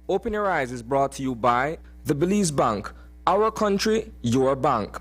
Open Your Eyes is brought to you by the Belize Bank. Our country, your bank.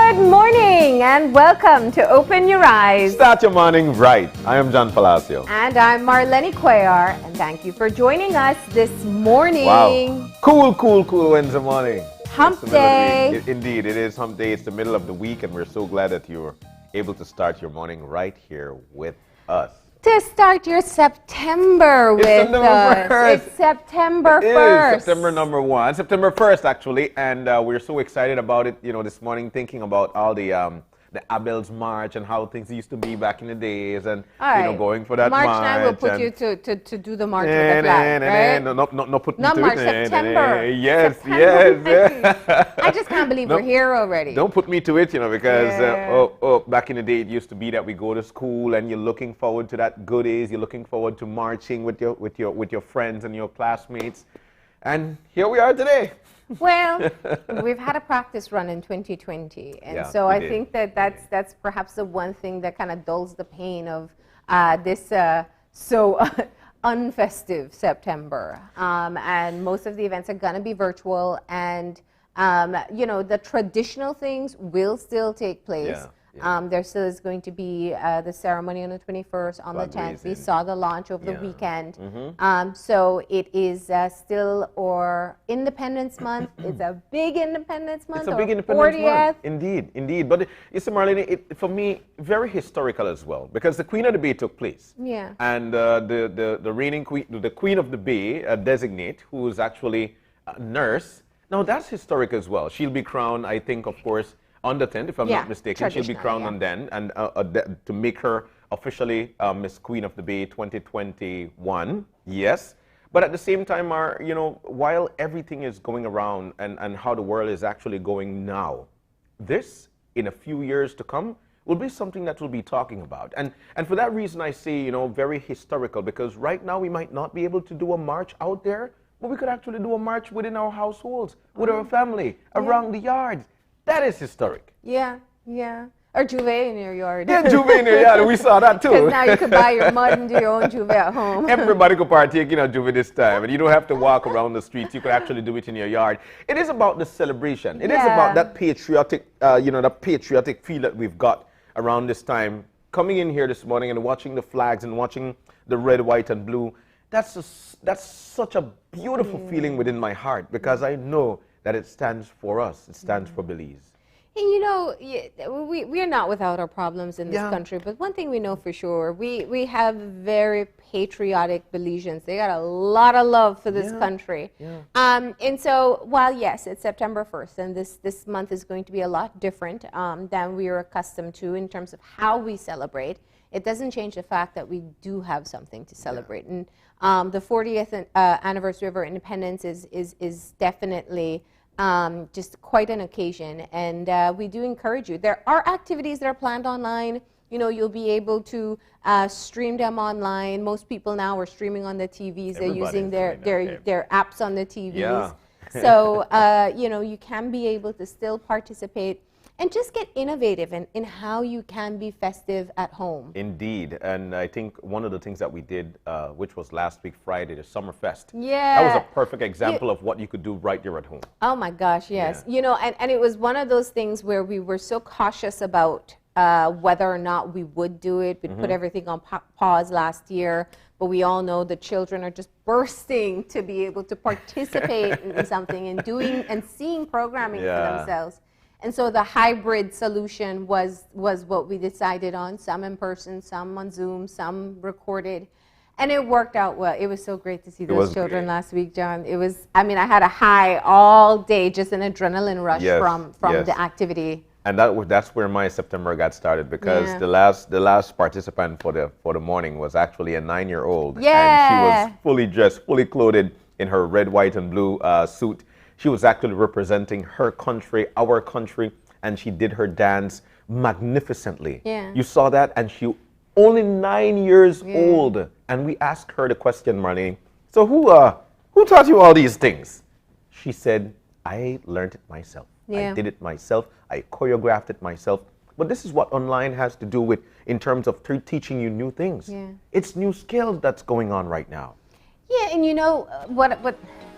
Good morning and welcome to Open Your Eyes. Start your morning right. I am John Palacio. And I'm Marlene Cuellar, and thank you for joining us this morning. Wow. Cool Wednesday morning. Hump day. Indeed, it is hump day. It's the middle of the week, and we're so glad that you're able to start your morning right here with us. To start your September with us. It's September 1st. It is September number 1. September 1st, actually, and we're so excited about it, this morning, thinking about all the Abel's March and how things used to be back in the days, and going for that March. March. Now we'll put you to do the March with the flag, right? No, put me Not to March, it. September. Yes. I just can't believe we're here already. Don't put me to it, because back in the day it used to be that we go to school and you're looking forward to that goodies. You're looking forward to marching with your friends and your classmates, and here we are today. Well, we've had a practice run in 2020, and so I think that's perhaps the one thing that kind of dulls the pain of this so unfestive September. And most of the events are going to be virtual, and the traditional things will still take place. There still is going to be the ceremony on the 21st, on the 10th. We saw the launch over the weekend. So it is still our Independence Month. It's a big Independence Month. It's a big Independence Month. Indeed. But you see, Marlene, for me, very historical as well, because the Queen of the Bay took place. Yeah. And the reigning queen, the Queen of the Bay, designate, who is actually a nurse. Now, that's historic as well. She'll be crowned, I think, of course, on the 10th, if I'm not mistaken. She'll be crowned on then, and to make her officially Miss Queen of the Bay 2021. Yes. But at the same time, while everything is going around and how the world is actually going now, this, in a few years to come, will be something that we'll be talking about. And for that reason, I say, very historical, because right now we might not be able to do a march out there, but we could actually do a march within our households, with our family, around the yards. That is historic. Yeah. Or juve in your yard. Yeah, juve in your yard. We saw that too. Because now you can buy your mud and do your own juve at home. Everybody could partake in a juve this time. And you don't have to walk around the streets. You could actually do it in your yard. It is about the celebration. It is about that patriotic, the patriotic feel that we've got around this time. Coming in here this morning and watching the flags and watching the red, white, and blue. That's such a beautiful feeling within my heart, because I know that it stands for us. It stands for Belize. And we are not without our problems in this country, but one thing we know for sure, we have very patriotic Belizeans. They got a lot of love for this country. And so while yes, it's September 1st, and this month is going to be a lot different than we are accustomed to in terms of how we celebrate, it doesn't change the fact that we do have something to celebrate. And the 40th anniversary of our independence is definitely just quite an occasion, and we do encourage you. There are activities that are planned online. You'll be able to stream them online. Most people now are streaming on the TVs. They're using their apps on the TVs. So you can be able to still participate and just get innovative in how you can be festive at home. Indeed, and I think one of the things that we did, which was last week Friday, the Summerfest. Yeah. That was a perfect example of what you could do right there at home. Oh my gosh, yes. And it was one of those things where we were so cautious about whether or not we would do it. We put everything on pause last year, but we all know the children are just bursting to be able to participate in something and doing and seeing programming for themselves. And so the hybrid solution was what we decided on, some in person, some on Zoom, some recorded. And it worked out well. It was so great to see those children last week, John. It was, I had a high all day, just an adrenaline rush from the activity. And that's where my September got started, because the last participant for the morning was actually a 9-year-old. And she was fully dressed, fully clothed in her red, white, and blue suit. She was actually representing her country, our country, and she did her dance magnificently. Yeah. You saw that, and she only 9 years old. And we asked her the question, Marlene, so who taught you all these things? She said, I learned it myself. I did it myself. I choreographed it myself. But this is what online has to do with in terms of teaching you new things. Yeah. It's new skills that's going on right now. Yeah, and you know, what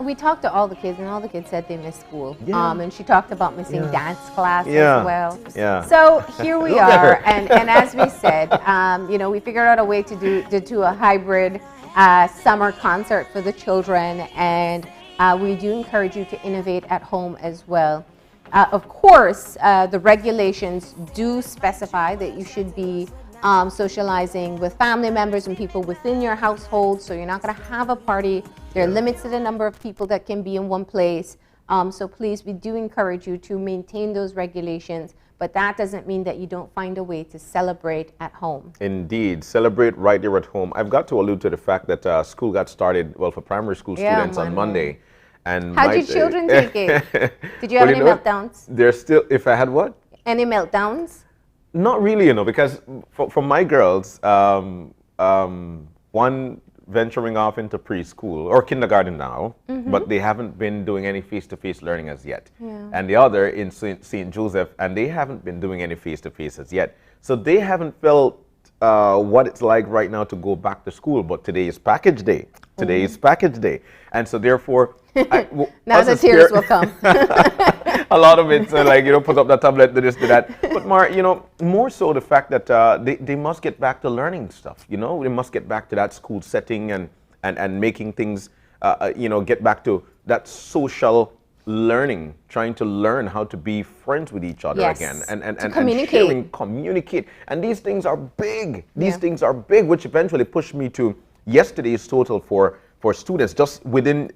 we talked to all the kids, and all the kids said they missed school. Yeah. And she talked about missing dance class as well. Yeah. So here we are, and as we said, you know, we figured out a way to do a hybrid summer concert for the children, and we do encourage you to innovate at home as well. Of course, the regulations do specify that you should be socializing with family members and people within your household, so you're not going to have a party. There are limits to the number of people that can be in one place. So please, we do encourage you to maintain those regulations, but that doesn't mean that you don't find a way to celebrate at home. Indeed, celebrate right there at home. I've got to allude to the fact that school got started, well, for primary school students on Monday. And how did your children take it? Did you have any meltdowns? There's still, if I had what? Any meltdowns? Not really, you know, because for my girls, one venturing off into preschool or kindergarten now, but they haven't been doing any face-to-face learning as yet. Yeah. And the other in St. Joseph, and they haven't been doing any face-to-face as yet. So they haven't felt what it's like right now to go back to school, but today is package day. Today is package day. And so therefore, now the tears will come. A lot of it's like, you know, put up that tablet, do this, do that. But you know, more so the fact that they must get back to learning stuff, you know, they must get back to that school setting and making things, you know, get back to that social learning, trying to learn how to be friends with each other again and communicate. Communicate. And these things are big. These things are big, which eventually pushed me to yesterday's total for students just within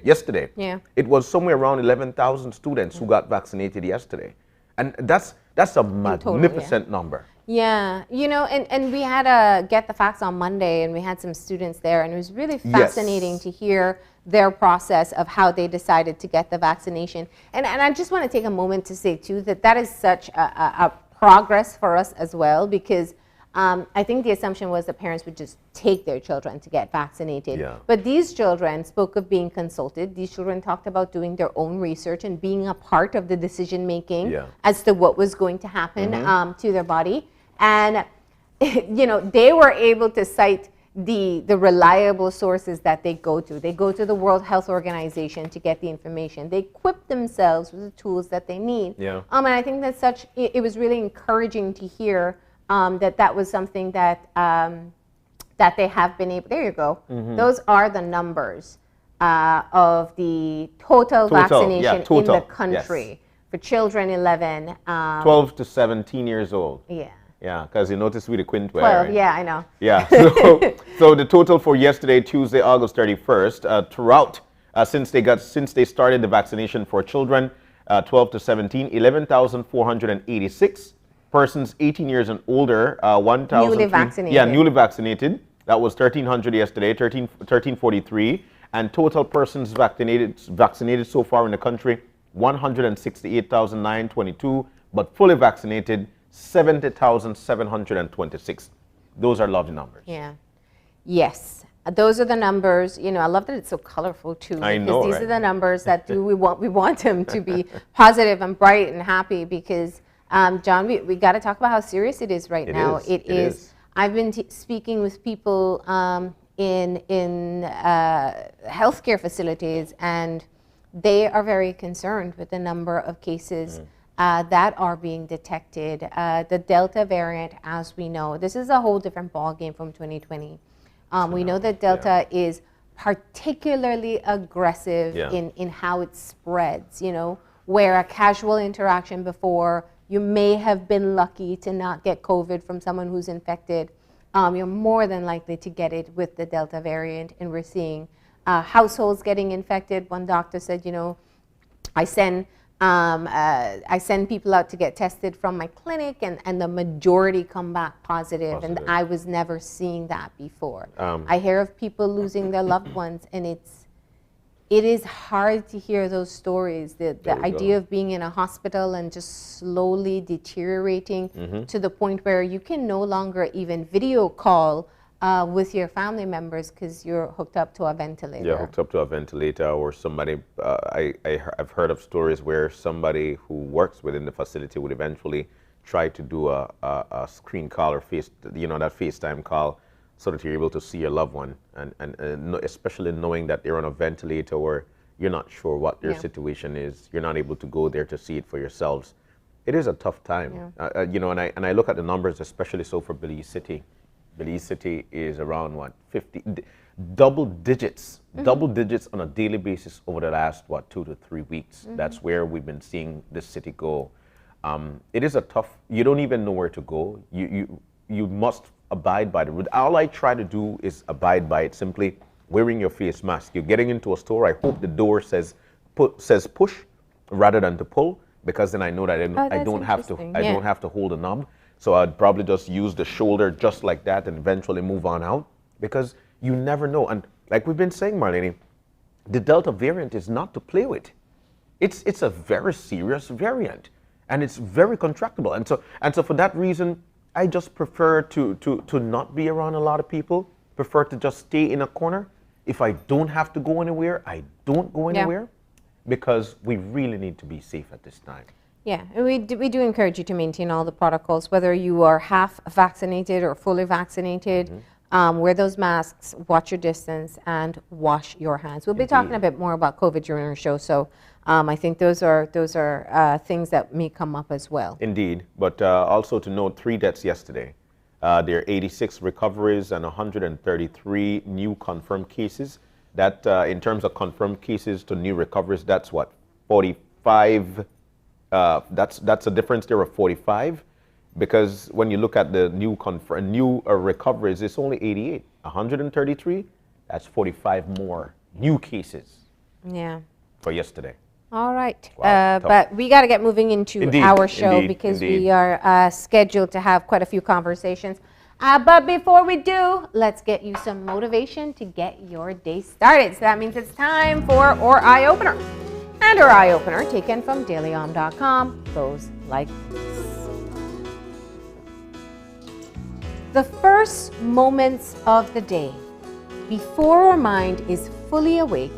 yesterday. Yeah. It was somewhere around 11,000 students who got vaccinated yesterday. And that's a magnificent number. Yeah, you know, and we had a Get the Facts on Monday, and we had some students there, and it was really fascinating to hear their process of how they decided to get the vaccination. And I just want to take a moment to say, too, that is such a progress for us as well, because I think the assumption was that parents would just take their children to get vaccinated. Yeah. But these children spoke of being consulted. These children talked about doing their own research and being a part of the decision making as to what was going to happen to their body. And, you know, they were able to cite the reliable sources that they go to. They go to the World Health Organization to get the information. They equip themselves with the tools that they need. Yeah. And I think that's it was really encouraging to hear that was something that that they have been able. There you go. Those are the numbers of the total vaccination in the country for children 12 to 17 years old. Yeah. Yeah, because you notice we the quint 12. Right? Yeah, I know. Yeah. So the total for yesterday, Tuesday, August 31st, throughout since they started the vaccination for children 12 to 17, 11,486. Persons 18 years and older, 1,000. Newly vaccinated. Yeah, newly vaccinated. That was 1,300 yesterday, 1,343. And total persons vaccinated so far in the country, 168,922. But fully vaccinated, 70,726. Those are lovely numbers. Yeah. Yes. Those are the numbers. You know, I love that it's so colorful too. I know, these are the numbers that we want them to be positive and bright and happy because. John, we got to talk about how serious it is right now. It is. I've been speaking with people in healthcare facilities, and they are very concerned with the number of cases that are being detected. The Delta variant, as we know, this is a whole different ballgame from 2020. We know that Delta is particularly aggressive in how it spreads, you know, where a casual interaction before, you may have been lucky to not get COVID from someone who's infected. You're more than likely to get it with the Delta variant, and we're seeing households getting infected. One doctor said, you know, I send people out to get tested from my clinic, and the majority come back positive. And I was never seeing that before. I hear of people losing their loved ones, and it is hard to hear those stories. The idea of being in a hospital and just slowly deteriorating to the point where you can no longer even video call with your family members because you're hooked up to a ventilator. Yeah, hooked up to a ventilator, or somebody, I've heard of stories where somebody who works within the facility would eventually try to do a screen call or that FaceTime call, so that you're able to see your loved one, and especially knowing that they're on a ventilator or you're not sure what their situation is, you're not able to go there to see it for yourselves. It is a tough time, and I look at the numbers, especially so for Belize City. Belize City is around double digits on a daily basis over the last 2 to 3 weeks. That's where we've been seeing this city go. It is a tough. You don't even know where to go. You must abide by the rule. All I try to do is abide by it, simply wearing your face mask. You're getting into a store, I hope the door says push rather than to pull, because then I know that I don't have to hold a knob. So I'd probably just use the shoulder just like that and eventually move on out, because you never know. And like we've been saying, Marlene, the Delta variant is not to play with. It's a very serious variant, and it's very contractable. And so for that reason, I just prefer to not be around a lot of people, prefer to just stay in a corner. If I don't have to go anywhere, I don't go anywhere, because we really need to be safe at this time. Yeah, we do encourage you to maintain all the protocols, whether you are half vaccinated or fully vaccinated. Wear those masks, watch your distance, and wash your hands. We'll be talking a bit more about COVID during our show, so I think those are things that may come up as well. Indeed, but also to note 3 deaths yesterday. There are 86 recoveries and 133 new confirmed cases. That, in terms of confirmed cases to new recoveries, that's what, 45. That's a difference there of 45, because when you look at the new recoveries, it's only 88. 133, that's 45 more new cases. Yeah. For yesterday. All right, but we got to get moving into our show, because we are scheduled to have quite a few conversations. But before we do, let's get you some motivation to get your day started. So that means it's time for our Eye Opener. And our Eye Opener, taken from dailyom.com, goes like this. The first moments of the day, before our mind is fully awake,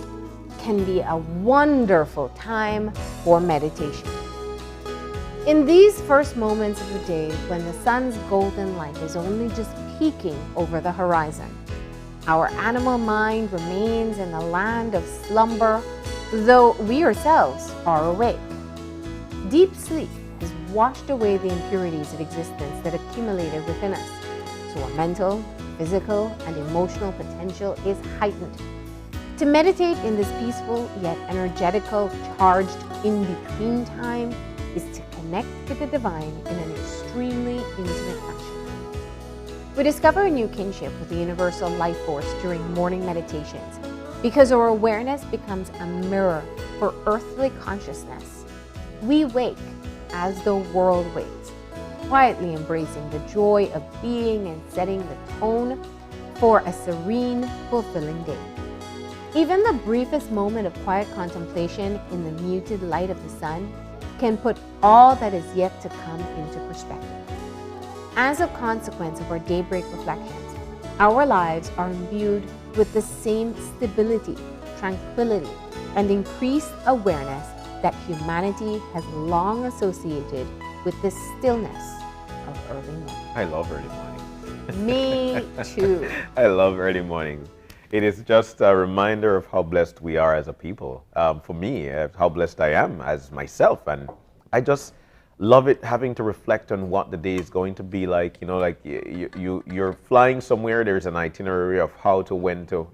can be a wonderful time for meditation. In these first moments of the day, when the sun's golden light is only just peeking over the horizon, our animal mind remains in the land of slumber, though we ourselves are awake. Deep sleep has washed away the impurities of existence that accumulated within us, so our mental, physical, and emotional potential is heightened. To meditate in this peaceful yet energetical, charged in-between time is to connect with the divine in an extremely intimate fashion. We discover a new kinship with the universal life force during morning meditations, because our awareness becomes a mirror for earthly consciousness. We wake as the world wakes, quietly embracing the joy of being and setting the tone for a serene, fulfilling day. Even the briefest moment of quiet contemplation in the muted light of the sun can put all that is yet to come into perspective. As a consequence of our daybreak reflections, our lives are imbued with the same stability, tranquility, and increased awareness that humanity has long associated with the stillness of early morning. I love early mornings. Me too. I love early mornings. It is just a reminder of how blessed we are as a people. For me, how blessed I am as myself, and I just love it, having to reflect on what the day is going to be like. You know, like you're flying somewhere. There's an itinerary of how to, when to,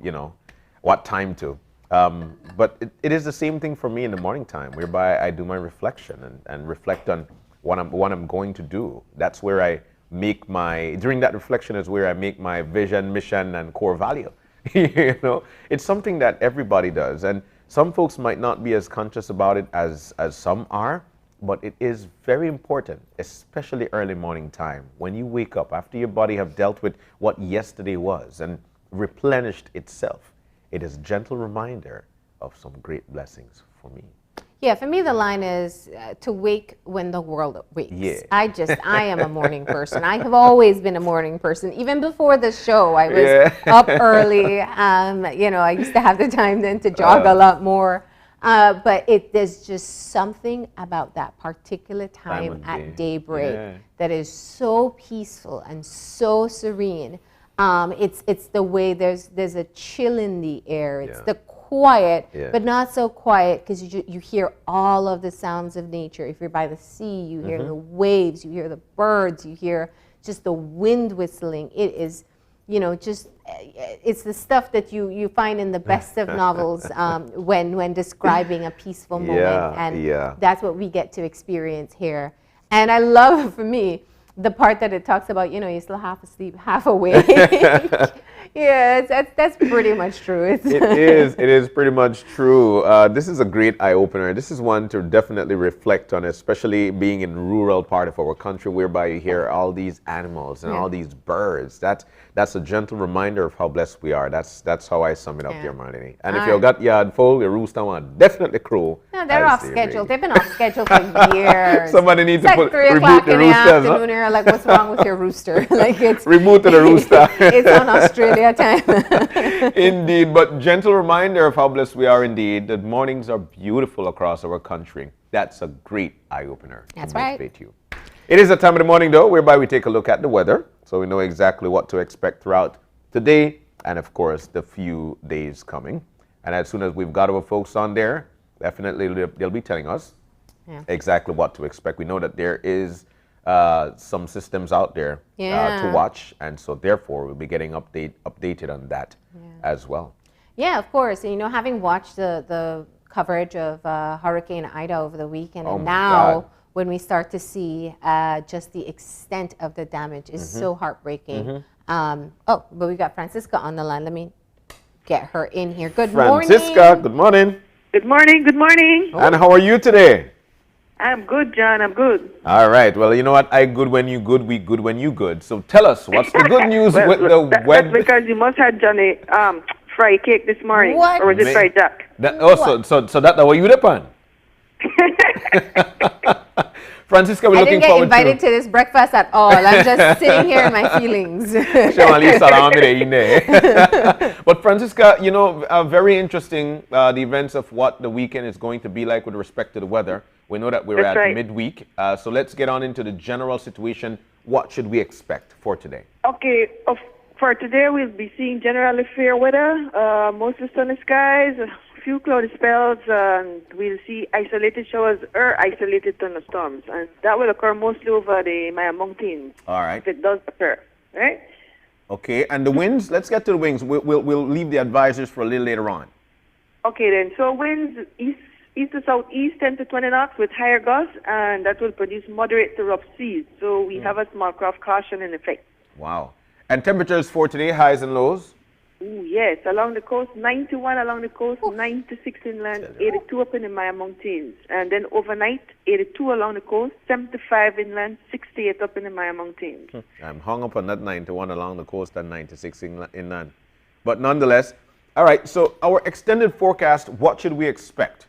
what time to. But it is the same thing for me in the morning time, whereby I do my reflection and reflect on what I'm going to do. That's where I make during that reflection is where I make my vision, mission, and core value. It's something that everybody does, and some folks might not be as conscious about it as some are, but it is very important, especially early morning time, when you wake up after your body have dealt with what yesterday was and replenished itself. It is a gentle reminder of some great blessings for me. Yeah, for me the line is to wake when the world wakes. Yeah. I am a morning person. I have always been a morning person. Even before the show, I was up early. You know, I used to have the time then to jog a lot more. But there's just something about that particular time at daybreak that is so peaceful and so serene. It's the way there's a chill in the air. It's the quiet, but not so quiet because you hear all of the sounds of nature. If you're by the sea, you hear the waves, you hear the birds, you hear just the wind whistling. It is, you know, just it's the stuff that you find in the best of novels when describing a peaceful moment, and that's what we get to experience here. And I love, for me, the part that it talks about, you know, you're still half asleep, half awake. Yeah, that's pretty much true. It is pretty much true. This is a great eye-opener. This is one to definitely reflect on, especially being in rural part of our country, whereby you hear all these animals and all these birds. That's a gentle reminder of how blessed we are. That's how I sum it up here, Marlene. And if you've got yard full, your rooster one definitely crow. No, they're off schedule. They've been off schedule for years. Somebody needs to like 3 o'clock in the afternoon. You're like, what's wrong with your rooster? Like it's remote to the rooster. It's on Australia time. Indeed, but gentle reminder of how blessed we are indeed. The mornings are beautiful across our country. That's a great eye-opener. That's to right. motivate you. It is a time of the morning, though, whereby we take a look at the weather, so we know exactly what to expect throughout today and, of course, the few days coming. And as soon as we've got our folks on there, definitely they'll be telling us exactly what to expect. We know that there is some systems out there to watch, and so therefore we'll be getting updated on that as well. Yeah, of course. And, you know, having watched the coverage of Hurricane Ida over the weekend, and now when we start to see just the extent of the damage is so heartbreaking. But we got Francisca on the line. Let me get her in here. Good morning. Francisca, good morning. Good morning, good morning. And how are you today? I'm good, John, I'm good. All right. Well, you know what? I good when you good, we good when you good. So tell us, what's the good news with the weather? That's because you must have Johnny fried cake this morning. What? Or was it fried duck? So that's what you dip on? Francisca, we're looking forward to... I didn't get invited to this breakfast at all. I'm just sitting here in my feelings. But Francisca, you know, very interesting, the events of what the weekend is going to be like with respect to the weather. We know that we're at midweek. So let's get on into the general situation. What should we expect for today? Okay, for today we'll be seeing generally fair weather, mostly sunny skies, a few cloudy spells, and we'll see isolated showers or isolated thunderstorms. And that will occur mostly over the Maya Mountains. All right. If it does occur, right? Okay, and the winds, let's get to the winds. We'll leave the advisors for a little later on. Okay then, so winds east to southeast 10 to 20 knots with higher gusts, and that will produce moderate to rough seas. So we have a small craft caution in effect. Wow. And temperatures for today, highs and lows? Ooh, yes, along the coast, 91 along the coast, 96 inland, 82 up in the Maya Mountains. And then overnight, 82 along the coast, 75 inland, 68 up in the Maya Mountains. I'm hung up on that 91 along the coast and 96 inland. But nonetheless, all right, so our extended forecast, what should we expect?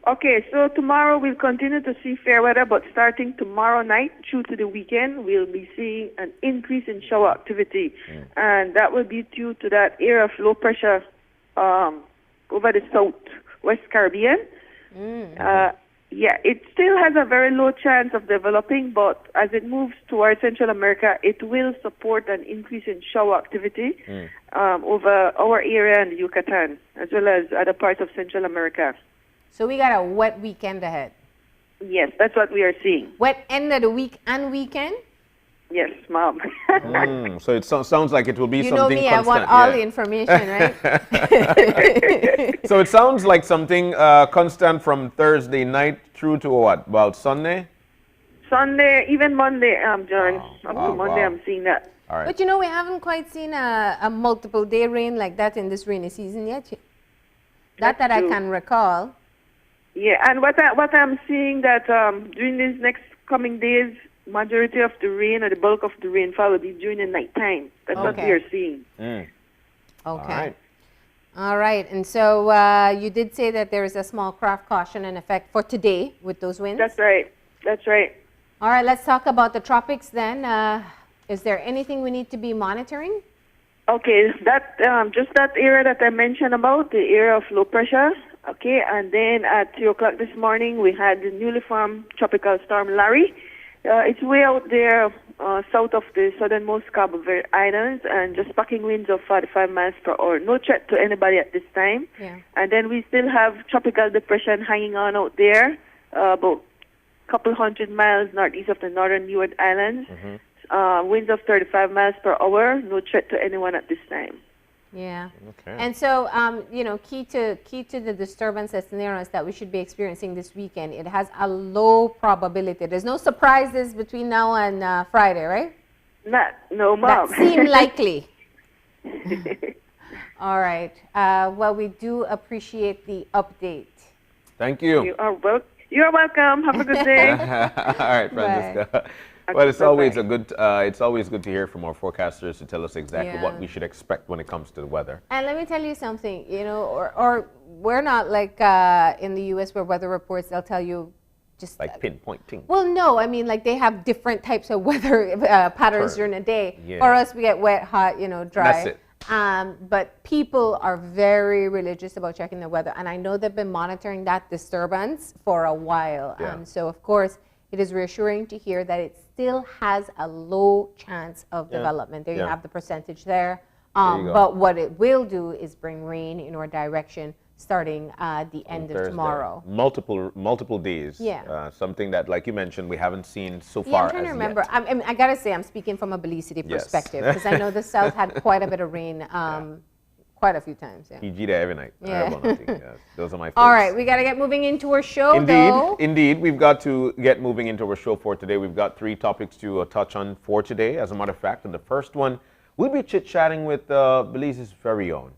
Okay, so tomorrow we'll continue to see fair weather, but starting tomorrow night through to the weekend, we'll be seeing an increase in shower activity. And that will be due to that area of low pressure over the southwest Caribbean. It still has a very low chance of developing, but as it moves towards Central America, it will support an increase in shower activity over our area and the Yucatan, as well as other parts of Central America. So we got a wet weekend ahead. Yes, that's what we are seeing. Wet end of the week and weekend? Yes, Mom. So it sounds like it will be something constant. You know me, constant. I want all the information, right? So it sounds like something constant from Thursday night through to what, about Sunday? Sunday, even Monday, John. Up to Monday, I'm seeing that. All right. But you know, we haven't quite seen a multiple day rain like that in this rainy season yet. That I can recall. Yeah, and what I'm seeing that during these next coming days, majority of the rain or the bulk of the rainfall will be during the night time. That's what we are seeing. Okay. All right. All right. And so you did say that there is a small craft caution in effect for today with those winds? That's right. That's right. All right. Let's talk about the tropics then. Is there anything we need to be monitoring? Okay, that just that area that I mentioned about, the area of low pressure. Okay, and then at 3 o'clock this morning, we had the newly formed tropical storm Larry. It's way out there south of the southernmost Cabo Verde Islands, and just packing winds of 45 miles per hour. No threat to anybody at this time. Yeah. And then we still have tropical depression hanging on out there, about a couple hundred miles northeast of the northern Leeward Islands. Winds of 35 miles per hour. No threat to anyone at this time. Yeah. Okay. And so, key to the disturbance scenarios that we should be experiencing this weekend, it has a low probability. There's no surprises between now and Friday, right? No, Mom. That seem likely. All right. Well, we do appreciate the update. Thank you. You are welcome. Have a good day. All right, Francisca. Bye. Well, it's Bye-bye. always good to hear from our forecasters to tell us exactly what we should expect when it comes to the weather. And let me tell you something, or we're not like in the U.S. where weather reports, they'll tell you just Like pinpointing. Well, no, I mean, like they have different types of weather patterns during the day. Yeah. For us, we get wet, hot, dry. That's it. But people are very religious about checking the weather, and I know they've been monitoring that disturbance for a while. Yeah. So, of course, it is reassuring to hear that it still has a low chance of development. There you have the percentage there. You go. But what it will do is bring rain in our direction starting the end of Thursday. tomorrow. Multiple days. Yeah. Something that, like you mentioned, we haven't seen so Yeah, far I'm trying to as remember. yet. I gotta say, I'm speaking from a Belize City Yes. perspective because I know the South had quite a bit of rain, quite a few times. Yeah. PG there every night. Yeah. Yes. Those are my folks. All right, we gotta get moving into our show, though. Indeed, we've got to get moving into our show for today. We've got 3 topics to touch on for today, as a matter of fact. And the first one, we'll be chit-chatting with Belize's very own,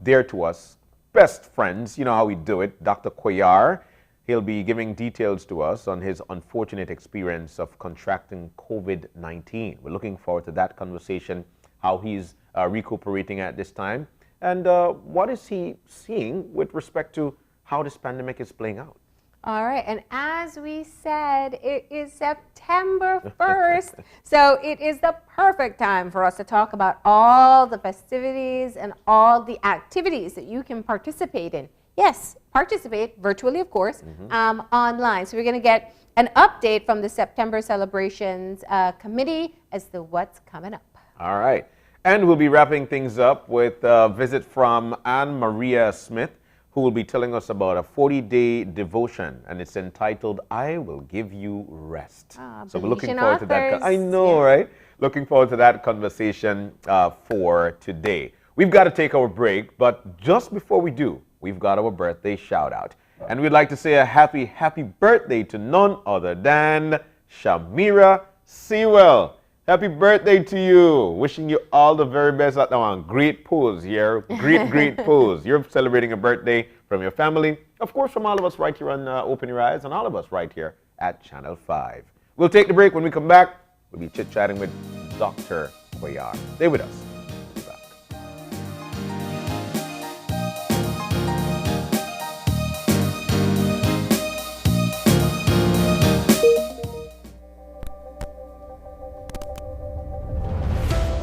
dear to us, best friends, you know how we do it, Dr. Cuellar. He'll be giving details to us on his unfortunate experience of contracting COVID-19. We're looking forward to that conversation, how he's recuperating at this time, and what is he seeing with respect to how this pandemic is playing out. All right, and as we said, it is September 1st, so it is the perfect time for us to talk about all the festivities and all the activities that you can participate in. Yes, participate virtually, of course, online. So we're going to get an update from the September Celebrations Committee as to what's coming up. All right, and we'll be wrapping things up with a visit from Anne Maria Smith, who will be telling us about a 40-day devotion, and it's entitled, I Will Give You Rest. So we're looking forward to that. I know, right? Looking forward to that conversation for today. We've got to take our break, but just before we do, we've got our birthday shout out. And we'd like to say a happy birthday to none other than Shamira Sewell. Happy birthday to you. Wishing you all the very best at now. Great pose here. Great pose. You're celebrating a birthday from your family. Of course, from all of us right here on Open Your Eyes and all of us right here at Channel 5. We'll take the break. When we come back, we'll be chit-chatting with Dr. Cuellar. Stay with us. We'll be back.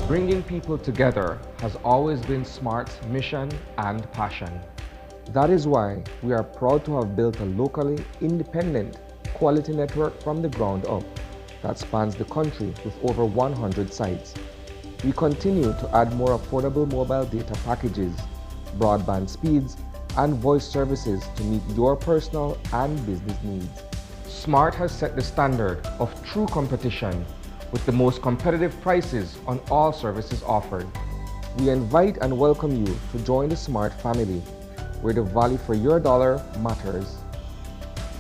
Bringing people together has always been SMART's mission and passion. That is why we are proud to have built a locally independent quality network from the ground up that spans the country with over 100 sites. We continue to add more affordable mobile data packages, broadband speeds, and voice services to meet your personal and business needs. SMART has set the standard of true competition with the most competitive prices on all services offered. We invite and welcome you to join the SMART family, where the value for your dollar matters.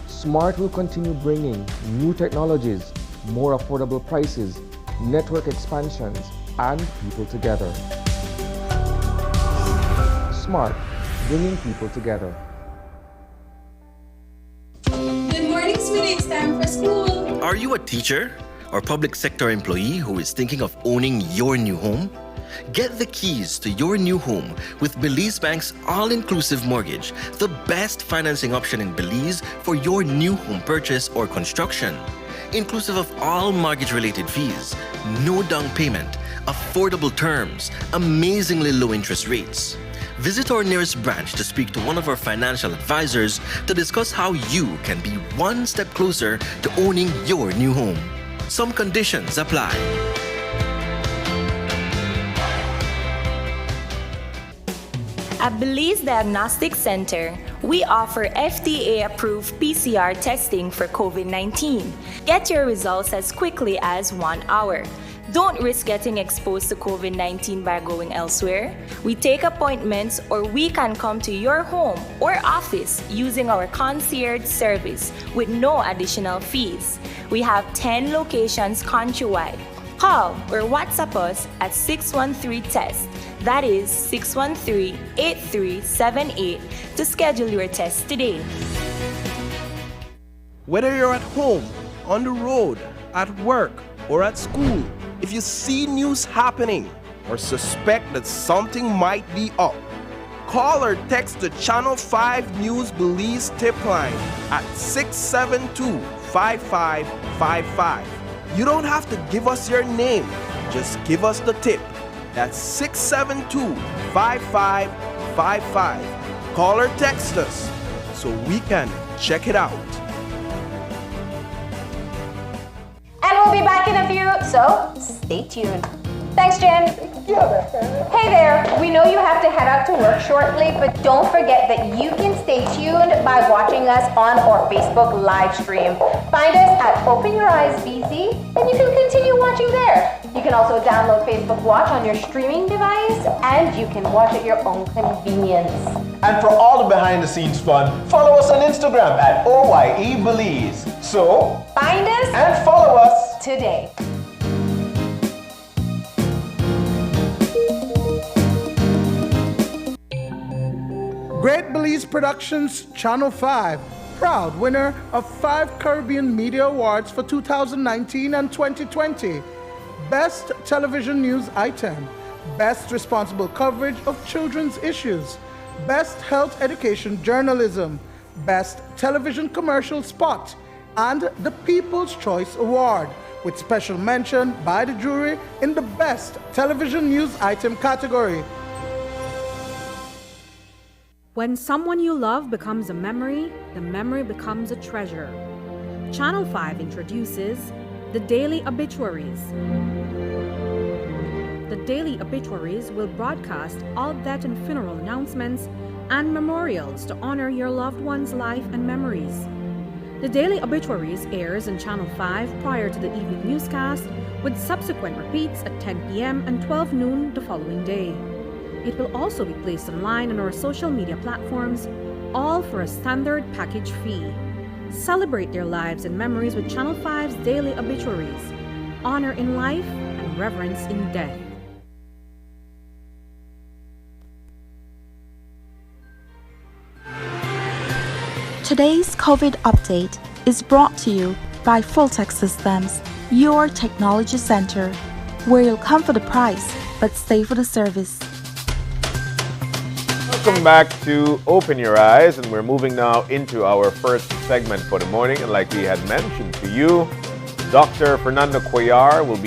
SMART will continue bringing new technologies, more affordable prices, network expansions, and people together. SMART, bringing people together. Good morning, sweetie. It's time for school. Are you a teacher or public sector employee who is thinking of owning your new home? Get the keys to your new home with Belize Bank's all-inclusive mortgage, the best financing option in Belize for your new home purchase or construction. Inclusive of all mortgage-related fees, no down payment, affordable terms, amazingly low interest rates. Visit our nearest branch to speak to one of our financial advisors to discuss how you can be one step closer to owning your new home. Some conditions apply. At Belize Diagnostic Center, we offer FDA-approved PCR testing for COVID-19. Get your results as quickly as 1 hour. Don't risk getting exposed to COVID-19 by going elsewhere. We take appointments, or we can come to your home or office using our concierge service with no additional fees. We have 10 locations countrywide. Call or WhatsApp us at 613-TEST. That is 613-8378 to schedule your test today. Whether you're at home, on the road, at work, or at school, if you see news happening or suspect that something might be up, call or text the Channel 5 News Belize tip line at 672-5555. You don't have to give us your name, just give us the tip. That's 672-5555. Call or text us so we can check it out. And we'll be back in a few, so stay tuned. Thanks, Jen. Hey there, we know you have to head out to work shortly, but don't forget that you can stay tuned by watching us on our Facebook live stream. Find us at Open Your Eyes BC, and you can continue watching there. You can also download Facebook Watch on your streaming device, and you can watch at your own convenience. And for all the behind-the-scenes fun, follow us on Instagram at OYE Belize. So, find us and follow us today. Great Belize Productions Channel 5, proud winner of 5 Caribbean Media Awards for 2019 and 2020. Best Television News Item, Best Responsible Coverage of Children's Issues, Best Health Education Journalism, Best Television Commercial Spot, and the People's Choice Award, with special mention by the jury in the Best Television News Item category. When someone you love becomes a memory, the memory becomes a treasure. Channel 5 introduces the Daily Obituaries. The Daily Obituaries will broadcast all death and funeral announcements and memorials to honor your loved one's life and memories. The Daily Obituaries airs on Channel 5 prior to the evening newscast, with subsequent repeats at 10 p.m. and 12 noon the following day. It will also be placed online on our social media platforms, all for a standard package fee. Celebrate their lives and memories with Channel 5's Daily Obituaries. Honor in life and reverence in death. Today's COVID update is brought to you by Fulltech Systems, your technology center, where you'll come for the price but stay for the service. Welcome back to Open Your Eyes, and we're moving now into our first segment for the morning. And like we had mentioned to you, Dr. Fernando Cuellar will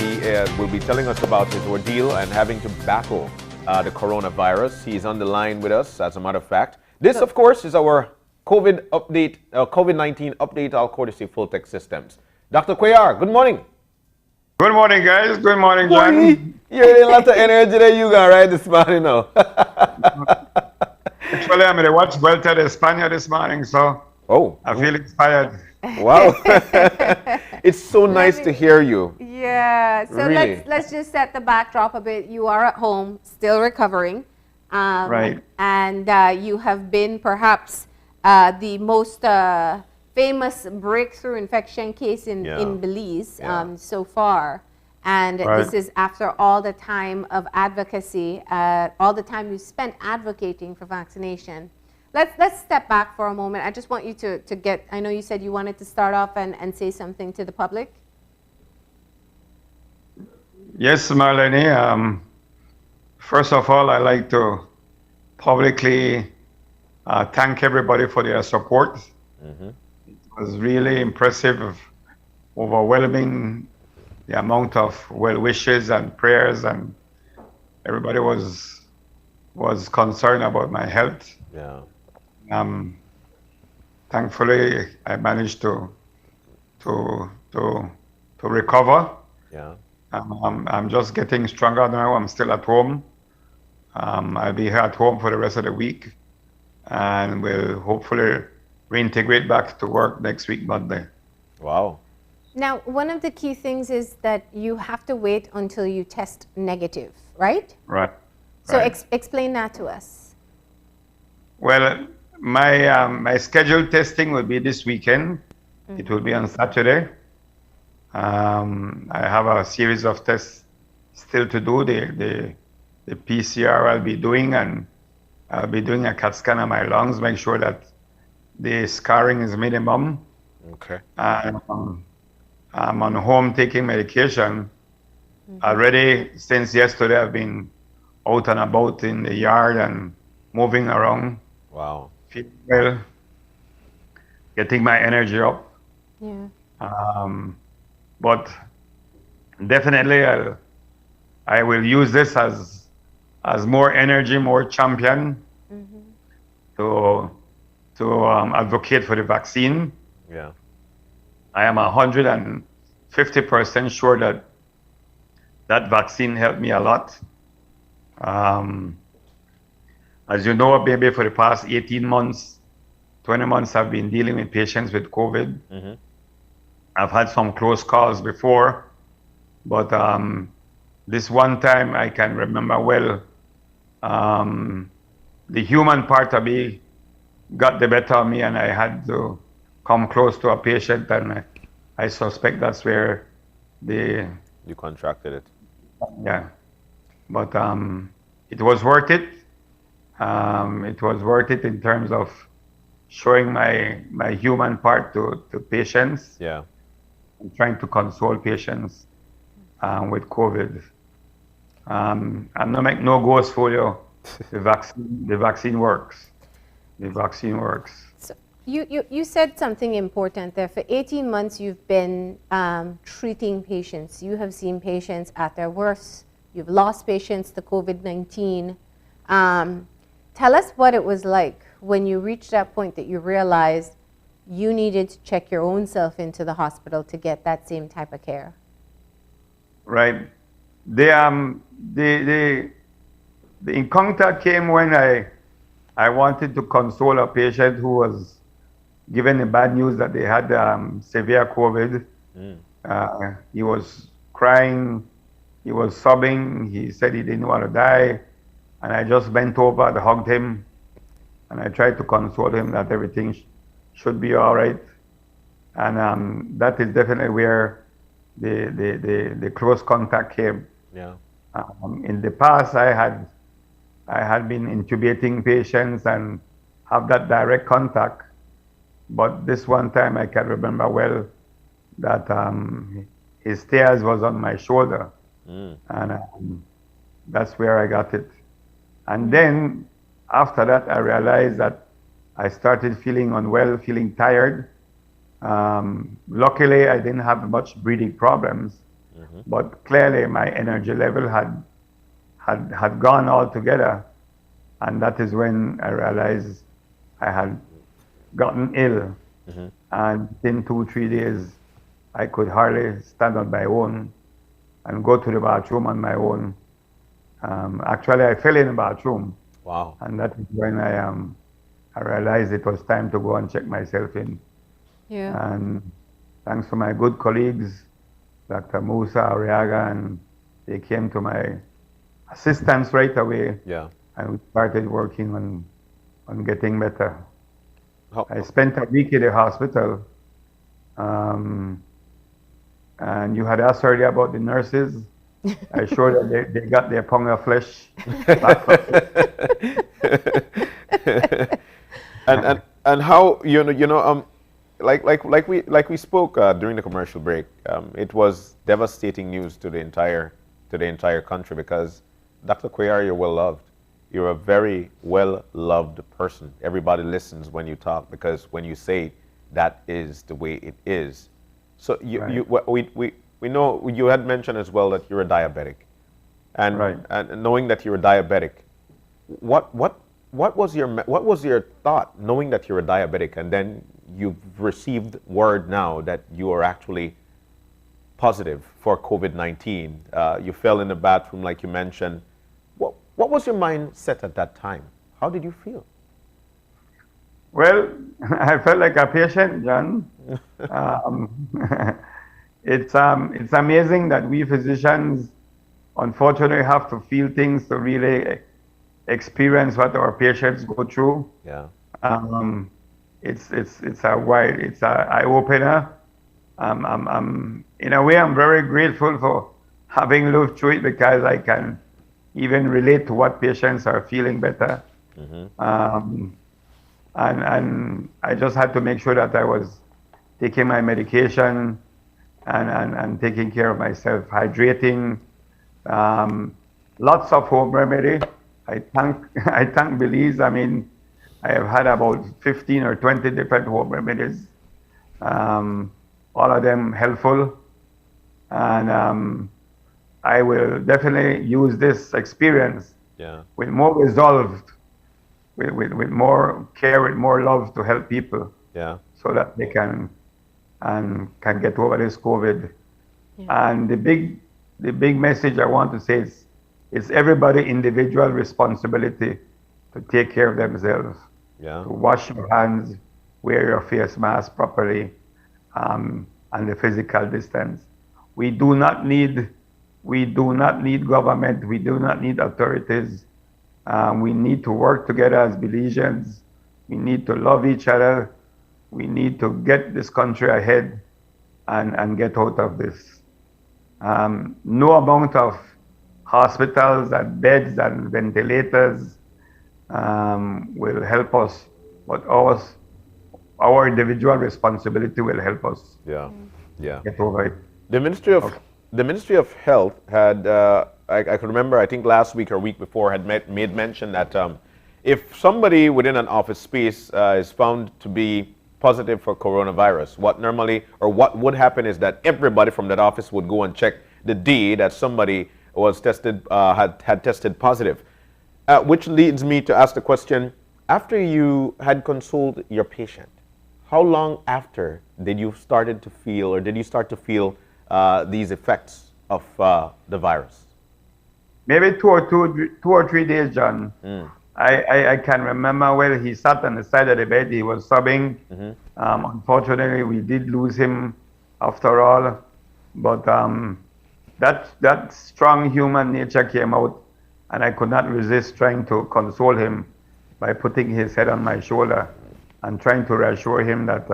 be telling us about his ordeal and having to battle the coronavirus. He's on the line with us, as a matter of fact. This, of course, is our COVID-19 update, all courtesy Fulltech Systems. Dr. Cuellar, good morning. Good morning, guys. Good morning, John. You're in a lot of energy today. You got right this morning now. Actually, I'm at the Watch Vuelta de España this morning, so I feel inspired. Wow. It's so nice to hear you. Yeah. So really. let's just set the backdrop a bit. You are at home, still recovering. Right. And you have been perhaps the most famous breakthrough infection case in Belize so far. And this is after all the time of advocacy, all the time you spent advocating for vaccination. Let's step back for a moment. I just want you to get, I know you said you wanted to start off and say something to the public. Yes, Marlene. First of all, I'd like to publicly thank everybody for their support. It was really impressive, overwhelming, the amount of well wishes and prayers, and everybody was concerned about my health. Yeah. Thankfully, I managed to recover. Yeah. I'm just getting stronger now. I'm still at home. I'll be here at home for the rest of the week, and we'll hopefully reintegrate back to work next week, Monday. Wow. Now, one of the key things is that you have to wait until you test negative, right? Right. So right. Explain that to us. Well, my scheduled testing will be this weekend. It will be on Saturday. I have a series of tests still to do. The PCR I'll be doing, and I'll be doing a CAT scan of my lungs, make sure that the scarring is minimum. Okay. And I'm on home taking medication. Already since yesterday, I've been out and about in the yard and moving around. Wow. Feeling well, getting my energy up. Yeah. But definitely I will use this as more energy, more champion to advocate for the vaccine. Yeah. I am 150% sure that vaccine helped me a lot. As you know, maybe for the past 18 months, 20 months, I've been dealing with patients with COVID. I've had some close calls before, but this one time I can remember well, the human part of me got the better of me, and I had to come close to a patient, and I suspect that's where you contracted it. Yeah, but it was worth it. It was worth it in terms of showing my human part to patients. Yeah. And trying to console patients with COVID. I'm not make no ghost for you. The vaccine works. The vaccine works. So you said something important there. For 18 months, you've been treating patients. You have seen patients at their worst. You've lost patients to COVID-19. Tell us what it was like when you reached that point that you realized you needed to check your own self into the hospital to get that same type of care. Right. The encounter came when I wanted to console a patient who was given the bad news that they had severe COVID. He was crying, he was sobbing, he said he didn't want to die, and I just bent over and hugged him, and I tried to console him that everything should be all right. And that is definitely where the close contact came. Yeah. In the past, I had been intubating patients and have that direct contact, but this one time I can remember well that his tears was on my shoulder, and that's where I got it. And then after that, I realized that I started feeling unwell, feeling tired. Luckily, I didn't have much breathing problems, but clearly my energy level had gone altogether. And that is when I realized I had gotten ill. And within 2-3 days, I could hardly stand on my own and go to the bathroom on my own. Actually, I fell in the bathroom. Wow. And that is when I realized it was time to go and check myself in. Yeah. And thanks to my good colleagues, Dr. Musa Arriaga, and they came to my assistance right away. Yeah. And we started working on getting better. I spent a week in the hospital. And you had asked earlier about the nurses. I sure that they got their pound of flesh. and how like we spoke during the commercial break, it was devastating news to the entire country, because Dr. Cuellar, you're well loved. You're a very well loved person. Everybody listens when you talk because when you say that is the way it is. So we know you had mentioned as well that you're a diabetic, and knowing that you're a diabetic, what was your thought knowing that you're a diabetic, and then you've received word now that you are actually positive for COVID-19. You fell in the bathroom like you mentioned. What was your mindset at that time? How did you feel? Well, I felt like a patient, John. It's amazing that we physicians unfortunately have to feel things to really experience what our patients go through. Yeah. It's an eye opener. In a way, I'm very grateful for having lived through it because I can even relate to what patients are feeling better. Mm-hmm. And I just had to make sure that I was taking my medication and taking care of myself, hydrating, lots of home remedy. I thank Belize. I mean, I have had about 15 or 20 different home remedies, all of them helpful. And I will definitely use this experience with more resolve, with more care, with more love to help people, so that they can get over this COVID. And the big message I want to say is, it's everybody individual responsibility to take care of themselves, to wash your hands, wear your face mask properly, and the physical distance. We do not need government. We do not need authorities. We need to work together as Belizeans. We need to love each other. We need to get this country ahead and get out of this. No amount of hospitals and beds and ventilators will help us, but our individual responsibility will help us get over it. The Ministry of Health had, I can remember, I think last week or week before, had made mention that if somebody within an office space is found to be positive for coronavirus, what would happen is that everybody from that office would go and check the day that somebody was tested, had tested positive. Which leads me to ask the question, after you had consoled your patient, how long after did you start to feel these effects of the virus? Maybe two or three days, John. I can remember where he sat on the side of the bed. He was sobbing. Unfortunately, we did lose him after all. But that strong human nature came out, and I could not resist trying to console him by putting his head on my shoulder and trying to reassure him that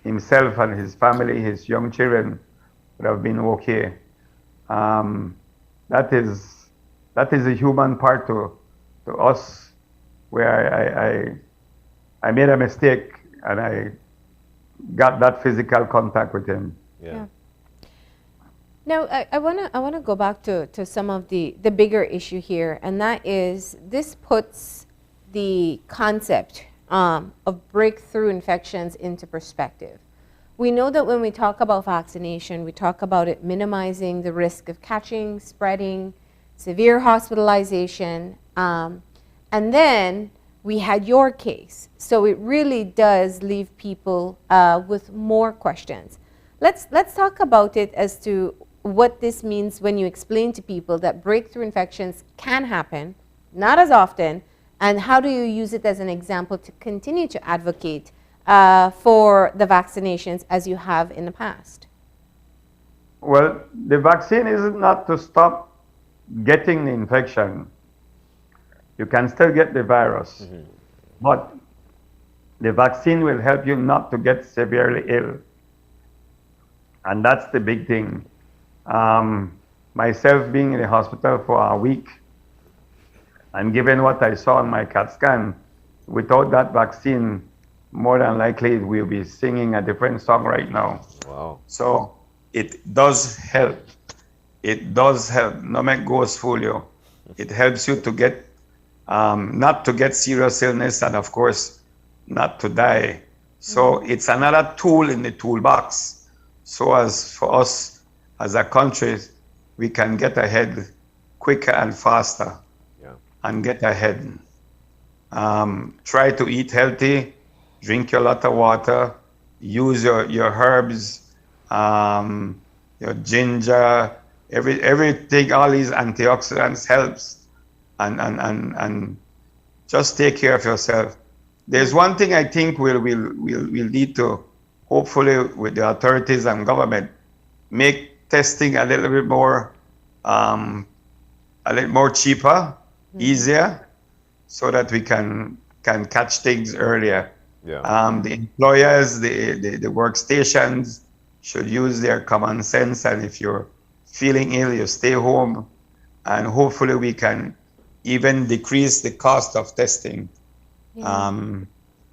himself and his family, his young children, would have been okay. That is a human part to us, where I made a mistake and I got that physical contact with him. Yeah. Now, I wanna go back to some of the bigger issue here, and that is this puts the concept of breakthrough infections into perspective. We know that when we talk about vaccination, we talk about it minimizing the risk of catching, spreading, severe hospitalization, and then we had your case. So it really does leave people with more questions. Let's talk about it as to what this means when you explain to people that breakthrough infections can happen, not as often, and how do you use it as an example to continue to advocate for the vaccinations as you have in the past? Well, the vaccine is not to stop getting the infection. You can still get the virus, but the vaccine will help you not to get severely ill. And that's the big thing. Myself being in the hospital for a week, and given what I saw on my CAT scan, without that vaccine, more than likely we'll be singing a different song right now. Wow. So it does help. It does help. No make ghosts fool you. It helps you to get, not to get serious illness and of course, not to die. So it's another tool in the toolbox. So as for us as a country, we can get ahead quicker and faster and get ahead. Try to eat healthy, drink a lot of water, use your herbs, your ginger, everything, all these antioxidants helps, and just take care of yourself. There's one thing I think we'll need to, hopefully with the authorities and government, make testing a little bit more cheaper, easier, so that we can catch things earlier. The employers, the workstations should use their common sense, and if you're feeling ill, you stay home, and hopefully we can even decrease the cost of testing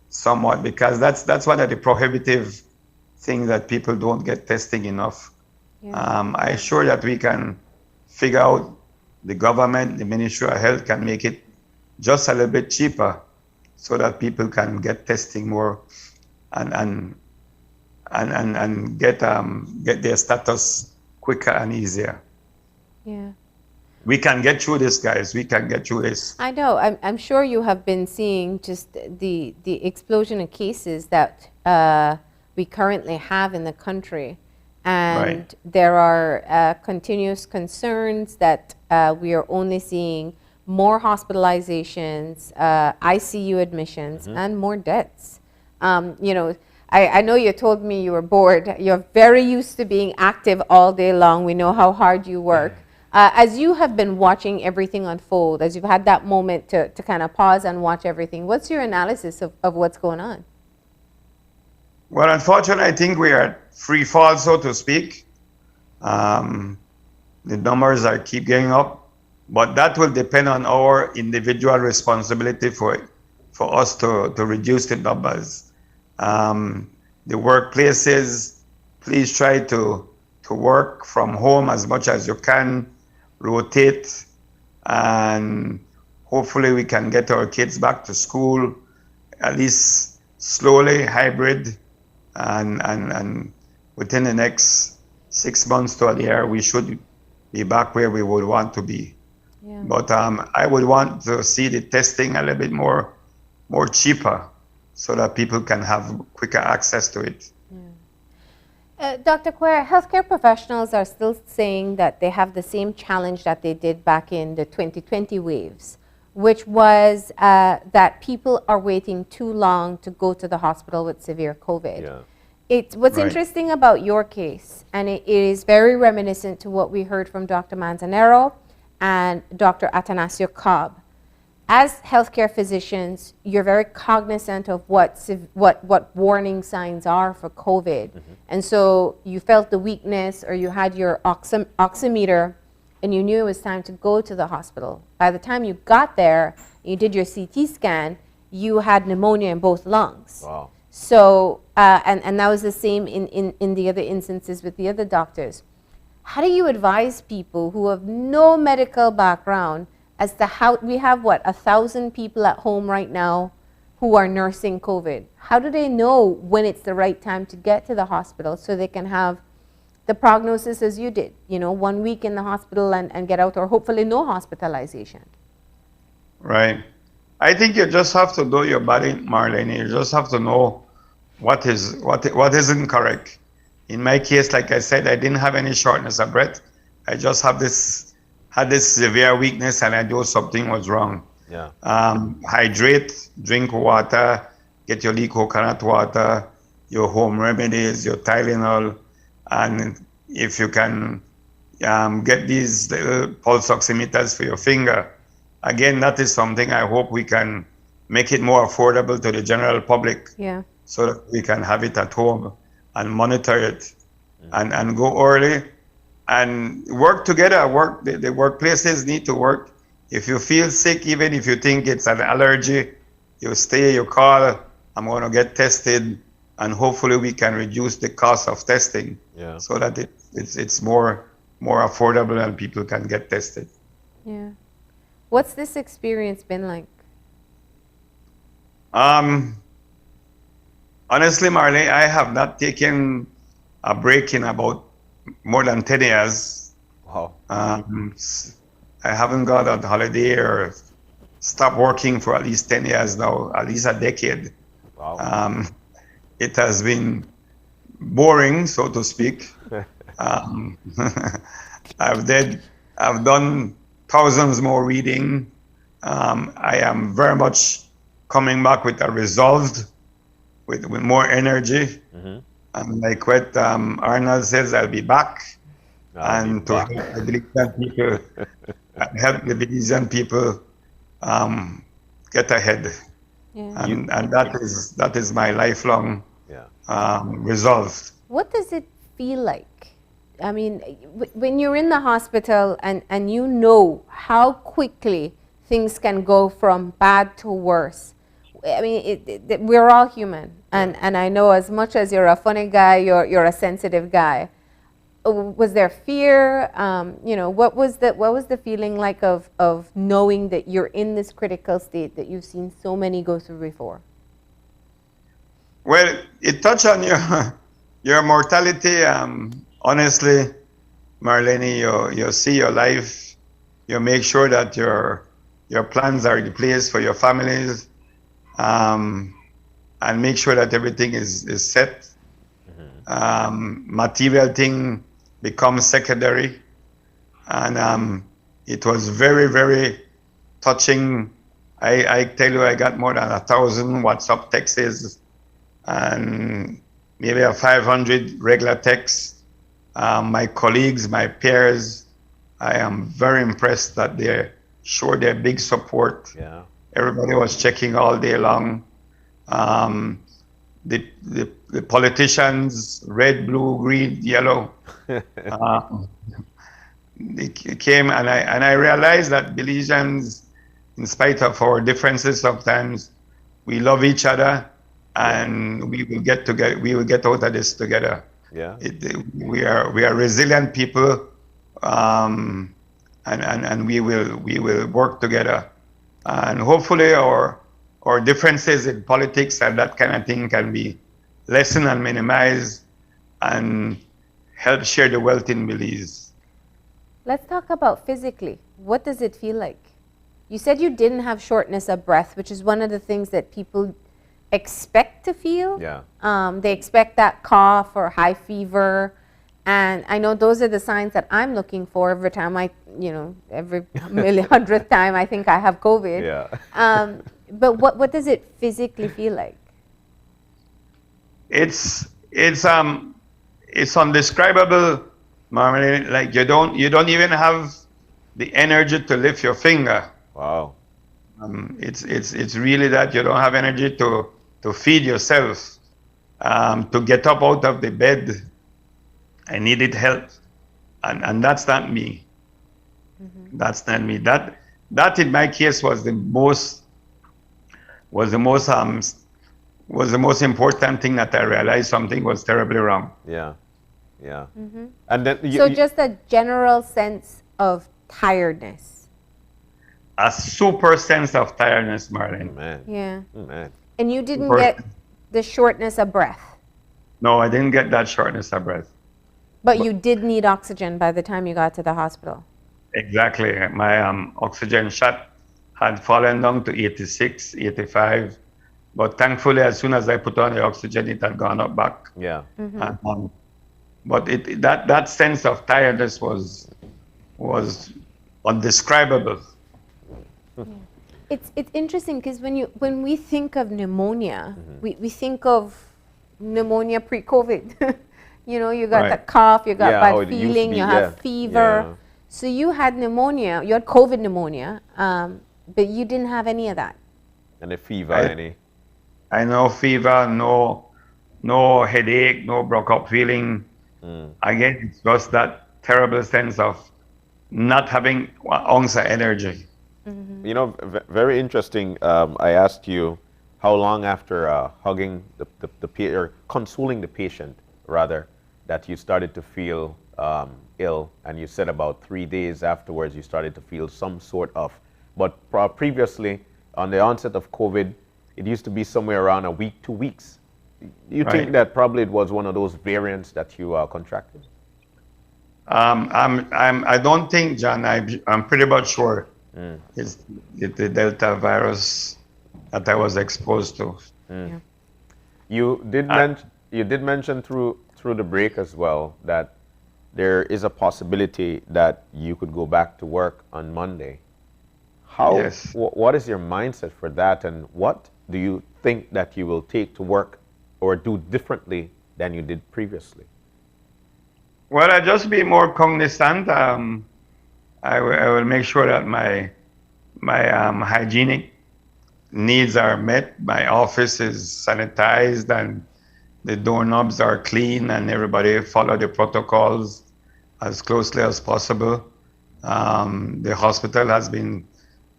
somewhat, because that's one of the prohibitive things, that people don't get testing enough. I'm sure that we can figure out, the government, the Ministry of Health can make it just a little bit cheaper, so that people can get testing more and get their status quicker and easier. Yeah. We can get through this, guys. We can get through this. I know. I'm sure you have been seeing just the explosion of cases that we currently have in the country. And there are continuous concerns that we are only seeing more hospitalizations, ICU admissions, and more deaths. You know, I know you told me you were bored. You're very used to being active all day long. We know how hard you work. As you have been watching everything unfold, as you've had that moment to kind of pause and watch everything, what's your analysis of what's going on? Well, unfortunately, I think we are at free fall, so to speak. The numbers are keep going up, but that will depend on our individual responsibility for us to reduce the numbers. The workplaces, please try to work from home as much as you can, rotate, and hopefully we can get our kids back to school, at least slowly, hybrid, and within the next 6 months to a year, we should be back where we would want to be. But I would want to see the testing a little bit more cheaper, so that people can have quicker access to it. Dr. Cuellar, healthcare professionals are still saying that they have the same challenge that they did back in the 2020 waves, which was that people are waiting too long to go to the hospital with severe COVID. What's interesting about your case, and it is very reminiscent to what we heard from Dr. Manzanero and Dr. Atanasio Cobb. As healthcare physicians, you're very cognizant of what warning signs are for COVID. And so you felt the weakness, or you had your oximeter, and you knew it was time to go to the hospital. By the time you got there, you did your CT scan, you had pneumonia in both lungs. Wow. So, and that was the same in the other instances with the other doctors. How do you advise people who have no medical background as to how, we have 1,000 people at home right now who are nursing COVID? How do they know when it's the right time to get to the hospital so they can have the prognosis as you did, 1 week in the hospital and get out, or hopefully no hospitalization? Right. I think you just have to know your body, Marlene. You just have to know what isn't correct. In my case, like I said, I didn't have any shortness of breath. I just had this severe weakness, and I knew something was wrong. Hydrate, drink water, get your coconut water, your home remedies, your Tylenol, and if you can get these little pulse oximeters for your finger. Again, that is something I hope we can make it more affordable to the general public, so that we can have it at home and monitor it, and go early and work together. The workplaces need to work. If you feel sick, even if you think it's an allergy, you stay, you call, I'm going to get tested, and hopefully we can reduce the cost of testing, so that it's more affordable and people can get tested. What's this experience been like? Honestly, Marley, I have not taken a break in about more than 10 years. Wow. I haven't got a holiday or stopped working for at least 10 years now, at least a decade. Wow. It has been boring, so to speak. I've done thousands more reading. I am very much coming back with a resolved, with more energy. And like what Arnold says, I'll be back. And to help the Belizean people, get ahead. Yeah. And that is my lifelong resolve. What does it feel like? I mean, when you're in the hospital and you know how quickly things can go from bad to worse. I mean, we're all human, and I know as much as you're a funny guy, you're a sensitive guy. Was there fear? What was the feeling like of knowing that you're in this critical state that you've seen so many go through before? Well, it touched on your mortality. Honestly, Marlene, you see your life. You make sure that your plans are in place for your families, and make sure that everything is set. Material thing becomes secondary, and it was very, very touching. I tell you, I got more than 1,000 WhatsApp texts and maybe 500 regular texts. My colleagues, my peers, I am very impressed that they showed their big support. Yeah. Everybody was checking all day long. The politicians, red, blue, green, yellow, they came, and I realized that Belizeans, in spite of our differences sometimes, we love each other, and we will get together. We will get out of this together. Yeah. We are resilient people, and we will work together, and hopefully our differences in politics and that kind of thing can be lessened and minimized, and help share the wealth in Belize. Let's talk about physically. What does it feel like? You said you didn't have shortness of breath, which is one of the things that people expect to feel. Yeah. They expect that cough or high fever. And I know those are the signs that I'm looking for every time every 100th time I think I have COVID. Yeah. But what does it physically feel like? It's undescribable, Marlene. Like you don't even have the energy to lift your finger. Wow. It's really that you don't have energy to feed yourself, to get up out of the bed. I needed help, and that's not me. That's not me. That in my case was the most important thing, that I realized something was terribly wrong. Yeah, yeah. And then just a general sense of tiredness. A super sense of tiredness, Marlene. Man. Yeah. Man. And you didn't get the shortness of breath. No, I didn't get that shortness of breath. But you did need oxygen by the time you got to the hospital. Exactly. My oxygen shot had fallen down to 86, 85. But thankfully, as soon as I put on the oxygen, it had gone up back. Yeah. But that sense of tiredness was undescribable. It's interesting because when we think of pneumonia, we think of pneumonia pre-COVID. You got the cough, you got bad feeling, you have fever. Yeah. So you had pneumonia, you had COVID pneumonia, but you didn't have any of that. And a fever, any? I know fever, no headache, no broke up feeling. Again, it's just that terrible sense of not having an ounce of energy. Very interesting. I asked you how long after hugging or consoling the patient, rather, that you started to feel ill, and you said about 3 days afterwards you started to feel some sort of But previously, on the onset of COVID, it used to be somewhere around a week, 2 weeks. You think that probably it was one of those variants that you contracted? I don't think, John. I'm pretty much sure it's the Delta virus that I was exposed to. Yeah. You did mention through the break as well that there is a possibility that you could go back to work on Monday. Yes. What is your mindset for that, and what do you think that you will take to work or do differently than you did previously? Well, I just be more cognizant. I will make sure that my hygienic needs are met. My office is sanitized and the doorknobs are clean, and everybody follow the protocols as closely as possible. The hospital has been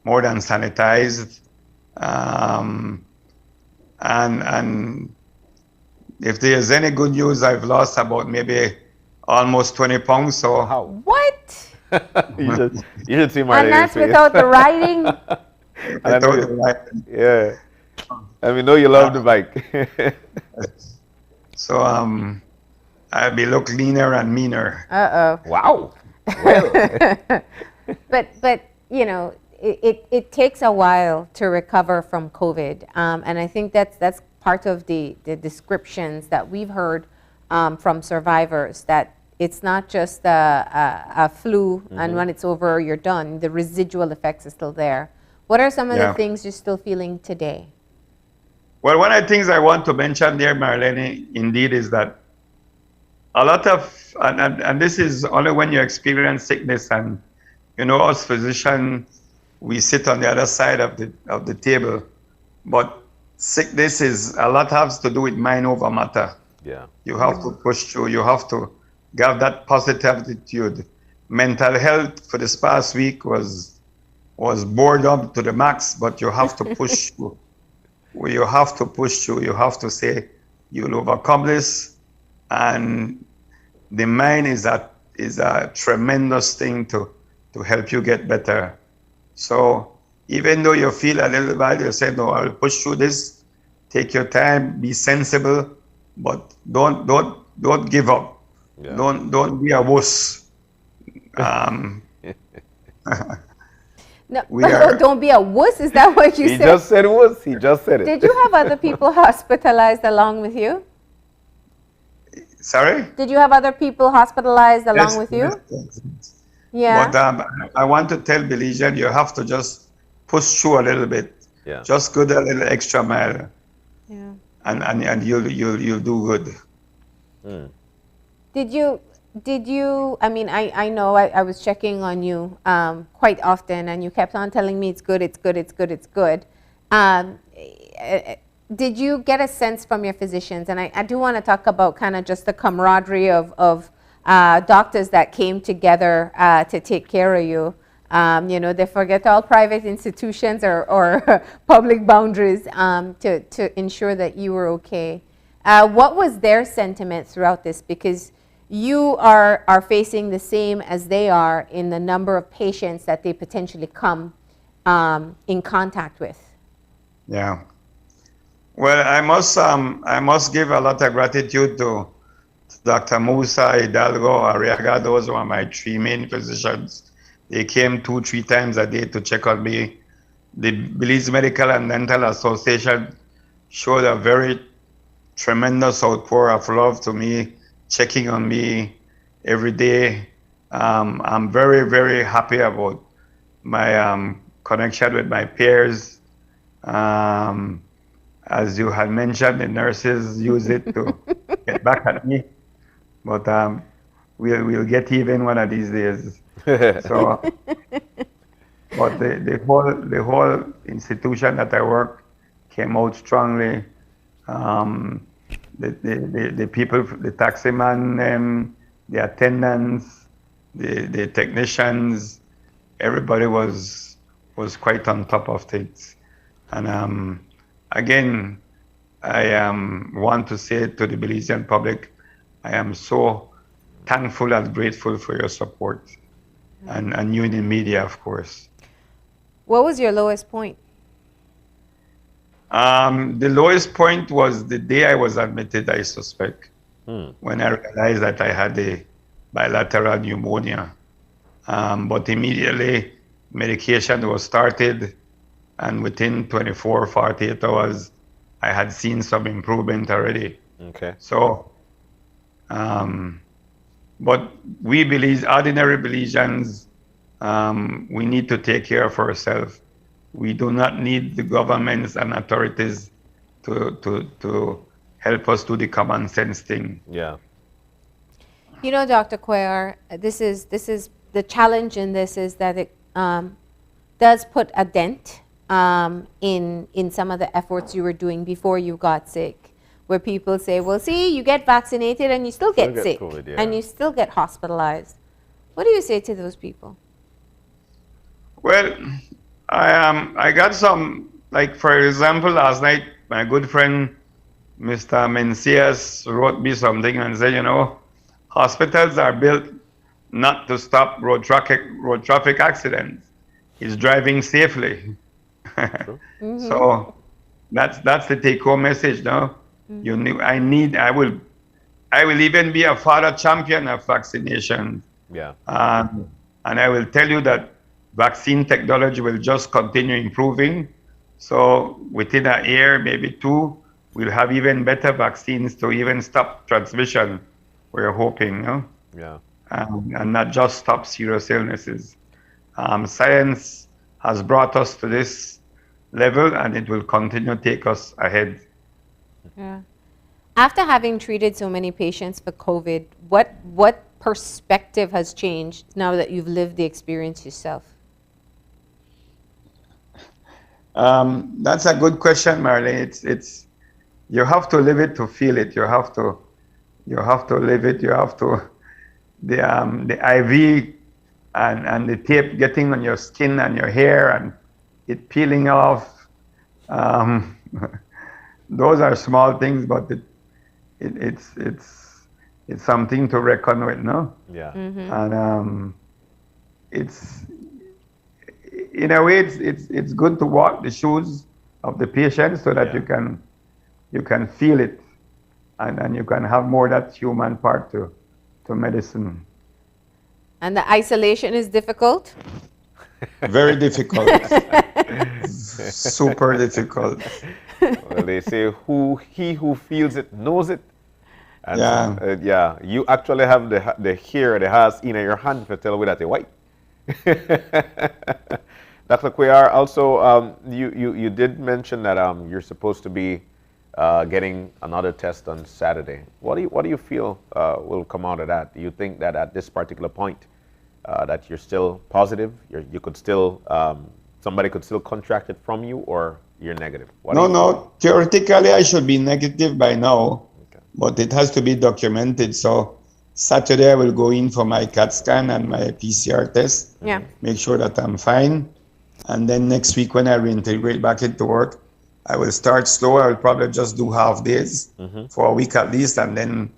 more than sanitized, and if there's any good news, I've lost about maybe almost 20 pounds. So what? you should see my. And that's without the riding. Yeah, and we know you love the bike. So I'll be look leaner and meaner. Wow. But you know, it takes a while to recover from COVID, and I think that's part of the descriptions that we've heard from survivors, that it's not just a flu and when it's over you're done. The residual effects are still there. What are some of the things you're still feeling today? Well, one of the things I want to mention there, Marlene, indeed, is that a lot of, and this is only when you experience sickness, and you know, us physicians, we sit on the other side of the table, but sickness is, a lot has to do with mind over matter. Yeah. You have to push through, you have to have that positive attitude. Mental health for this past week was bored up to the max, but you have to push through. You have to push through, you have to say, you'll overcome this, and the mind is a tremendous thing to help you get better. So even though you feel a little bad, you say, no, I'll push through this, take your time, be sensible, but don't give up. Yeah. Don't be a wuss. No, don't be a wuss. Is that what you said? He just said wuss. He just said it. Did you have other people hospitalized along with you? Sorry? Did you have other people hospitalized along with you? Yes. Yeah. But I want to tell Belizean, you have to just push through a little bit. Yeah. Just go a little extra mile. Yeah. And you'll do good. Mm. Did you, I mean, I know I was checking on you quite often, and you kept on telling me it's good. Did you get a sense from your physicians, and I do want to talk about kind of just the camaraderie of doctors that came together to take care of you. You know, they forget all private institutions or public boundaries to ensure that you were okay. What was their sentiment throughout this? Because you are facing the same as they are in the number of patients that they potentially come in contact with. Yeah. Well, I must give a lot of gratitude to Dr. Musa, Hidalgo, Arriaga. Those were my three main physicians. They came 2-3 times a day to check on me. The Belize Medical and Dental Association showed a very tremendous outpour of love to me, checking on me every day. I'm very, very happy about my connection with my peers. As you had mentioned, the nurses use it to get back at me, but we'll get even one of these days. So, but the whole institution that I work came out strongly. The people, the taximan, the attendants, the technicians, everybody was quite on top of things. And again, I want to say to the Belizean public, I am so thankful and grateful for your support, and you in the media, of course. What was your lowest point? The lowest point was the day I was admitted, I suspect, when I realized that I had a bilateral pneumonia. But immediately medication was started, and within 24, 48 hours, I had seen some improvement already. Okay. So, but we ordinary Belizeans, we need to take care of ourselves. We do not need the governments and authorities to help us do the common sense thing. Yeah. You know, Dr. Cuellar, this is the challenge in this is that it does put a dent in some of the efforts you were doing before you got sick, where people say, well, see, you get vaccinated and you still get sick, COVID, yeah. and you still get hospitalized. What do you say to those people? Well, I got some, like, for example, last night, my good friend, Mr. Mencias, wrote me something and said, you know, hospitals are built not to stop road traffic accidents. It's driving safely. So that's the take-home message, no? I will even be a father champion of vaccination. Yeah. And I will tell you that vaccine technology will just continue improving. So within a year, maybe two, we'll have even better vaccines to even stop transmission. We're hoping, no? Yeah. And not just stop serious illnesses. Science has brought us to this level, and it will continue to take us ahead. Yeah. After having treated so many patients for COVID, what perspective has changed now that you've lived the experience yourself? That's a good question, Marlene. It's you have to live it to feel it. You have to live it. You have to the IV and the tape getting on your skin and your hair and it peeling off. Those are small things, but it's something to reckon with, no? Yeah. And it's in a way it's good to walk the shoes of the patient so that you can feel it and you can have more that human part to medicine. And the isolation is difficult? Very difficult. Super difficult. Well, they say he who feels it knows it. And you actually have the hair, the hairs in your hand to tell whether they're white. Dr. Cuellar, also, you did mention that you're supposed to be getting another test on Saturday. What do you feel will come out of that? Do you think that at this particular point that you're still positive? You could still somebody could still contract it from you, or you're negative? No. Theoretically, I should be negative by now, but it has to be documented. So Saturday, I will go in for my CAT scan and my PCR test. Yeah. Make sure that I'm fine. And then next week, when I reintegrate back into work, I will start slow. I will probably just do half days for a week at least, and then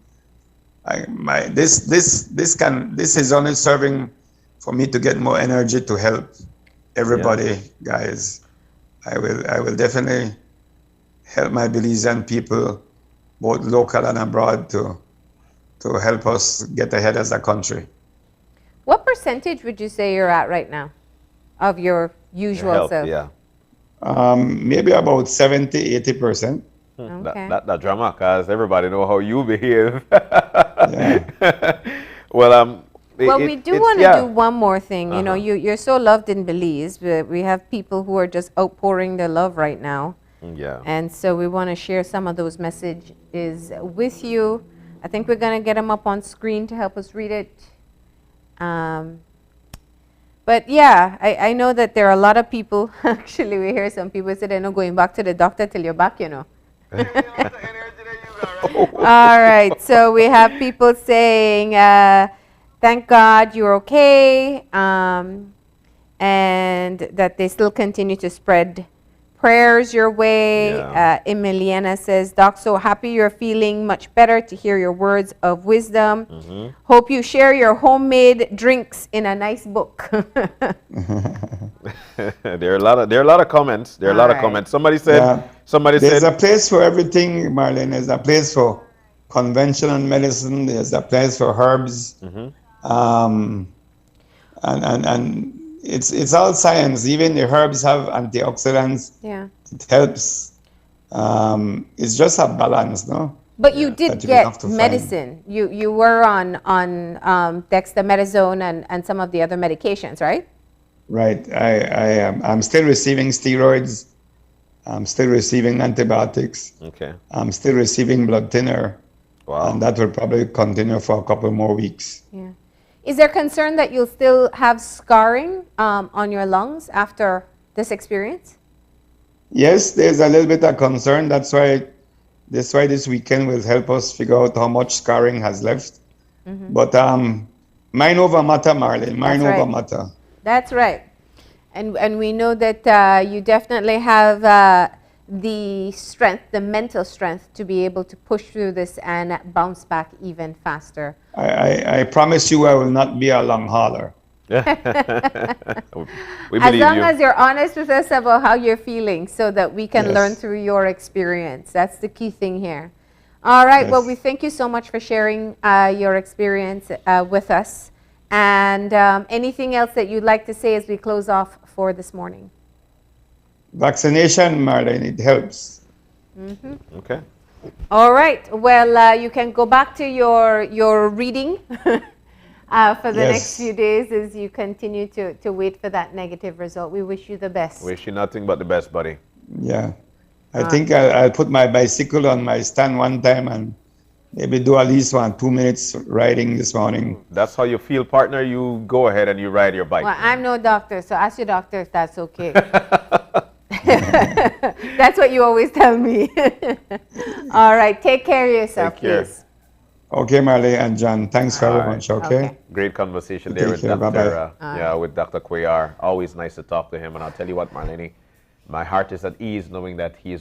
this is only serving for me to get more energy to help everybody, guys. I will definitely help my Belizean people, both local and abroad, to help us get ahead as a country. What percentage would you say you're at right now of your usual self? Yeah. Maybe about 70-80%. Okay. That drama, because everybody know how you behave. Well, we do want to do one more thing. You know, you're so loved in Belize. We have people who are just outpouring their love right now. Yeah. And so we want to share some of those messages with you. I think we're going to get them up on screen to help us read it. But yeah, I know that there are a lot of people, actually we hear some people say they're not going back to the doctor till you're back, you know. All right, so we have people saying, thank God you're okay, and that they still continue to spread prayers your way. Emiliana says, Doc, so happy you're feeling much better to hear your words of wisdom. Hope you share your homemade drinks in a nice book. There are a lot of comments. There are a lot of comments. Somebody said, there's a place for everything, Marlene. There's a place for conventional medicine. There's a place for herbs. And it's all science. Even the herbs have antioxidants. Yeah. It helps. It's just a balance, no? But you did get medicine. You were on dexamethasone and some of the other medications, right? Right. I'm still receiving steroids. I'm still receiving antibiotics. Okay. I'm still receiving blood thinner. Wow. And that will probably continue for a couple more weeks. Yeah. Is there concern that you'll still have scarring on your lungs after this experience? Yes, there's a little bit of concern. That's why this weekend will help us figure out how much scarring has left. But mind over matter, Marlene. Mind over matter. That's right. And we know that you definitely have the strength, the mental strength to be able to push through this and bounce back even faster. I promise you I will not be a long hauler. We as long as you're honest with us about how you're feeling so that we can learn through your experience. That's the key thing here. All right. Well, we thank you so much for sharing your experience with us. And anything else that you'd like to say as we close off for this morning? Vaccination, Marlene, it helps. Okay. All right. Well, you can go back to your reading for the next few days as you continue to wait for that negative result. We wish you the best. Wish you nothing but the best, buddy. Yeah. I think I'll put my bicycle on my stand one time and maybe do at least 2 minutes riding this morning. That's how you feel, partner. You go ahead and you ride your bike. Well, I'm no doctor, so ask your doctor if that's okay. That's what you always tell me. All right. Take care of yourself, please. Okay, Marley and John. Thanks very much. Okay. Great conversation there with Dr. Cuellar. Always nice to talk to him. And I'll tell you what, Marlene, my heart is at ease knowing that he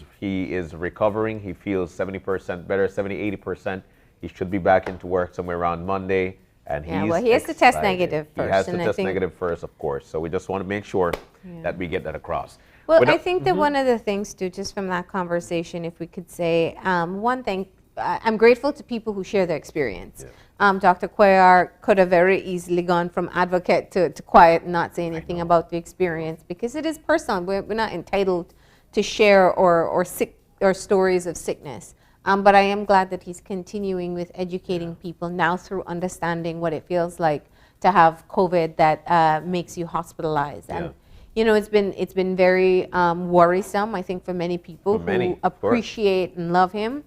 is recovering. He feels 70% better, 70-80%. He should be back into work somewhere around Monday. And he has to test negative first. He has to test negative first, of course. So we just want to make sure that we get that across. Well, I think that one of the things, too, just from that conversation, if we could say one thing, I'm grateful to people who share their experience. Dr. Cuellar could have very easily gone from advocate to quiet and not say anything about the experience because it is personal. We're not entitled to share or stories of sickness. But I am glad that he's continuing with educating people now through understanding what it feels like to have COVID that makes you hospitalized. And you know, it's been very worrisome, I think, for many people who appreciate and love him.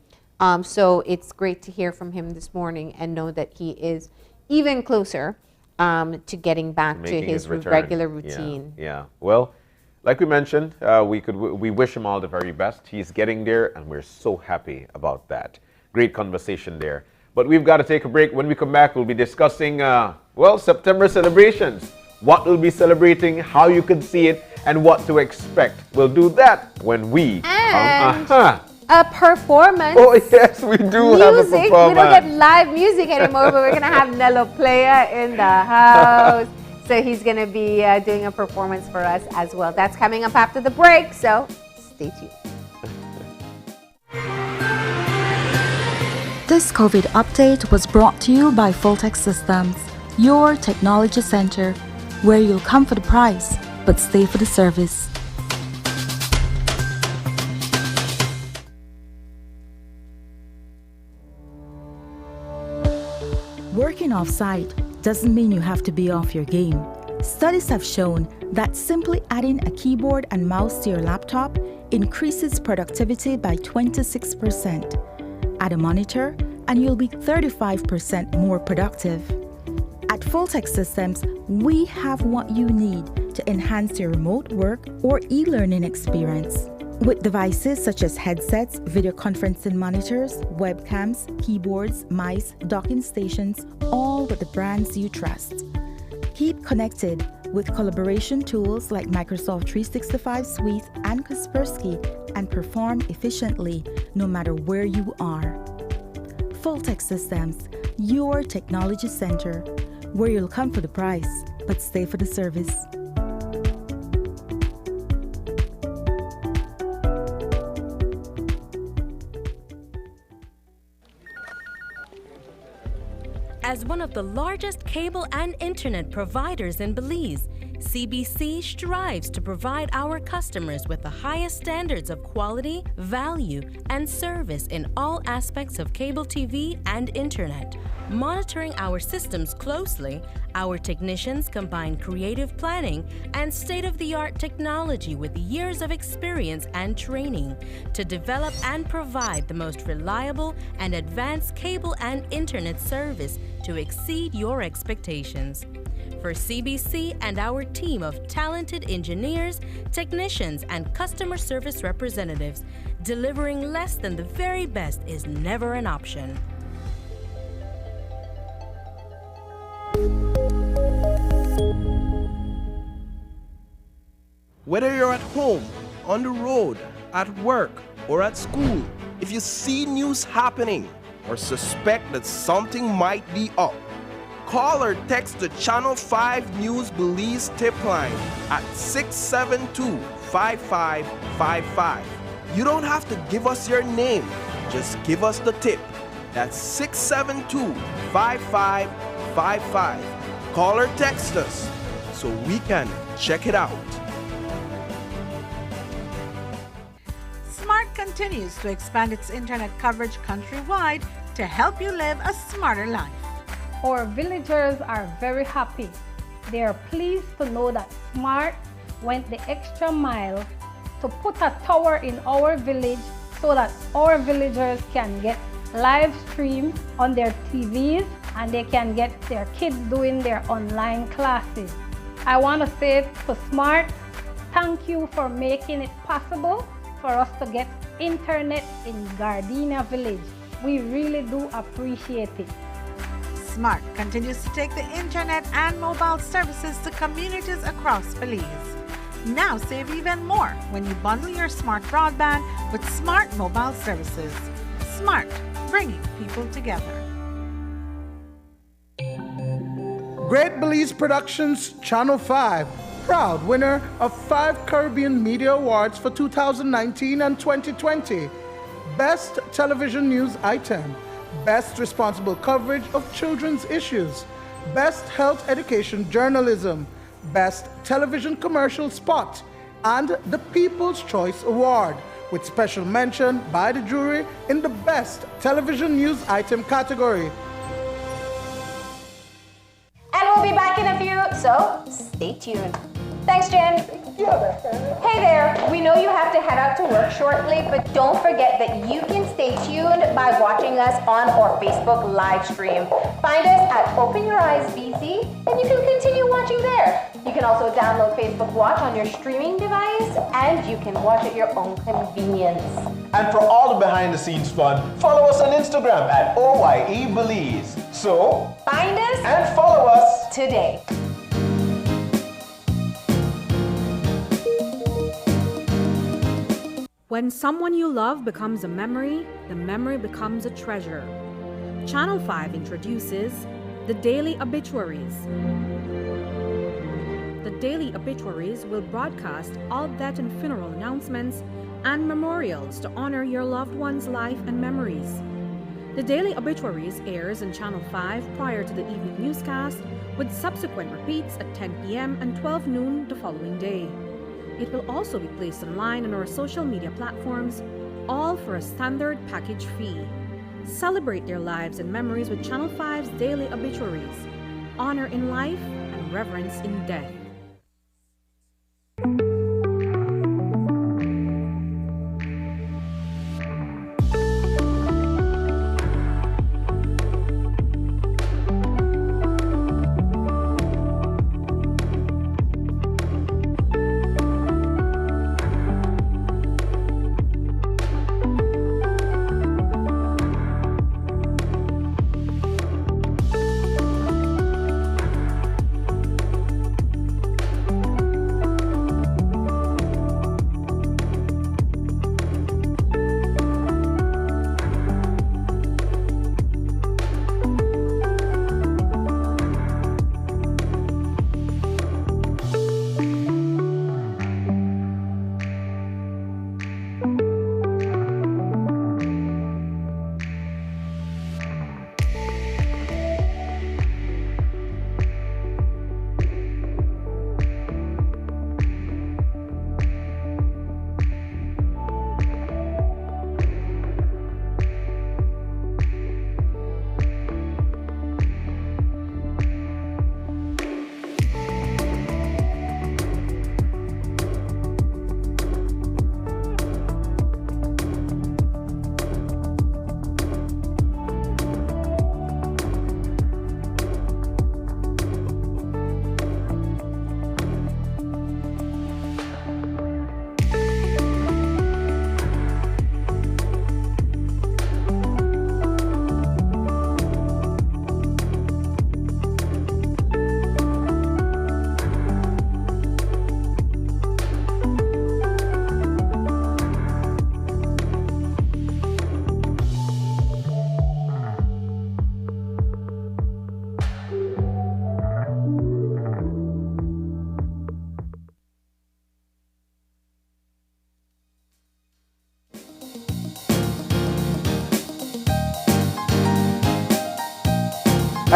So it's great to hear from him this morning and know that he is even closer to getting back to his regular routine. Yeah. Well, like we mentioned, we wish him all the very best. He's getting there, and we're so happy about that. Great conversation there. But we've got to take a break. When we come back, we'll be discussing, September celebrations. What we'll be celebrating, how you can see it, and what to expect. We'll do that when we a performance. Oh, yes, we do have a performance. We don't get live music anymore, but we're going to have Nello Player in the house. So he's going to be doing a performance for us as well. That's coming up after the break, so stay tuned. This COVID update was brought to you by Fulltech Systems, your technology center, where you'll come for the price, but stay for the service. Working off-site doesn't mean you have to be off your game. Studies have shown that simply adding a keyboard and mouse to your laptop increases productivity by 26%. Add a monitor, and you'll be 35% more productive. At Fulltech Systems, we have what you need to enhance your remote work or e-learning experience. With devices such as headsets, video conferencing monitors, webcams, keyboards, mice, docking stations, all with the brands you trust. Keep connected with collaboration tools like Microsoft 365 Suite and Kaspersky, and perform efficiently no matter where you are. Full-Tech Systems, your technology center, where you'll come for the price, but stay for the service. As one of the largest cable and internet providers in Belize, CBC strives to provide our customers with the highest standards of quality, value, and service in all aspects of cable TV and internet. Monitoring our systems closely, our technicians combine creative planning and state-of-the-art technology with years of experience and training to develop and provide the most reliable and advanced cable and internet service to exceed your expectations. For CBC and our team of talented engineers, technicians, and customer service representatives, delivering less than the very best is never an option. Whether you're at home, on the road, at work, or at school, if you see news happening or suspect that something might be up, call or text the Channel 5 News Belize tip line at 672-5555. You don't have to give us your name, just give us the tip. That's 672-5555. Call or text us so we can check it out. Smart continues to expand its internet coverage countrywide to help you live a smarter life. Our villagers are very happy. They are pleased to know that Smart went the extra mile to put a tower in our village so that our villagers can get live stream on their TVs and they can get their kids doing their online classes. I want to say to Smart, thank you for making it possible for us to get internet in Gardenia Village. We really do appreciate it. Smart continues to take the internet and mobile services to communities across Belize. Now save even more when you bundle your Smart broadband with Smart mobile services. Smart, bringing people together. Great Belize Productions Channel 5, proud winner of 5 Caribbean Media Awards for 2019 and 2020. Best Television News Item, Best Responsible Coverage of Children's Issues, Best Health Education Journalism, Best Television Commercial Spot, and the People's Choice Award, with special mention by the jury in the Best Television News Item category. And we'll be back in a few, so stay tuned. Thanks, Jen. Hey there, we know you have to head out to work shortly, but don't forget that you can stay tuned by watching us on our Facebook live stream. Find us at Open Your Eyes BC, and you can continue watching there. You can also download Facebook Watch on your streaming device, and you can watch at your own convenience. And for all the behind-the-scenes fun, follow us on Instagram at OYE Belize. So, find us and follow us today. When someone you love becomes a memory, the memory becomes a treasure. Channel 5 introduces the Daily Obituaries. The Daily Obituaries will broadcast all death and funeral announcements and memorials to honor your loved one's life and memories. The Daily Obituaries airs on Channel 5 prior to the evening newscast, with subsequent repeats at 10 p.m. and 12 noon the following day. It will also be placed online on our social media platforms, all for a standard package fee. Celebrate their lives and memories with Channel 5's Daily Obituaries. Honor in life and reverence in death.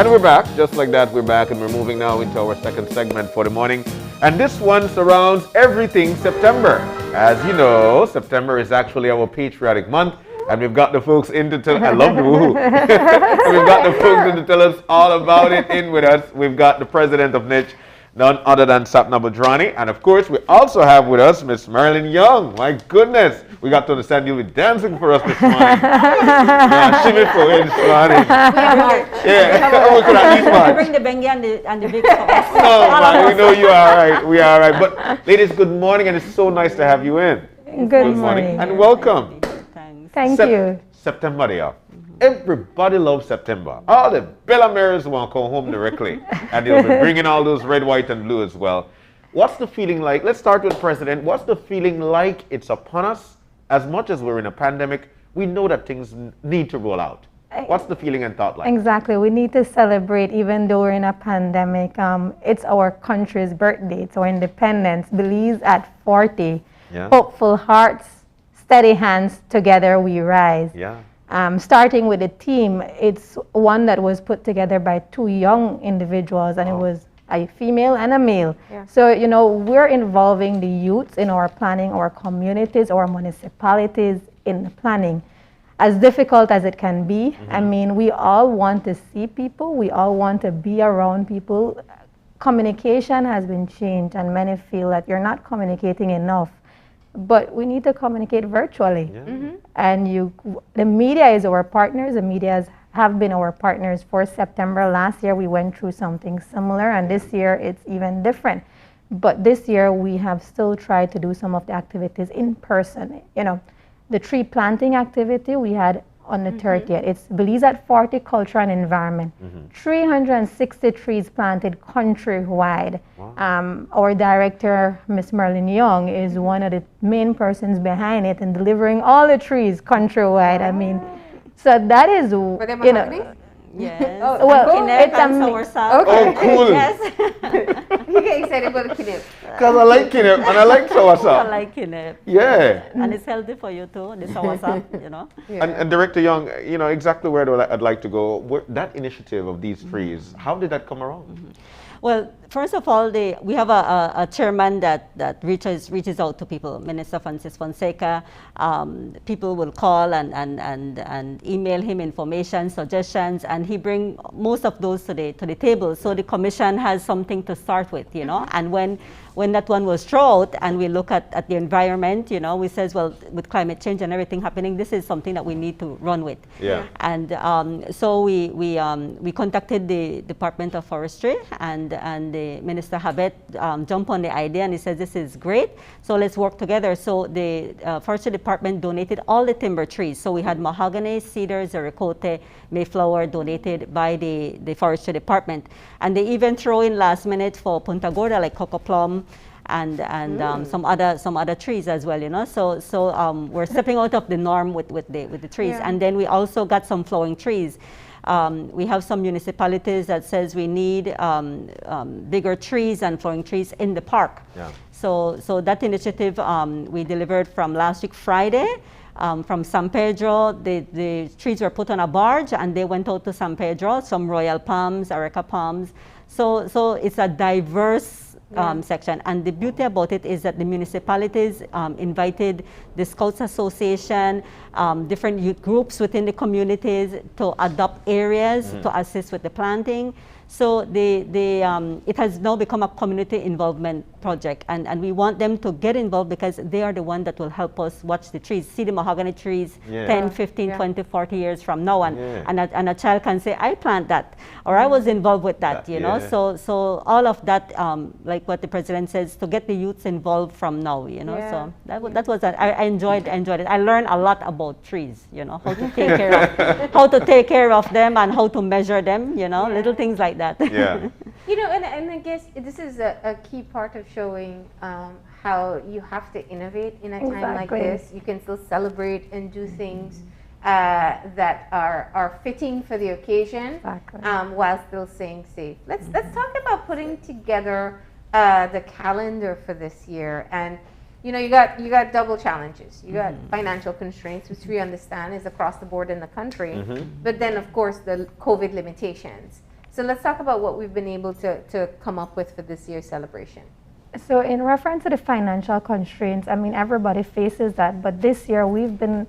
And we're back, just like that, we're back, and we're moving now into our second segment for the morning. And this one surrounds everything September. As you know, September is actually our patriotic month, and we've got the folks in to tell, I love the woohoo. We've got the folks in to tell us all about it. In with us, we've got the president of Niche, none other than Sapna Badrani. And of course, we also have with us Miss Marilyn Young. My goodness, we got to understand you'll be dancing for us this morning. Yeah, shimmy for it this morning. Yeah, we could at least I bring the bengi and the big No, man, we know you are right. We are right. But ladies, good morning, and it's so nice to have you in. Good morning. And welcome. Thank you. September, yeah. Everybody loves September. All the Bellamarers want to come home directly. And they'll be bringing all those red, white, and blue as well. What's the feeling like? Let's start with President. What's the feeling like? It's upon us. As much as we're in a pandemic, we know that things need to roll out. What's the feeling and thought like? Exactly. We need to celebrate even though we're in a pandemic. It's our country's birthday. It's our independence. Belize at 40. Yeah. Hopeful hearts, steady hands, together we rise. Yeah. Starting with the team, it's one that was put together by two young individuals, and it was a female and a male. Yeah. So, you know, we're involving the youths in our planning, our communities, our municipalities in the planning. As difficult as it can be, I mean, we all want to see people, we all want to be around people. Communication has been changed, and many feel that you're not communicating enough. But we need to communicate virtually. Yeah. And the media is our partners. The media have been our partners for September. Last year we went through something similar, and this year it's even different. But this year we have still tried to do some of the activities in person. You know, the tree planting activity we had on the 30th. It's Belize at 40 Culture and Environment. 360 trees planted countrywide. Wow. Our director, Miss Marilyn Young, is one of the main persons behind it and delivering all the trees countrywide. I mean, so that is, you know. Yes. Oh, well, it's a Oh, cool. Yes. You get excited about the kinep. Because I like kinep and I like soursop. I like kinep. Yeah. And it's healthy for you too, the soursop, you know. Yeah. And Director Young, you know, exactly where I'd like to go. That initiative of these trees, how did that come around? Well, first of all, we have a chairman that reaches out to people. Minister Francis Fonseca. People will call and email him information, suggestions, and he bring most of those to the table. So the commission has something to start with, you know. And when that one was thrown out and we look at the environment, you know, we says, well, with climate change and everything happening, this is something that we need to run with. Yeah. And so we contacted the Department of Forestry, and the Minister Habet jumped on the idea, and he said, this is great, so let's work together. So the Forestry Department donated all the timber trees. So we had mahogany, cedar, zericote, mayflower donated by the Forestry Department. And they even throw in last minute for Punta Gorda, like cocoa plum, and some other trees as well, you know. So we're stepping out of the norm with the trees. Yeah. And then we also got some flowering trees. We have some municipalities that says we need bigger trees and flowering trees in the park. Yeah. So that initiative we delivered from last week Friday. From San Pedro, the trees were put on a barge and they went out to San Pedro, some royal palms, areca palms. So it's a diverse section. And the beauty about it is that the municipalities invited the Scouts Association, different youth groups within the communities to adopt areas to assist with the planting. So it has now become a community involvement project, and we want them to get involved because they are the one that will help us watch the trees, see the mahogany trees 10, 15, 20, 40 years from now, and a child can say, I plant that, or I was involved with that, you know. So all of that, like what the president says, to get the youths involved from now, you know. So that was I enjoyed it. I learned a lot about trees, you know, how to take care of them and how to measure them, you know, little things like that. Yeah. You know, and I guess this is a key part of showing how you have to innovate in a time like this. You can still celebrate and do things that are fitting for the occasion, while still staying safe. Let's talk about putting together the calendar for this year. And you know, you got double challenges. You got financial constraints, which we understand is across the board in the country, but then of course the COVID limitations. So let's talk about what we've been able to come up with for this year's celebration. So in reference to the financial constraints, I mean, everybody faces that, but this year we've been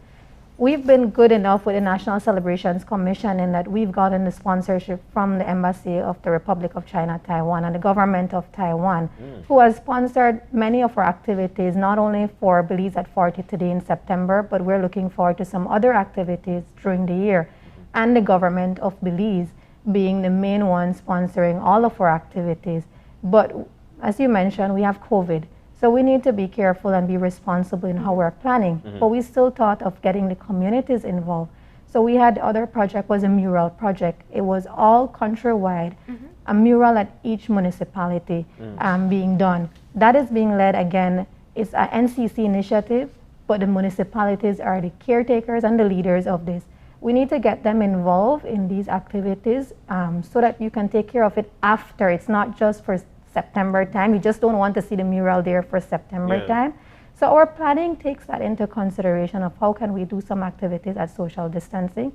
good enough with the National Celebrations Commission in that we've gotten the sponsorship from the Embassy of the Republic of China, Taiwan, and the government of Taiwan, who has sponsored many of our activities, not only for Belize at 40 today in September, but we're looking forward to some other activities during the year, and the government of Belize being the main one sponsoring all of our activities. But as you mentioned, we have COVID. So we need to be careful and be responsible in how we're planning. But we still thought of getting the communities involved. So we had the other project was a mural project. It was all countrywide, a mural at each municipality being done. That is being led again, it's an NCC initiative, but the municipalities are the caretakers and the leaders of this. We need to get them involved in these activities so that you can take care of it after. It's not just for September time. You just don't want to see the mural there for September time. So our planning takes that into consideration of how can we do some activities at social distancing.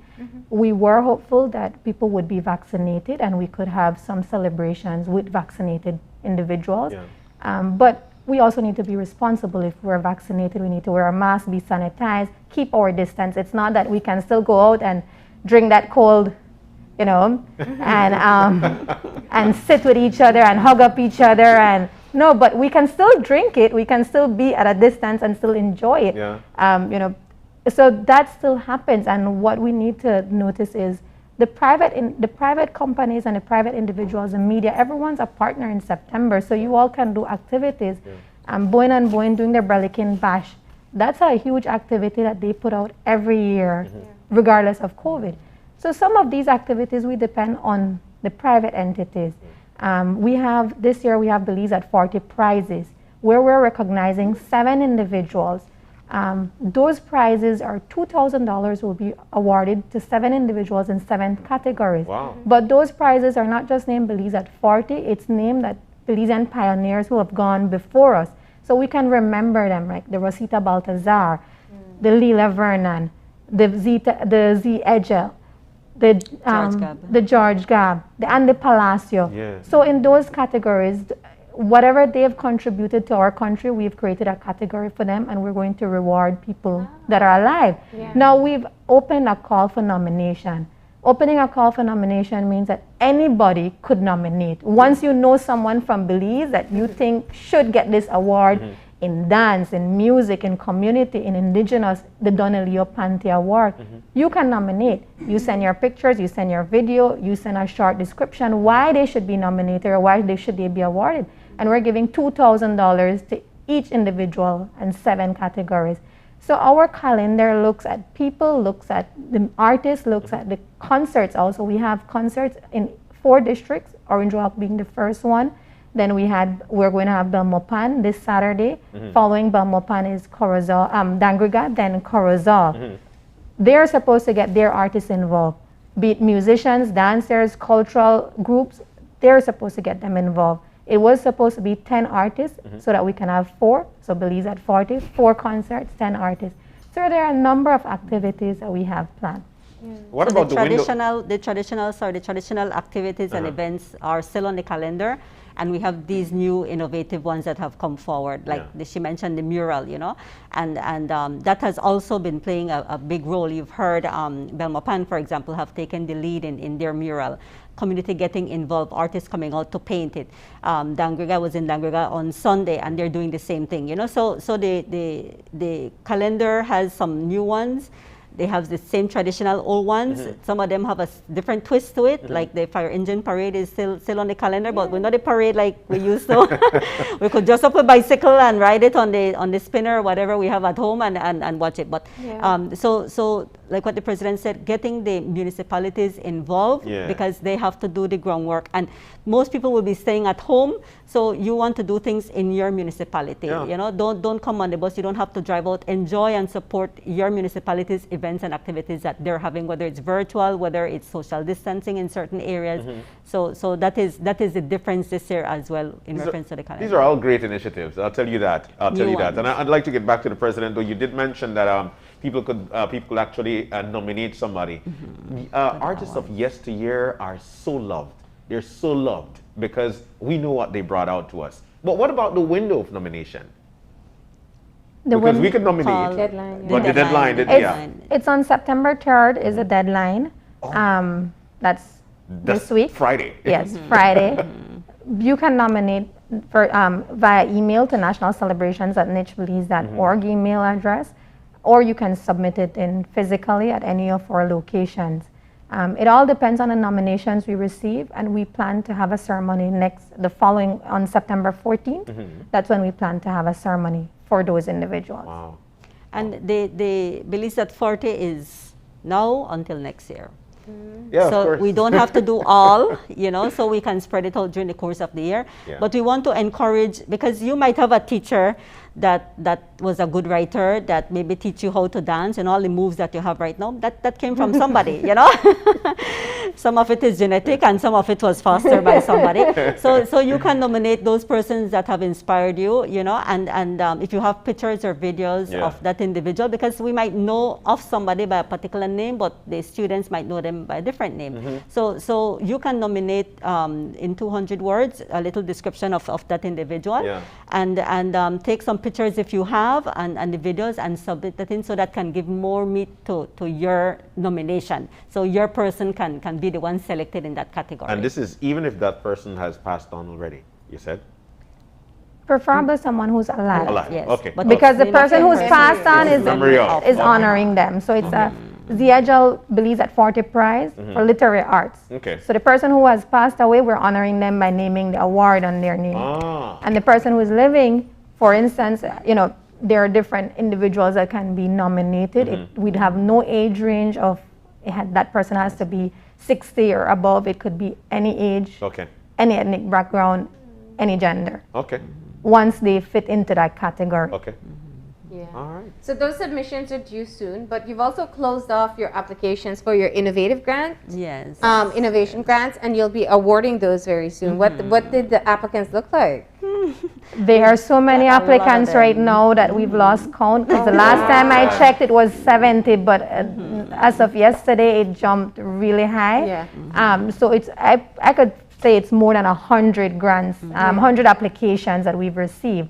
We were hopeful that people would be vaccinated and we could have some celebrations with vaccinated individuals. But we also need to be responsible. If we're vaccinated, we need to wear a mask, be sanitized, keep our distance. It's not that we can still go out and drink that cold, you know, and sit with each other and hug up each other, and no, but we can still drink it. We can still be at a distance and still enjoy it. You know, so that still happens. And what we need to notice is the private companies and the private individuals and media. Everyone's a partner in September, so you all can do activities. Boyne and Boyne doing their Brelican Bash. That's a huge activity that they put out every year, regardless of COVID. So some of these activities, we depend on the private entities. This year we have Belize at 40 prizes, where we're recognizing 7 individuals. Those prizes are $2,000 will be awarded to 7 individuals in 7 categories. Wow. But those prizes are not just named Belize at 40, it's named that Belizean pioneers who have gone before us. So we can remember them, like the Rosita Baltazar, the Lila Vernon, the Z Edgel, the George Gab, the Andy Palacio. So in those categories, whatever they have contributed to our country, we've created a category for them, and we're going to reward people that are alive. Now we've opened a call for nomination. Opening a call for nomination means that anybody could nominate. Once you know someone from Belize that you think should get this award in dance, in music, in community, in indigenous, the Donnelly Pante Award, you can nominate. You send your pictures, you send your video, you send a short description why they should be nominated or why they should be awarded. And we're giving $2,000 to each individual in 7 categories. So our calendar looks at people, looks at the artists, looks at the concerts also. We have concerts in 4 districts, Orange Walk being the first one. Then we're going to have Belmopan this Saturday. Following Belmopan is Dangriga, then Corozal. They're supposed to get their artists involved, be it musicians, dancers, cultural groups. They're supposed to get them involved. It was supposed to be 10 artists so that we can have 4. So Belize at 40, 4 concerts, 10 artists. So there are a number of activities that we have planned. What so about the traditional activities and events are still on the calendar, and we have these new innovative ones that have come forward, like she mentioned the mural, you know, and that has also been playing a big role. You've heard Belmopan, for example, have taken the lead in their mural. Community getting involved, artists coming out to paint it. Dangriga was in Dangriga on Sunday, and they're doing the same thing, you know. So the calendar has some new ones. They have the same traditional old ones. Some of them have a different twist to it, like the fire engine parade is still on the calendar, but we're not a parade like we used to. We could dress up a bicycle and ride it on the spinner or whatever we have at home and watch it. But so like what the president said, getting the municipalities involved because they have to do the groundwork, and most people will be staying at home. So you want to do things in your municipality. You know, don't come on the bus. You don't have to drive out. Enjoy and support your municipality's events and activities that they're having, whether it's virtual, whether it's social distancing in certain areas. So that is the difference this year as well in reference to the calendar. These are all great initiatives. I'll tell you that. And I'd like to get back to the president, though. You did mention that people could actually nominate somebody. Artists of yesteryear are so loved. they're so loved because we know what they brought out to us. But what about the window of nomination? Because we could nominate, deadline, but the deadline, it's on September 3rd is a deadline. That's this week. Friday. Yes, Friday. You can nominate for via email to nationalcelebrations@nichbelize.org email address, or you can submit it in physically at any of our locations. It all depends on the nominations we receive, and we plan to have a ceremony on September 14th. That's when we plan to have a ceremony for those individuals. Wow. And the Belize at 40 is now until next year. Yeah, so of course. we don't have to do all, so we can spread it out during the course of the year. Yeah. But we want to encourage, because you might have a teacher that was a good writer, that maybe teach you how to dance, and all the moves that you have right now, that came from somebody, Some of it is genetic, and some of it was fostered by somebody. So you can nominate those persons that have inspired you, and if you have pictures or videos of that individual, because we might know of somebody by a particular name, but the students might know them by a different name. So you can nominate in 200 words a little description of that individual, and take some pictures if you have, and the videos, and submit that in, so that can give more meat to your nomination. So your person can be the one selected in that category. And this is even if that person has passed on already, you said? Preferably someone who's alive. Alive, yes. okay. But because the person who's passed on is honoring them. So it's a Ziegel Belize at 40 prize for literary arts. Okay. So the person who has passed away, we're honoring them by naming the award on their name. And the person who is living, for instance, there are different individuals that can be nominated. We'd have no age range of that person has to be 60 or above. It could be any age, any ethnic background, any gender. Okay. Once they fit into that category. Okay. Yeah. All right. So those submissions are due soon, but you've also closed off your applications for your innovative grant. Yes. Innovation grants, and you'll be awarding those very soon. What did the applicants look like? There are so many applicants right now that we've lost count. Because the last time I checked, it was 70, but as of yesterday, it jumped really high. Yeah. So I could say it's more than 100 grants, 100 applications that we've received.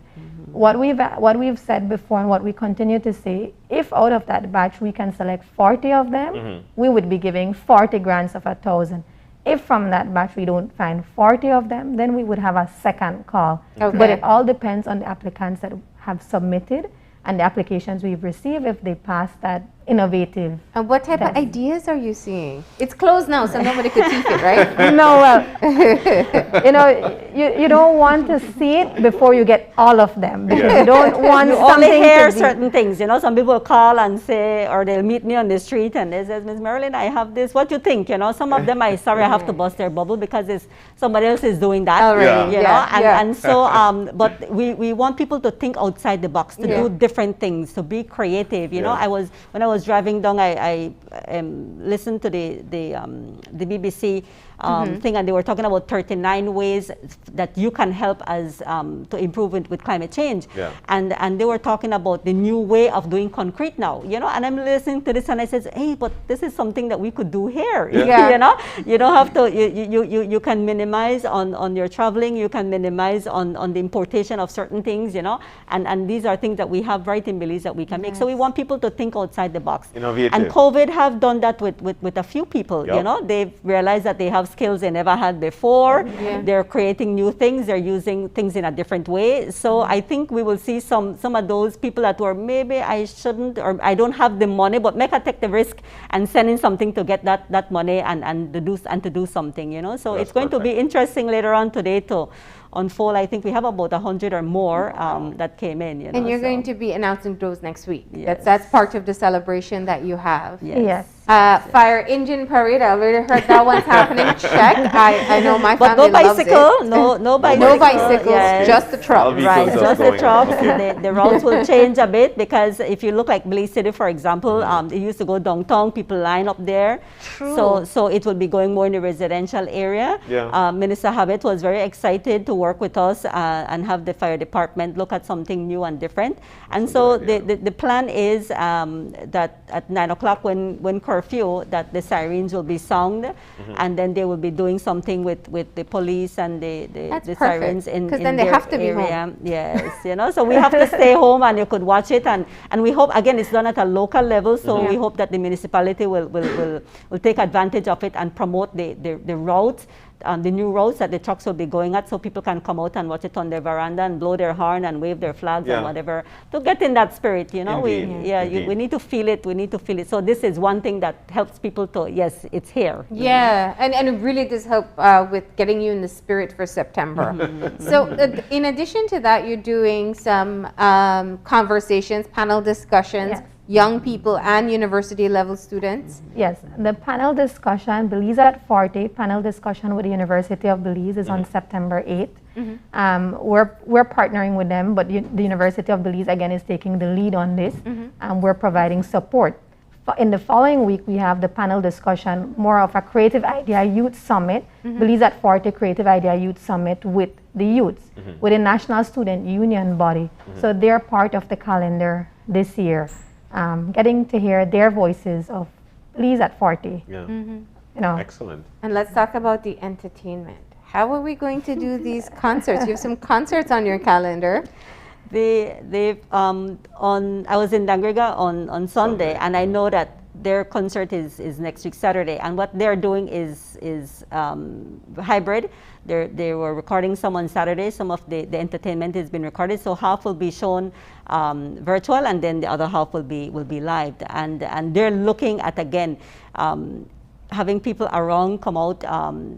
What we've said before, and what we continue to say, if out of that batch we can select 40 of them, we would be giving 40 grants of 1,000. If from that batch we don't find 40 of them, then we would have a second call. Okay. But it all depends on the applicants that have submitted and the applications we've received, if they pass that innovative. And what type of ideas are you seeing? It's closed now, so nobody could teach it, right? No, well, you don't want to see it before you get all of them, because you don't want you something only hear to be certain things. Some people call and say, or they'll meet me on the street and they say, Ms. Marilyn, I have this. What do you think? Some of them, I have to bust their bubble because somebody else is doing that. Already. And so, but we want people to think outside the box, to do different things, to be creative. When I was driving down, I listened to the BBC thing, and they were talking about 39 ways that you can help us to improve with climate change. Yeah. And they were talking about the new way of doing concrete now, and I'm listening to this and I said, hey, but this is something that we could do here. Yeah. You don't have to, you can minimize on your traveling, you can minimize on the importation of certain things, and these are things that we have right in Belize that we can make. So we want people to think outside the box. Innovative. And COVID have done that with a few people, They've realized that they have skills they never had before. They're creating new things, they're using things in a different way. So I think we will see some of those people that were, maybe I shouldn't, or I don't have the money, but make a take the risk and send in something to get that money and to do something, So That's it's going to be perfect. interesting later on today to unfold. I think we have about 100 or more that came in. And you're going to be announcing those next week. That's part of the celebration that you have. Yes. Fire engine parade. I already heard that one's happening. Check. I know my But family no bicycle, loves it. no bicycle. No bicycles, Yes. just the truck. Right, just the going. trucks. Okay. The routes will change a bit, because if you look like Belize City, for example, they used to go downtown, people line up there. True. So it will be going more in the residential area. Yeah. Minister Habit was very excited to work with us and have the fire department look at something new and different. And so the plan is that at 9 o'clock when curfew, that the sirens will be sound, and then they will be doing something with the police and the sirens in because then they have to be area. home. Yes, you know, so we have to stay home, and you could watch it, and we hope, again, it's done at a local level, so we hope that the municipality will take advantage of it and promote the routes, the new roads that the trucks will be going at, so people can come out and watch it on their veranda and blow their horn and wave their flags and whatever, to get in that spirit, you know. We need to feel it. We need to feel it. So this is one thing that helps people to, yes, it's here. Yeah, and it really does help with getting you in the spirit for September. So in addition to that, you're doing some conversations, panel discussions, young people and university level students. Yes, the panel discussion, Belize at 40, panel discussion with the University of Belize is on September 8th. We're partnering with them, but the University of Belize again is taking the lead on this, and we're providing support. In the following week, we have the panel discussion, more of a Creative Idea Youth Summit, Belize at 40 Creative Idea Youth Summit with the youths, with the National Student Union body. So they're part of the calendar this year. Getting to hear their voices of Belize at 40. You know. Excellent. And let's talk about the entertainment. How are we going to do these concerts? You have some concerts on your calendar. I was in Dangriga on Sunday, and I know that their concert is next week Saturday, and what they're doing is hybrid. They were recording some on Saturday. Some of the entertainment has been recorded, so half will be shown virtual, and then the other half will be live. And they're looking at, again, having people around come out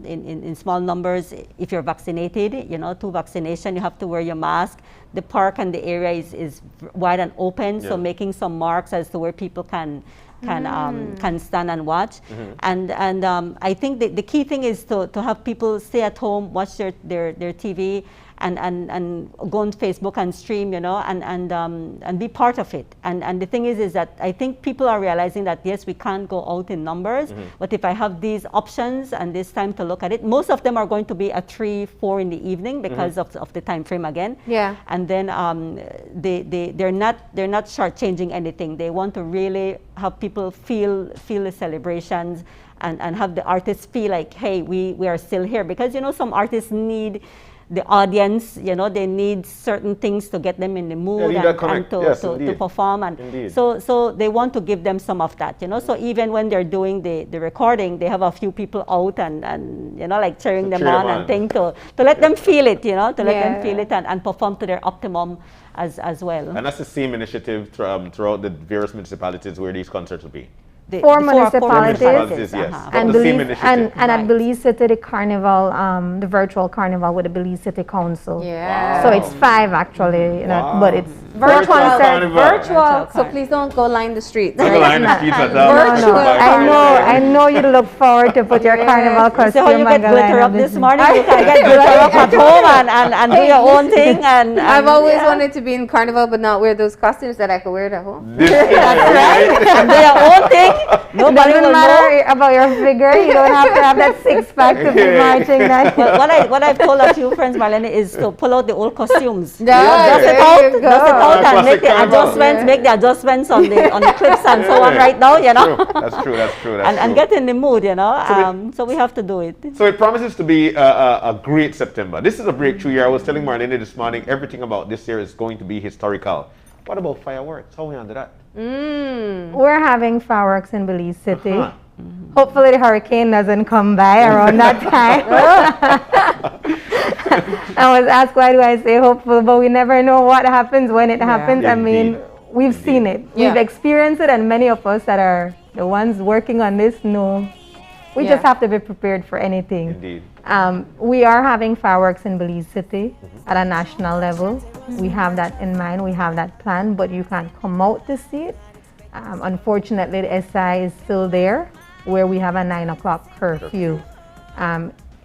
in small numbers. If you're vaccinated, you know, to vaccination, you have to wear your mask. The park and the area is wide and open, so making some marks as to where people can stand and watch. And I think the key thing is to have people stay at home, watch their TV, and go on Facebook and stream, you know, and be part of it. And the thing is that I think people are realizing that, yes, we can't go out in numbers, but if I have these options and this time to look at it, most of them are going to be at 3, 4 in the evening because of the time frame again. Yeah. And then they're not shortchanging anything. They want to really have people feel the celebrations and have the artists feel like, hey, we are still here, because, you know, some artists need the audience, you know, they need certain things to get them in the mood and to perform, and so they want to give them some of that, you know. So even when they're doing the recording, they have a few people out and you know, like cheering them on and thing to let them feel it, you know, to let them feel it and perform to their optimum as well. And that's the same initiative throughout the various municipalities where these concerts will be. Four municipalities, yes. And at Belize City, the carnival, the virtual carnival with the Belize City Council. Yeah. So it's 5 actually, but it's virtual. So please don't go line the streets. Don't line the streets at all. I know you look forward to put your carnival costume. So how you get glitter up this morning? You can get glitter up at home and do your own thing. And I've always wanted to be in carnival, but not wear those costumes that I could wear at home. That's right. And do your own thing. Nobody doesn't matter about your figure. You don't have to have that 6-pack to be marching that. But what I've told a few friends, Marlene, is to pull out the old costumes. Dust it out and make the adjustments on the clips and so on right now, you know. That's true. And get in the mood, you know. So we have to do it. So it promises to be a great September. This is a breakthrough year. I was telling Marlene this morning, everything about this year is going to be historical. What about fireworks? How are we on to that? We're having fireworks in Belize City. Hopefully the hurricane doesn't come by around that time. I was asked, why do I say hopeful, but we never know what happens when it happens. I mean, we've seen it. We've experienced it, and many of us that are the ones working on this know. We just have to be prepared for anything. Indeed. We are having fireworks in Belize City at a national level. We have that in mind, we have that plan, but you can't come out to see it. Unfortunately, the SI is still there, where we have a 9 o'clock curfew.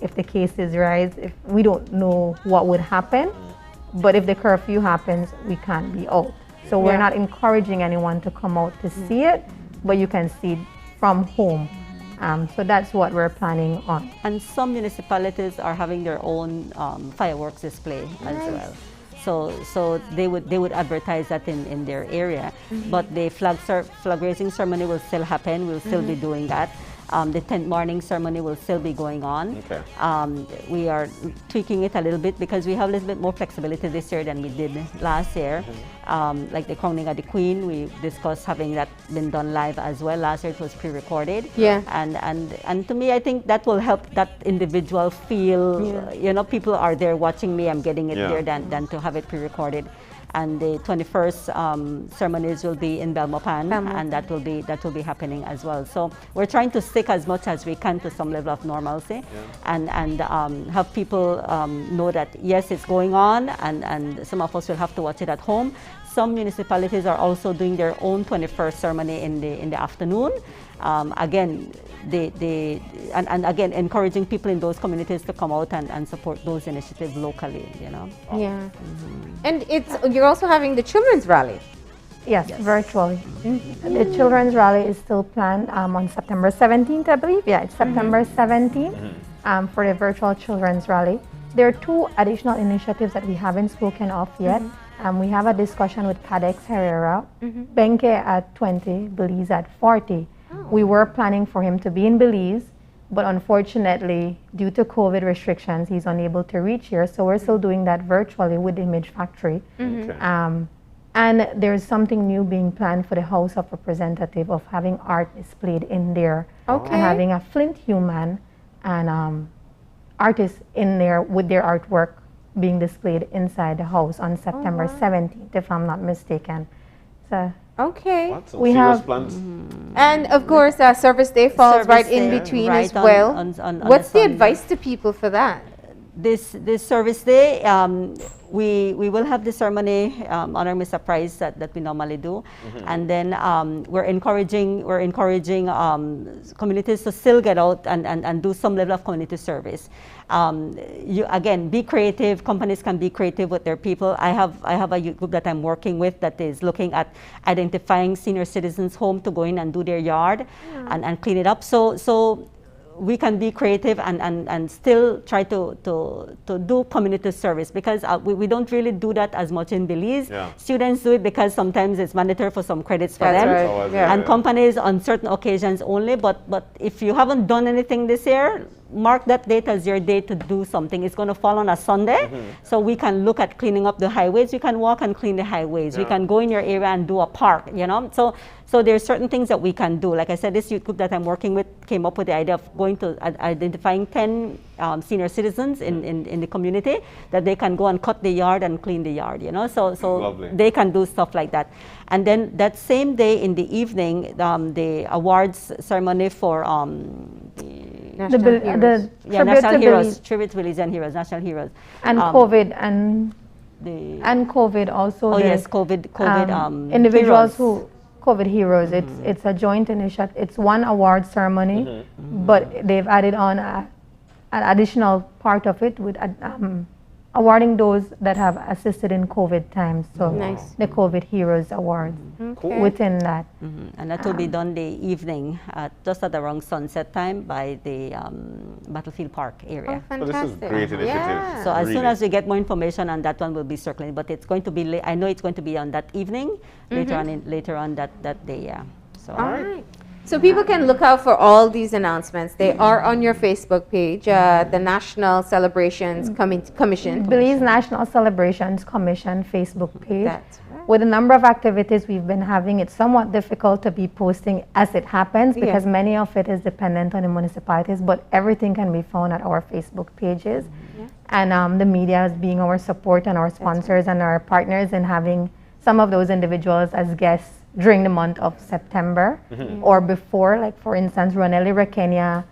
If the cases rise, we don't know what would happen, but if the curfew happens, we can't be out. So we're not encouraging anyone to come out to see it, but you can see it from home. So that's what we're planning on. And some municipalities are having their own fireworks display as well. So they would advertise that in their area. But the flag raising ceremony will still happen. We'll still be doing that. The tent morning ceremony will still be going on. Okay. We are tweaking it a little bit because we have a little bit more flexibility this year than we did last year. Like the crowning of the Queen, we discussed having that been done live as well. Last year it was pre-recorded. Yeah. And to me, I think that will help that individual feel, you know, people are there watching me, I'm getting it there than to have it pre-recorded. And the 21st ceremonies will be in Belmopan, and that will be happening as well. So we're trying to stick as much as we can to some level of normalcy, and have people know that yes, it's going on, and some of us will have to watch it at home. Some municipalities are also doing their own 21st ceremony in the afternoon. Again, again, encouraging people in those communities to come out and support those initiatives locally, you know. Yeah. And you're also having the children's rally. Yes, virtually. The children's rally is still planned on September 17th, I believe. Yeah, it's September 17th for the virtual children's rally. There are 2 additional initiatives that we haven't spoken of yet. We have a discussion with Cadex Herrera, Benke at 20, Belize at 40. We were planning for him to be in Belize, but unfortunately, due to COVID restrictions, he's unable to reach here. So we're still doing that virtually with Image Factory. And there's something new being planned for the House of Representatives of having art displayed in there. And having a Flint human and artists in there with their artwork being displayed inside the house on September 17th, if I'm not mistaken. So we have plans. And of course, Service Day falls right in between as well. What's the advice to people for that? This Service Day, we will have the ceremony, honor Mr. Price that we normally do, and then we're encouraging communities to still get out and do some level of community service. Again, be creative. Companies can be creative with their people. I have a youth group that I'm working with that is looking at identifying senior citizens' home to go in and do their yard and clean it up. So we can be creative and still try to do community service, because we don't really do that as much in Belize. Students do it because sometimes it's mandatory for some credits for them. And companies on certain occasions only, but if you haven't done anything this year, mark that date as your day to do something. It's going to fall on a Sunday, so we can look at cleaning up the highways. We can walk and clean the highways. We can go in your area and do a park, you know. So there's certain things that we can do. Like I said, this youth group that I'm working with came up with the idea of going to identifying 10 senior citizens in the community that they can go and cut the yard and clean the yard, you know. So they can do stuff like that. And then that same day in the evening, the awards ceremony for the National Heroes, tribute to Belizean heroes, national heroes, and COVID and COVID also. Oh yes, COVID individuals heroes. who COVID heroes. It's a joint initiative. It's one award ceremony, but they've added on an additional part of it with awarding those that have assisted in COVID times. So the COVID Heroes Awards within that. And that will be done the evening, just at around sunset time by the Battlefield Park area. So this is great initiative. So as soon as we get more information on that one, we'll be circling. But it's going to be, I know it's going to be on that evening, later on that day, So. All right. So people can look out for all these announcements. They are on your Facebook page, the National Celebrations Commission. Belize National Celebrations Commission Facebook page. That's right. With the number of activities we've been having, it's somewhat difficult to be posting as it happens because many of it is dependent on the municipalities, but everything can be found at our Facebook pages. And the media is being our support and our sponsors and our partners in having some of those individuals as guests during the month of September or before. Like for instance, Ronelli Rekenia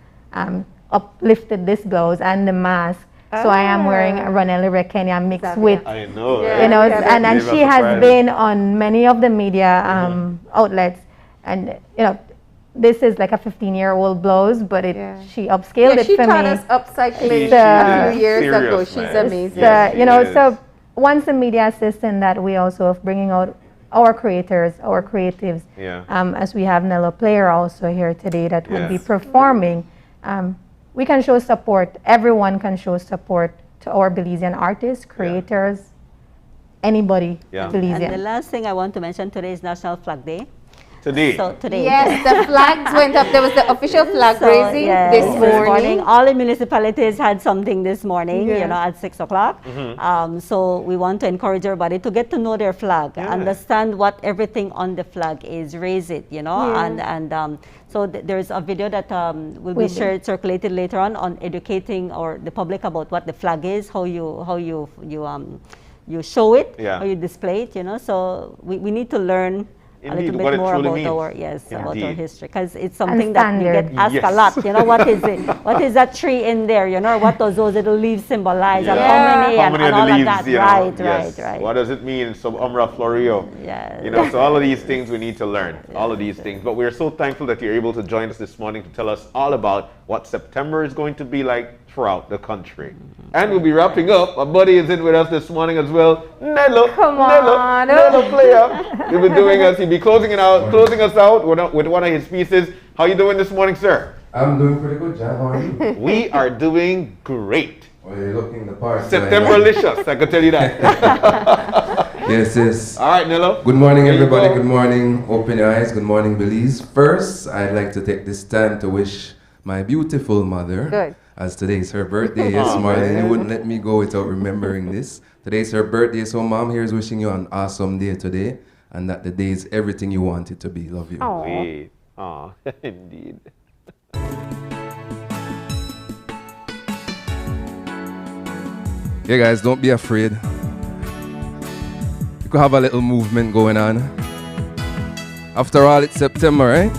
uplifted this blouse and the mask. So I am wearing a Ronelli Rekenia mixed with, I know, you know, and she has been on many of the media outlets, and you know, this is like a 15-year-old blouse, but she upscaled it she for taught me. us upcycling a few years ago. She's amazing. You know, so once the media assists in that, we also of bringing out our creators, our creatives, as we have Nello Player also here today that will be performing. We can show support. Everyone can show support to our Belizean artists, creators, anybody And Belizean. the last thing I want to mention, today is National Flag Day. Today. So today. Yes, the flags went up. There was the official flag raising this morning. All the municipalities had something this morning, Yes. you know, at 6 o'clock. So we want to encourage everybody to get to know their flag, understand what everything on the flag is, raise it, you know, so there's a video that will be shared, circulated later on educating or the public about what the flag is, how you show it, how you display it, you know. So we need to learn a little bit more about our about our history, because it's something that you get asked a lot. You know, what is it? What is that tree in there? You know, what does those little leaves symbolize? And how many and all leaves, of that? Right. What does it mean? Some Umbra Florio. Yeah. You know, so all of these things we need to learn. All of these things. But we're so thankful that you're able to join us this morning to tell us all about what September is going to be like throughout the country. And we'll be wrapping up. Our buddy is in with us this morning as well. Nello. Come on. Nello player. He'll be closing us out with one of his pieces. How you doing this morning, sir? I'm doing pretty good, John. How are you? We are doing great. Well, you're looking the part. September-licious, I can tell you that. Yes. All right, Nello. Good morning, everybody. Good morning. Open your eyes. Good morning, Belize. First, I'd like to take this time to wish my beautiful mother, as today is her birthday. Yes, Marlene, you wouldn't let me go without remembering this. Today's her birthday, so Mom, here's wishing you an awesome day today, and that the day is everything you want it to be. Love you. Aww, indeed. Yeah, guys, don't be afraid. You could have a little movement going on. After all, it's September, right?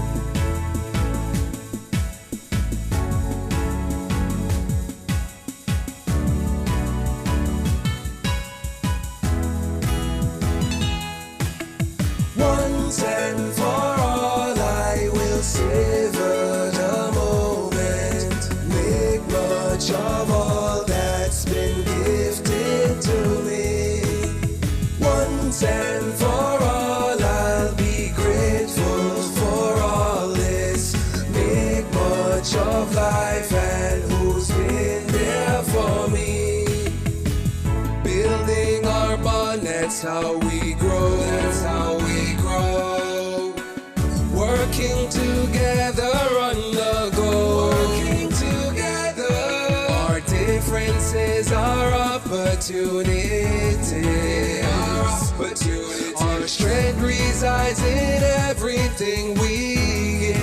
Once and for all, I will savor the moment. Make much of all that's been gifted to me. Once and for all, I'll be grateful for all this. Make much of life and who's been there for me. Building our bond, that's how we grow. That's how we grow. Working together on the go. Working together. Our differences are opportunities. Our strength resides in everything we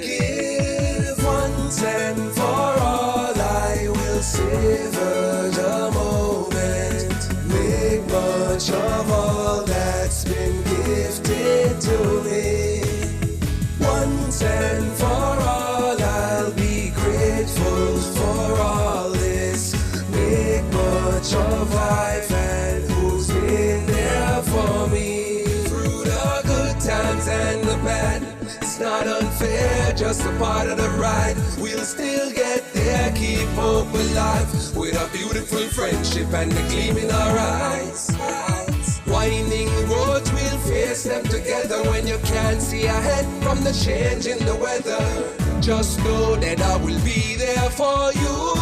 give. Once and for all, I will savor the moment. Make much of all that's been gifted to me. Once and for all, I'll be grateful for all this. Make much of life and who's been there for me. Through the good times and the bad, it's not unfair, just a part of the ride. We'll still get there, keep hope alive, with a beautiful friendship and the gleam in our eyes. Winding roads, we'll face them together when you can't see ahead from the change in the weather. Just know that I will be there for you.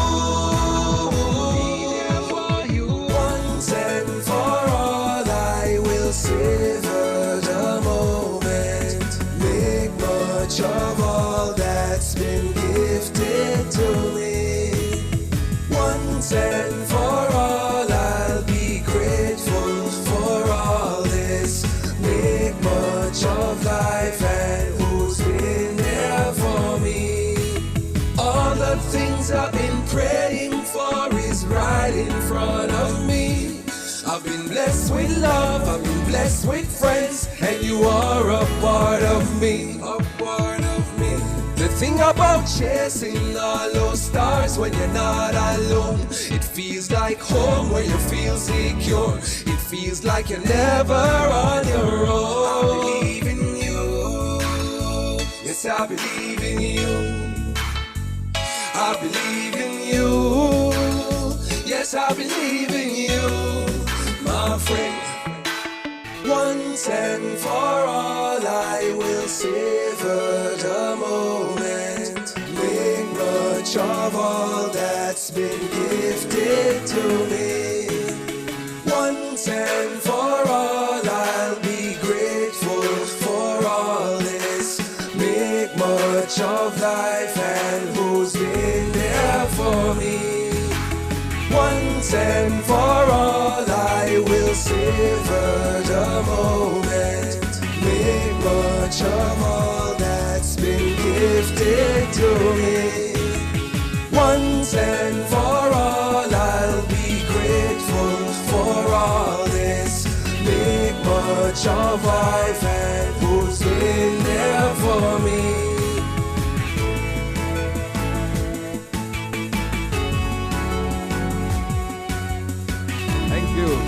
Once and for all, I will savor the moment. Make much of all that's been gifted to me. Once and for all, I'll be grateful for all this. Make much of life and who's been there for me. All the things I've been praying for is right in front of me. I've been blessed with love, I've been blessed with friends, and you are a part of me. A part of me. The thing about chasing all those stars when you're not alone, it feels like home where you feel secure. It feels like you're never on your own. I believe in you. Yes, I believe in you. I believe in you. Yes, I believe in you, my friend. Once and for all, I will savor the moment. Make much of all that's been gifted to me. Once all, I will savor the moment. Make much of all that's been gifted to me. Once and for all, I'll be grateful for all this. Make much of life and who's been there for me. Thank you.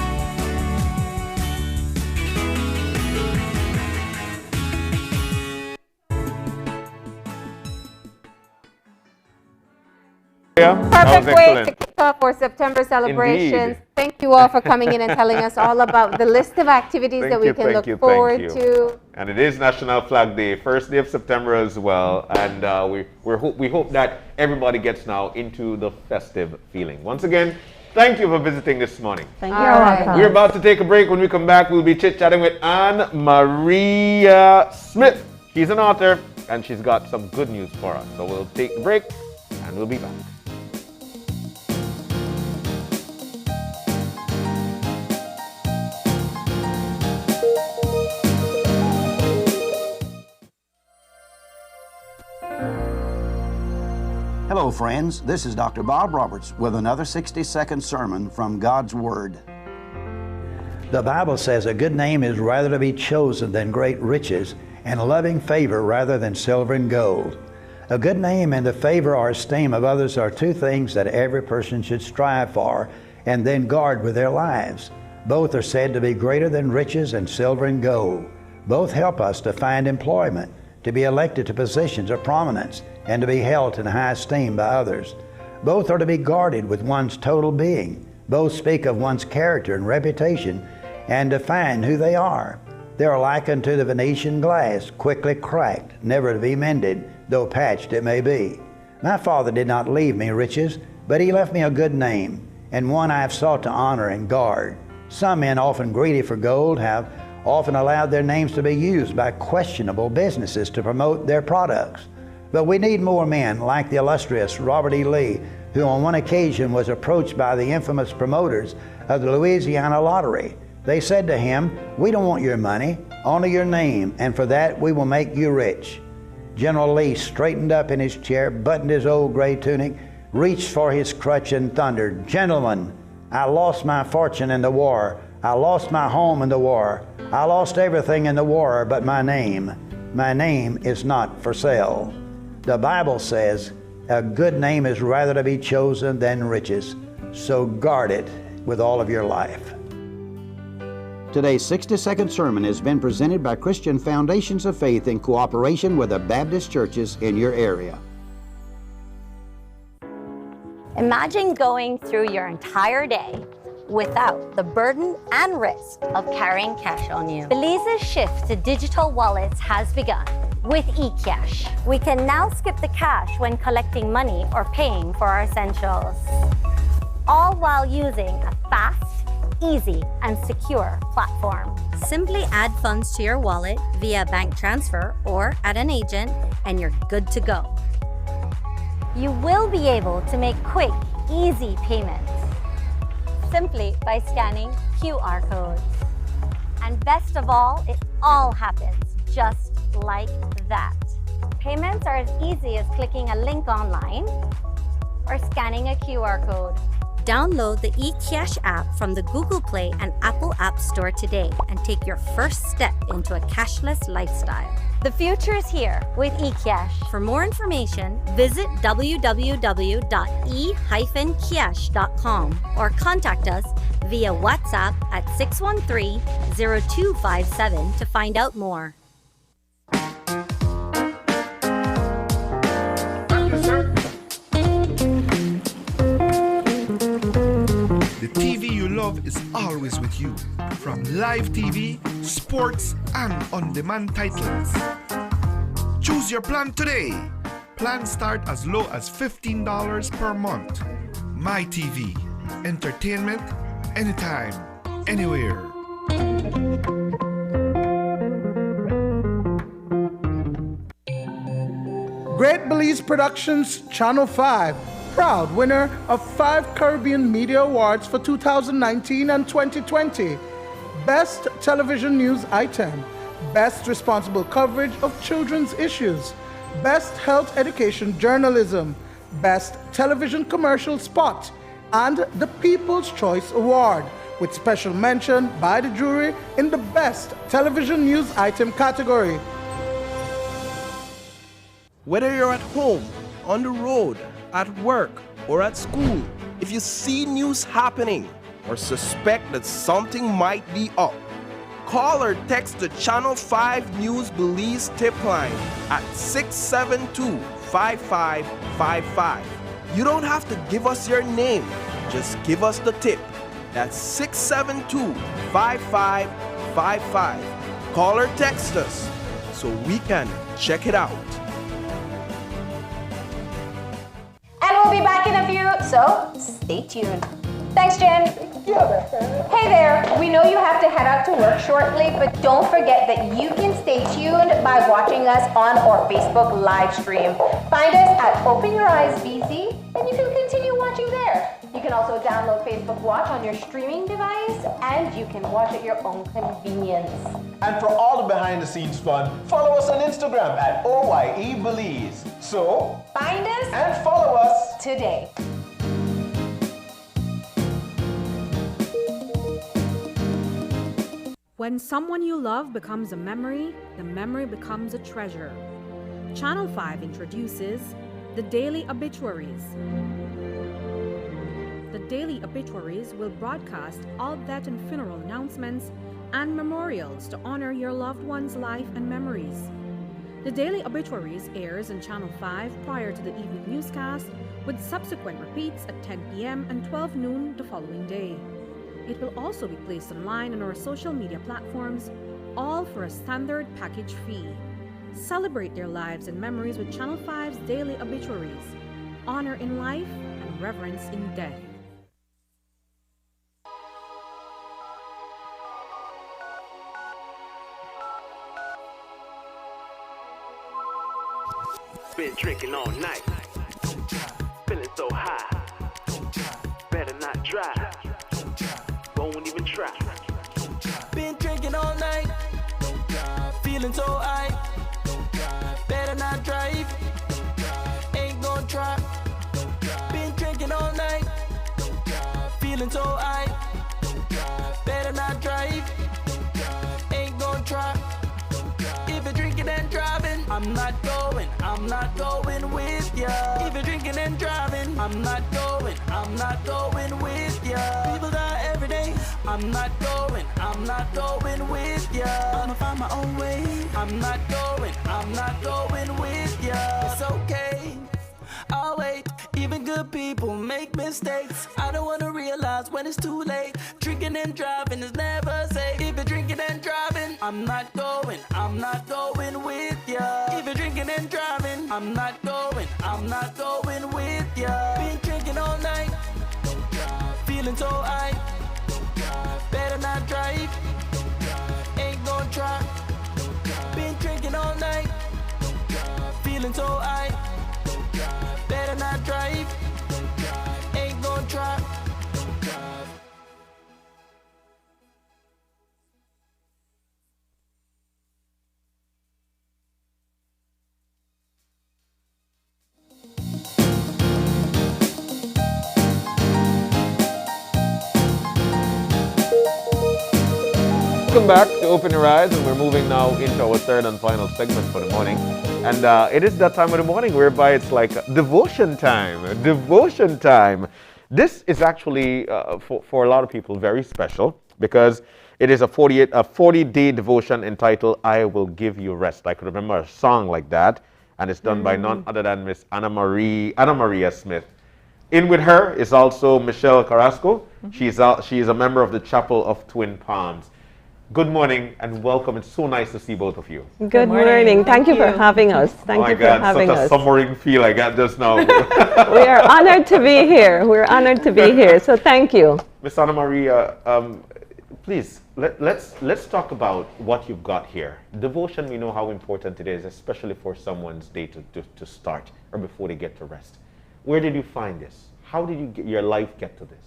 Perfect way to kick off our September celebrations. Indeed. Thank you all for coming in and telling us all about the list of activities that we can look forward to. And it is National Flag Day, first day of September as well. And we hope that everybody gets now into the festive feeling. Once again, thank you for visiting this morning. Thank you. Right. We're about to take a break. When we come back, we'll be chit-chatting with Anne Maria Smith. She's an author, and she's got some good news for us. So we'll take the break, and we'll be back. Hello, friends. This is Dr. Bob Roberts with another 60-second sermon from God's Word. The Bible says a good name is rather to be chosen than great riches, and a loving favor rather than silver and gold. A good name and the favor or esteem of others are two things that every person should strive for and then guard with their lives. Both are said to be greater than riches and silver and gold. Both help us to find employment, to be elected to positions of prominence, and to be held in high esteem by others. Both are to be guarded with one's total being. Both speak of one's character and reputation and define who they are. They are likened to the Venetian glass, quickly cracked, never to be mended, though patched it may be. My Father did not leave me riches, but He left me a good name, and one I have sought to honor and guard. Some men, often greedy for gold, have often allowed their names to be used by questionable businesses to promote their products. But we need more men like the illustrious Robert E. Lee, who on one occasion was approached by the infamous promoters of the Louisiana Lottery. They said to him, "We don't want your money, only your name, and for that we will make you rich." General Lee straightened up in his chair, buttoned his old gray tunic, reached for his crutch and thundered, "Gentlemen, I lost my fortune in the war. I lost my home in the war. I lost everything in the war but my name. My name is not for sale." The Bible says, a good name is rather to be chosen than riches. So guard it with all of your life. Today's 60-second sermon has been presented by Christian Foundations of Faith in cooperation with the Baptist churches in your area. Imagine going through your entire day without the burden and risk of carrying cash on you. Belize's shift to digital wallets has begun. With eCash, we can now skip the cash when collecting money or paying for our essentials, all while using a fast, easy, and secure platform. Simply add funds to your wallet via bank transfer or at an agent, and you're good to go. You will be able to make quick, easy payments simply by scanning QR codes. And best of all, it all happens just like that. Payments are as easy as clicking a link online or scanning a QR code. Download the eCash app from the Google Play and Apple App Store today and take your first step into a cashless lifestyle. The future is here with eCash. For more information, visit www.e-cash.com or contact us via WhatsApp at 613-0257 to find out more. The TV you love is always with you, from live TV, sports, and on-demand titles. Choose your plan today. Plans start as low as $15 per month. My TV, entertainment, anytime, anywhere. Great Belize Productions, Channel 5, proud winner of 5 Caribbean Media Awards for 2019 and 2020. Best Television News Item, Best Responsible Coverage of Children's Issues, Best Health Education Journalism, Best Television Commercial Spot, and the People's Choice Award, with special mention by the jury in the Best Television News Item category. Whether you're at home, on the road, at work, or at school, if you see news happening or suspect that something might be up, call or text the Channel 5 News Belize tip line at 672-5555. You don't have to give us your name, just give us the tip. That's 672-5555. Call or text us so we can check it out. And we'll be back in a few, so stay tuned. Thanks, Jen. Hey there, we know you have to head out to work shortly, but don't forget that you can stay tuned by watching us on our Facebook live stream. Find us at Open Your Eyes BC, and you can continue watching there. You can also download Facebook Watch on your streaming device, and you can watch at your own convenience. And for all the behind-the-scenes fun, follow us on Instagram at OYE Belize. So, find us and follow us today. When someone you love becomes a memory, the memory becomes a treasure. Channel 5 introduces the Daily Obituaries. The Daily Obituaries will broadcast all death and funeral announcements and memorials to honor your loved one's life and memories. The Daily Obituaries airs on Channel 5 prior to the evening newscast, with subsequent repeats at 10 p.m. and 12 noon the following day. It will also be placed online on our social media platforms, all for a standard package fee. Celebrate their lives and memories with Channel 5's Daily Obituaries. Honor in life and reverence in death. Been drinking all night, feeling so high, better not drive, won't even try. Been drinking all night, feeling so high, better not drive, ain't gonna try. Been drinking all night, feeling so high, better not drive, ain't gonna try. If you're drinking and driving, I'm not going with ya. If you're drinking and driving, I'm not going with ya. People die every day, I'm not going with ya. I'ma find my own way, I'm not going with ya. It's okay, I'll wait. Even good people make mistakes. I don't wanna realize when it's too late. Drinking and driving is never safe. If you're drinking and driving, I'm not going with ya. If you're drinking and driving, I'm not going with ya. Been drinking all night, feeling so high, better not drive, ain't gonna try. Been drinking all night, feeling so high, better not drive, ain't gonna try. Welcome back to Open Your Eyes, and we're moving now into our third and final segment for the morning. And it is that time of the morning whereby it's like devotion time. Devotion time. This is actually, for a lot of people, very special because it is a 40-day devotion entitled, I Will Give You Rest. I could remember a song like that, and it's done by none other than Miss Anna Maria Smith. In with her is also Michelle Carrasco. She is a member of the Chapel of Twin Palms. Good morning and welcome. It's so nice to see both of you. Good morning. Thank you for having us. Thank you for having us. Such a submarine feel I got just now. We are honored to be here. We're honored to be here. So thank you. Miss Anna Maria, please, let's talk about what you've got here. Devotion, we know how important it is, especially for someone's day to start or before they get to rest. Where did you find this? How did you get your life get to this?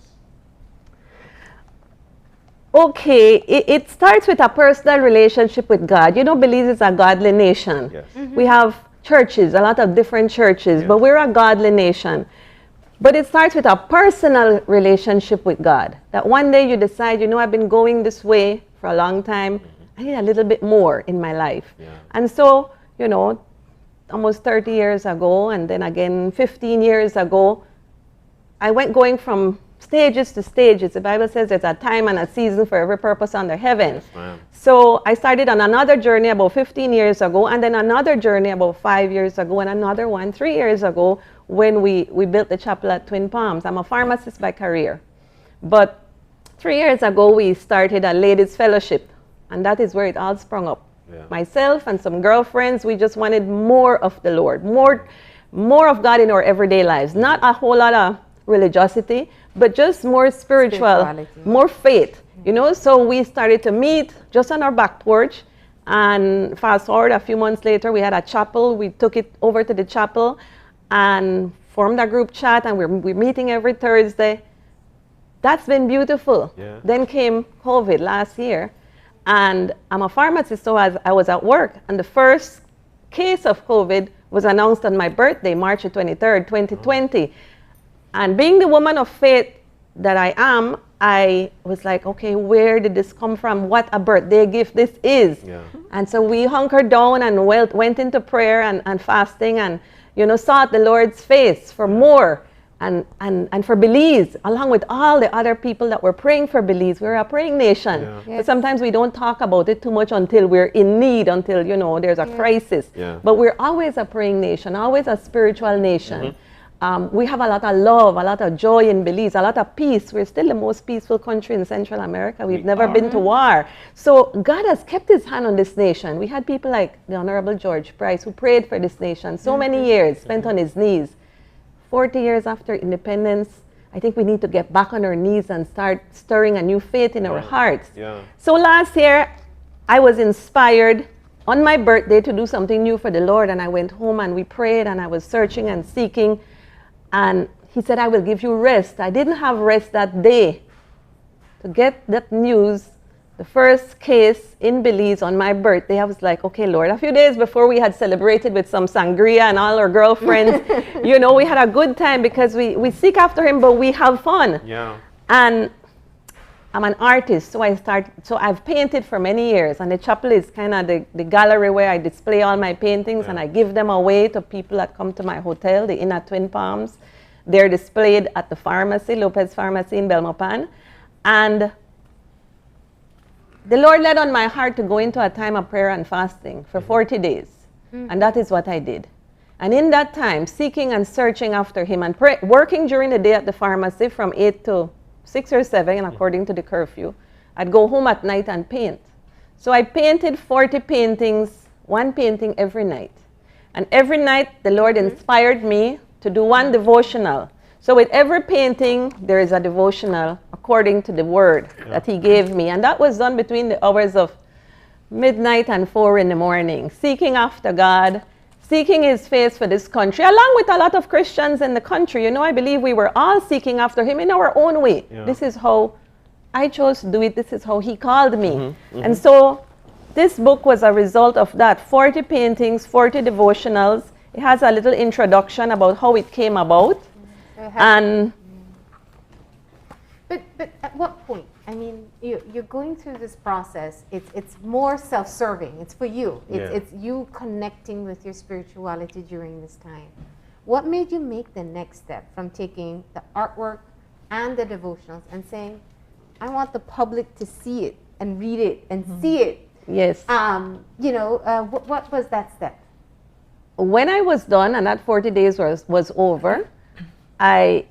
Okay, it starts with a personal relationship with God. You know, Belize is a godly nation. Yes. We have churches, a lot of different churches, but we're a godly nation. But it starts with a personal relationship with God. That one day you decide, you know, I've been going this way for a long time. I need a little bit more in my life. And so, you know, almost 30 years ago, and then again 15 years ago, I went going from stages to stages. The Bible says there's a time and a season for every purpose under heaven. Yes, so I started on another journey about 15 years ago, and then another journey about 5 years ago, and another one 3 years ago when we built the chapel at Twin Palms. I'm a pharmacist by career. But 3 years ago, we started a ladies' fellowship, and that is where it all sprung up. Myself and some girlfriends, we just wanted more of the Lord, more of God in our everyday lives. Not a whole lot of religiosity, but just more spiritual, more faith, you know. So we started to meet just on our back porch, and fast forward a few months later, we had a chapel. We took it over to the chapel and formed a group chat, and we're meeting every Thursday. That's been beautiful. Then came COVID last year, and I'm a pharmacist, so I was at work, and the first case of COVID was announced on my birthday, March 23rd, 2020. And being the woman of faith that I am, I was like, okay, where did this come from? What a birthday gift this is. And so we hunkered down and went into prayer and fasting, and, you know, sought the Lord's face for more and for Belize, along with all the other people that were praying for Belize. We're a praying nation. But sometimes we don't talk about it too much until we're in need, until, you know, there's a crisis. But we're always a praying nation, always a spiritual nation. We have a lot of love, a lot of joy in Belize, a lot of peace. We're still the most peaceful country in Central America. We've never been to war. So God has kept his hand on this nation. We had people like the Honorable George Price, who prayed for this nation so many years, spent on his knees. 40 years after independence, I think we need to get back on our knees and start stirring a new faith in our hearts. So last year, I was inspired on my birthday to do something new for the Lord, and I went home and we prayed, and I was searching and seeking. And he said, I will give you rest. I didn't have rest that day. To get that news, the first case in Belize on my birthday, I was like, okay, Lord, a few days before we had celebrated with some sangria and all our girlfriends, you know, we had a good time because we seek after him, but we have fun. And I'm an artist, so I've painted for many years, and the chapel is kind of the gallery where I display all my paintings, and I give them away to people that come to my hotel, the Inn at Twin Palms. They're displayed at the pharmacy, Lopez Pharmacy in Belmopan. And the Lord led on my heart to go into a time of prayer and fasting for 40 days. And that is what I did. And in that time, seeking and searching after him and working during the day at the pharmacy from 8 to 6 or 7, according to the curfew, I'd go home at night and paint. So I painted 40 paintings, one painting every night. And every night, the Lord inspired me to do one devotional. So with every painting, there is a devotional according to the word that he gave me. And that was done between the hours of midnight and 4 in the morning, seeking after God, seeking his face for this country, along with a lot of Christians in the country. You know, I believe we were all seeking after him in our own way. This is how I chose to do it. This is how he called me. And so this book was a result of that. 40 paintings, 40 devotionals. It has a little introduction about how it came about. And but at what point? I mean, you're going through this process. It's more self-serving. It's for you. It's you connecting with your spirituality during this time. What made you make the next step from taking the artwork and the devotionals and saying, I want the public to see it and read it and see it? Yes. You know, what was that step? When I was done and that 40 days was over, I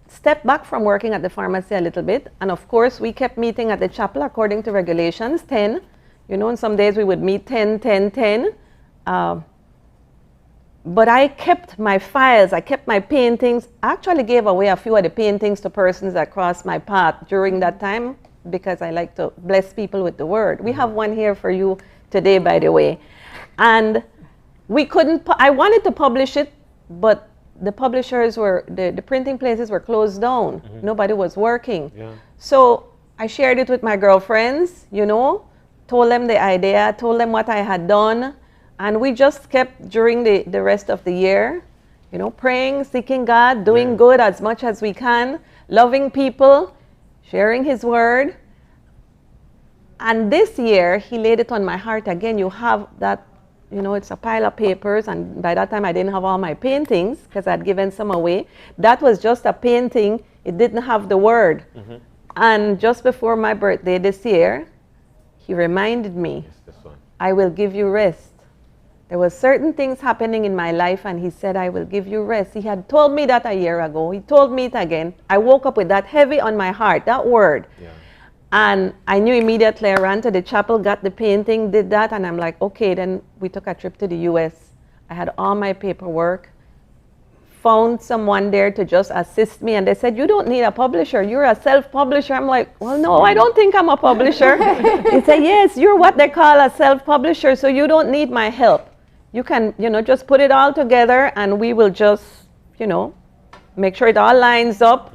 stepped back from working at the pharmacy a little bit, and of course we kept meeting at the chapel according to regulations, 10, you know, and some days we would meet 10, 10, 10. But I kept my files, I kept my paintings. I actually gave away a few of the paintings to persons that crossed my path during that time because I like to bless people with the word. We have one here for you today, by the way. And we couldn't, I wanted to publish it, but the publishers were, the printing places were closed down. Nobody was working. So I shared it with my girlfriends, you know, told them the idea, told them what I had done. And we just kept during the rest of the year, you know, praying, seeking God, doing good as much as we can, loving people, sharing His word. And this year, He laid it on my heart again. You have that, you know, it's a pile of papers. And by that time, I didn't have all my paintings because I'd given some away. That was just a painting. It didn't have the word. And just before my birthday this year, He reminded me, I will give you rest. There were certain things happening in my life, and He said, I will give you rest. He had told me that a year ago. He told me it again. I woke up with that heavy on my heart, that word. And I knew immediately. I ran to the chapel, got the painting, did that, and I'm like, okay. Then we took a trip to the U.S. I had all my paperwork, found someone there to just assist me, and they said, you don't need a publisher. You're a self-publisher. I'm like, well, no, I don't think I'm a publisher. He said, yes, you're what they call a self-publisher, so you don't need my help. You can, you know, just put it all together, and we will just, you know, make sure it all lines up.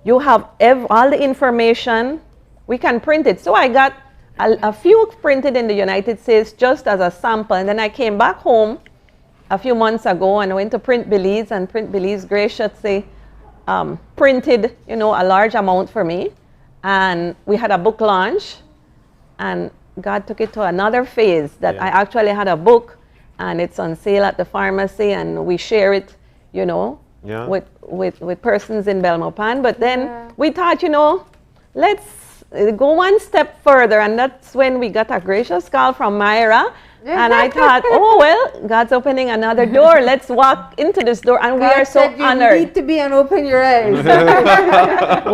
You have all the information. We can print it. So I got a few printed in the United States just as a sample, and then I came back home a few months ago, and I went to Print Belize, and Print Belize graciously printed, you know, a large amount for me. And we had a book launch, and God took it to another phase that I actually had a book, and it's on sale at the pharmacy, and we share it, you know, with persons in Belmopan. But then we thought, you know, let's go one step further, and that's when we got a gracious call from Myra. And I thought, oh, well, God's opening another door. Let's walk into this door. And we are so honored. You need to be and open your eyes.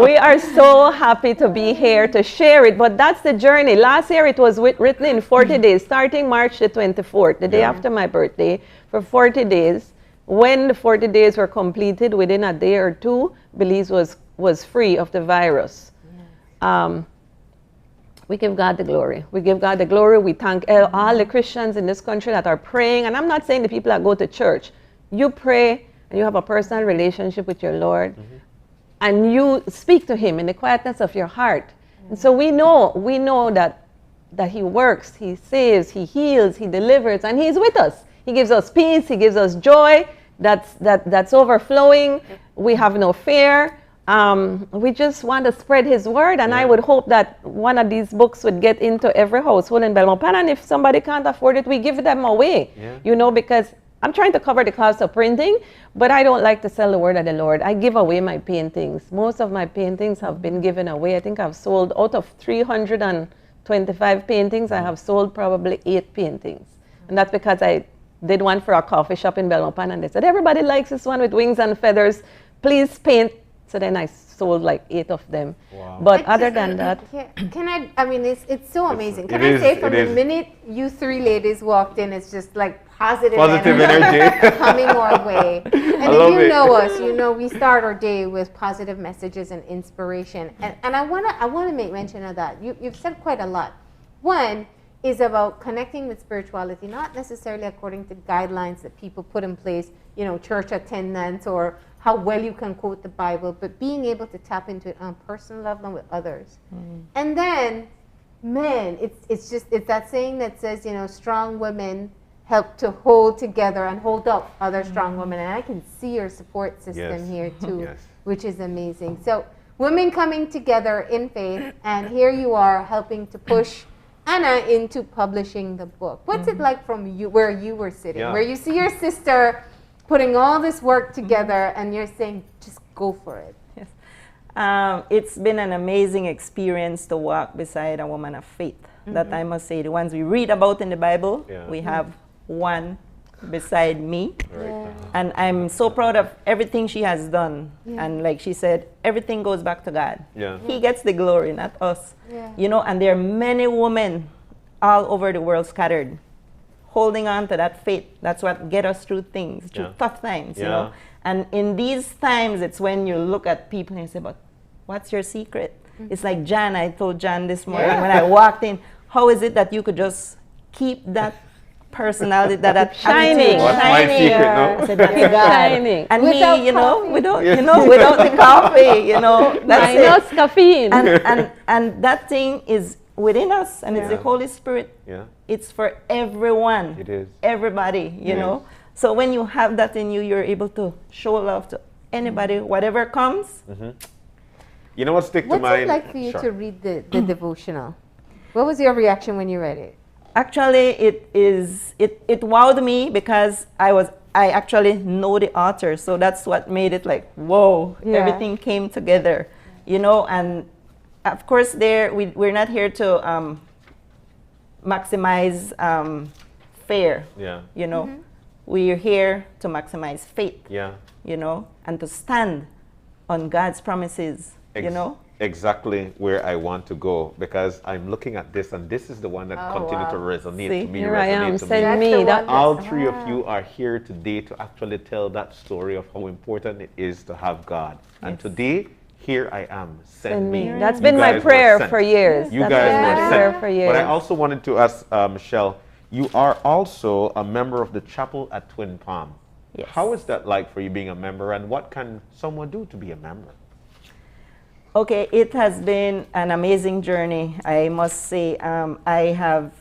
We are so happy to be here to share it. But that's the journey. Last year, it was written in 40 days, starting March the 24th, the day after my birthday, for 40 days. When the 40 days were completed, within a day or two, Belize was free of the virus. We give God the glory. We give God the glory. We thank all the Christians in this country that are praying. And I'm not saying the people that go to church. You pray and you have a personal relationship with your Lord. And you speak to Him in the quietness of your heart. And so we know that He works, He saves, He heals, He delivers, and He's with us. He gives us peace. He gives us joy that's overflowing. We have no fear. We just want to spread His word, and I would hope that one of these books would get into every household in Belmopan, and if somebody can't afford it, we give them away, you know, because I'm trying to cover the cost of printing, but I don't like to sell the word of the Lord. I give away my paintings. Most of my paintings have been given away. I think I've sold, out of 325 paintings, I have sold probably 8 paintings, and that's because I did one for a coffee shop in Belmopan, and they said, everybody likes this one with wings and feathers, please paint. So then I sold like 8 of them. Wow. But other than that, I mean, it's so amazing. Can I say, from the minute you 3 ladies walked in, it's just like positive energy coming our way. And if you know us, you know we start our day with positive messages and inspiration. And I wanna make mention of that. You've said quite a lot. One is about connecting with spirituality, not necessarily according to guidelines that people put in place, you know, church attendance or how well you can quote the Bible, but being able to tap into it on a personal level and with others. And then, men, it's that saying that says, you know, strong women help to hold together and hold up other strong women. And I can see your support system here too, which is amazing. So women coming together in faith, and here you are helping to push Anna into publishing the book. What's it like from you, where you were sitting, where you see your sister putting all this work together, and you're saying, just go for it? Yes. It's been an amazing experience to walk beside a woman of faith. That I must say, the ones we read about in the Bible, we have one beside me. And I'm so proud of everything she has done. And like she said, everything goes back to God. He gets the glory, not us. You know, and there are many women all over the world scattered, holding on to that faith. That's what get us through things, through tough times, you know. And in these times, it's when you look at people and you say, but what's your secret? It's like Jan, I told Jan this morning when I walked in, how is it that you could just keep that personality that shining. What's my secret, no? I said, that's God. Shining. And Without he, coffee. without the coffee, that's Minus caffeine. And that thing is within us, and it's the Holy Spirit. Yeah. It's for everyone. It is. Everybody, you know. So when you have that in you, you're able to show love to anybody, whatever comes. You know what stick to mind? What's it like for you to read the devotional? What was your reaction when you read it? Actually, it wowed me because I actually know the author, so that's what made it like, whoa, everything came together, you know. And of course, we're not here to maximize fare, you know. We're here to maximize faith, you know, and to stand on God's promises, you know. Exactly where I want to go, because I'm looking at this, and this is the one that continues to resonate to me. Here I am, send me. All three of you are here today to actually tell that story of how important it is to have God. And today, here I am, send me. That's been my prayer for years. You guys were sent. For years. But I also wanted to ask Michelle, you are also a member of the chapel at Twin Palm. Yes. How is that like for you being a member, and what can someone do to be a member? Okay, it has been an amazing journey, I must say. I have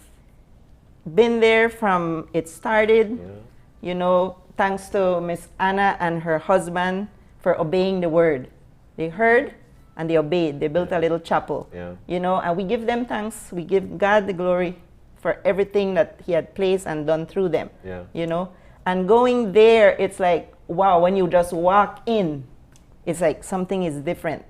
been there from it started, you know, thanks to Miss Anna and her husband for obeying the word. They heard and they obeyed. They built a little chapel, you know, and we give them thanks. We give God the glory for everything that he had placed and done through them, you know. And going there, it's like, wow, when you just walk in, it's like something is different.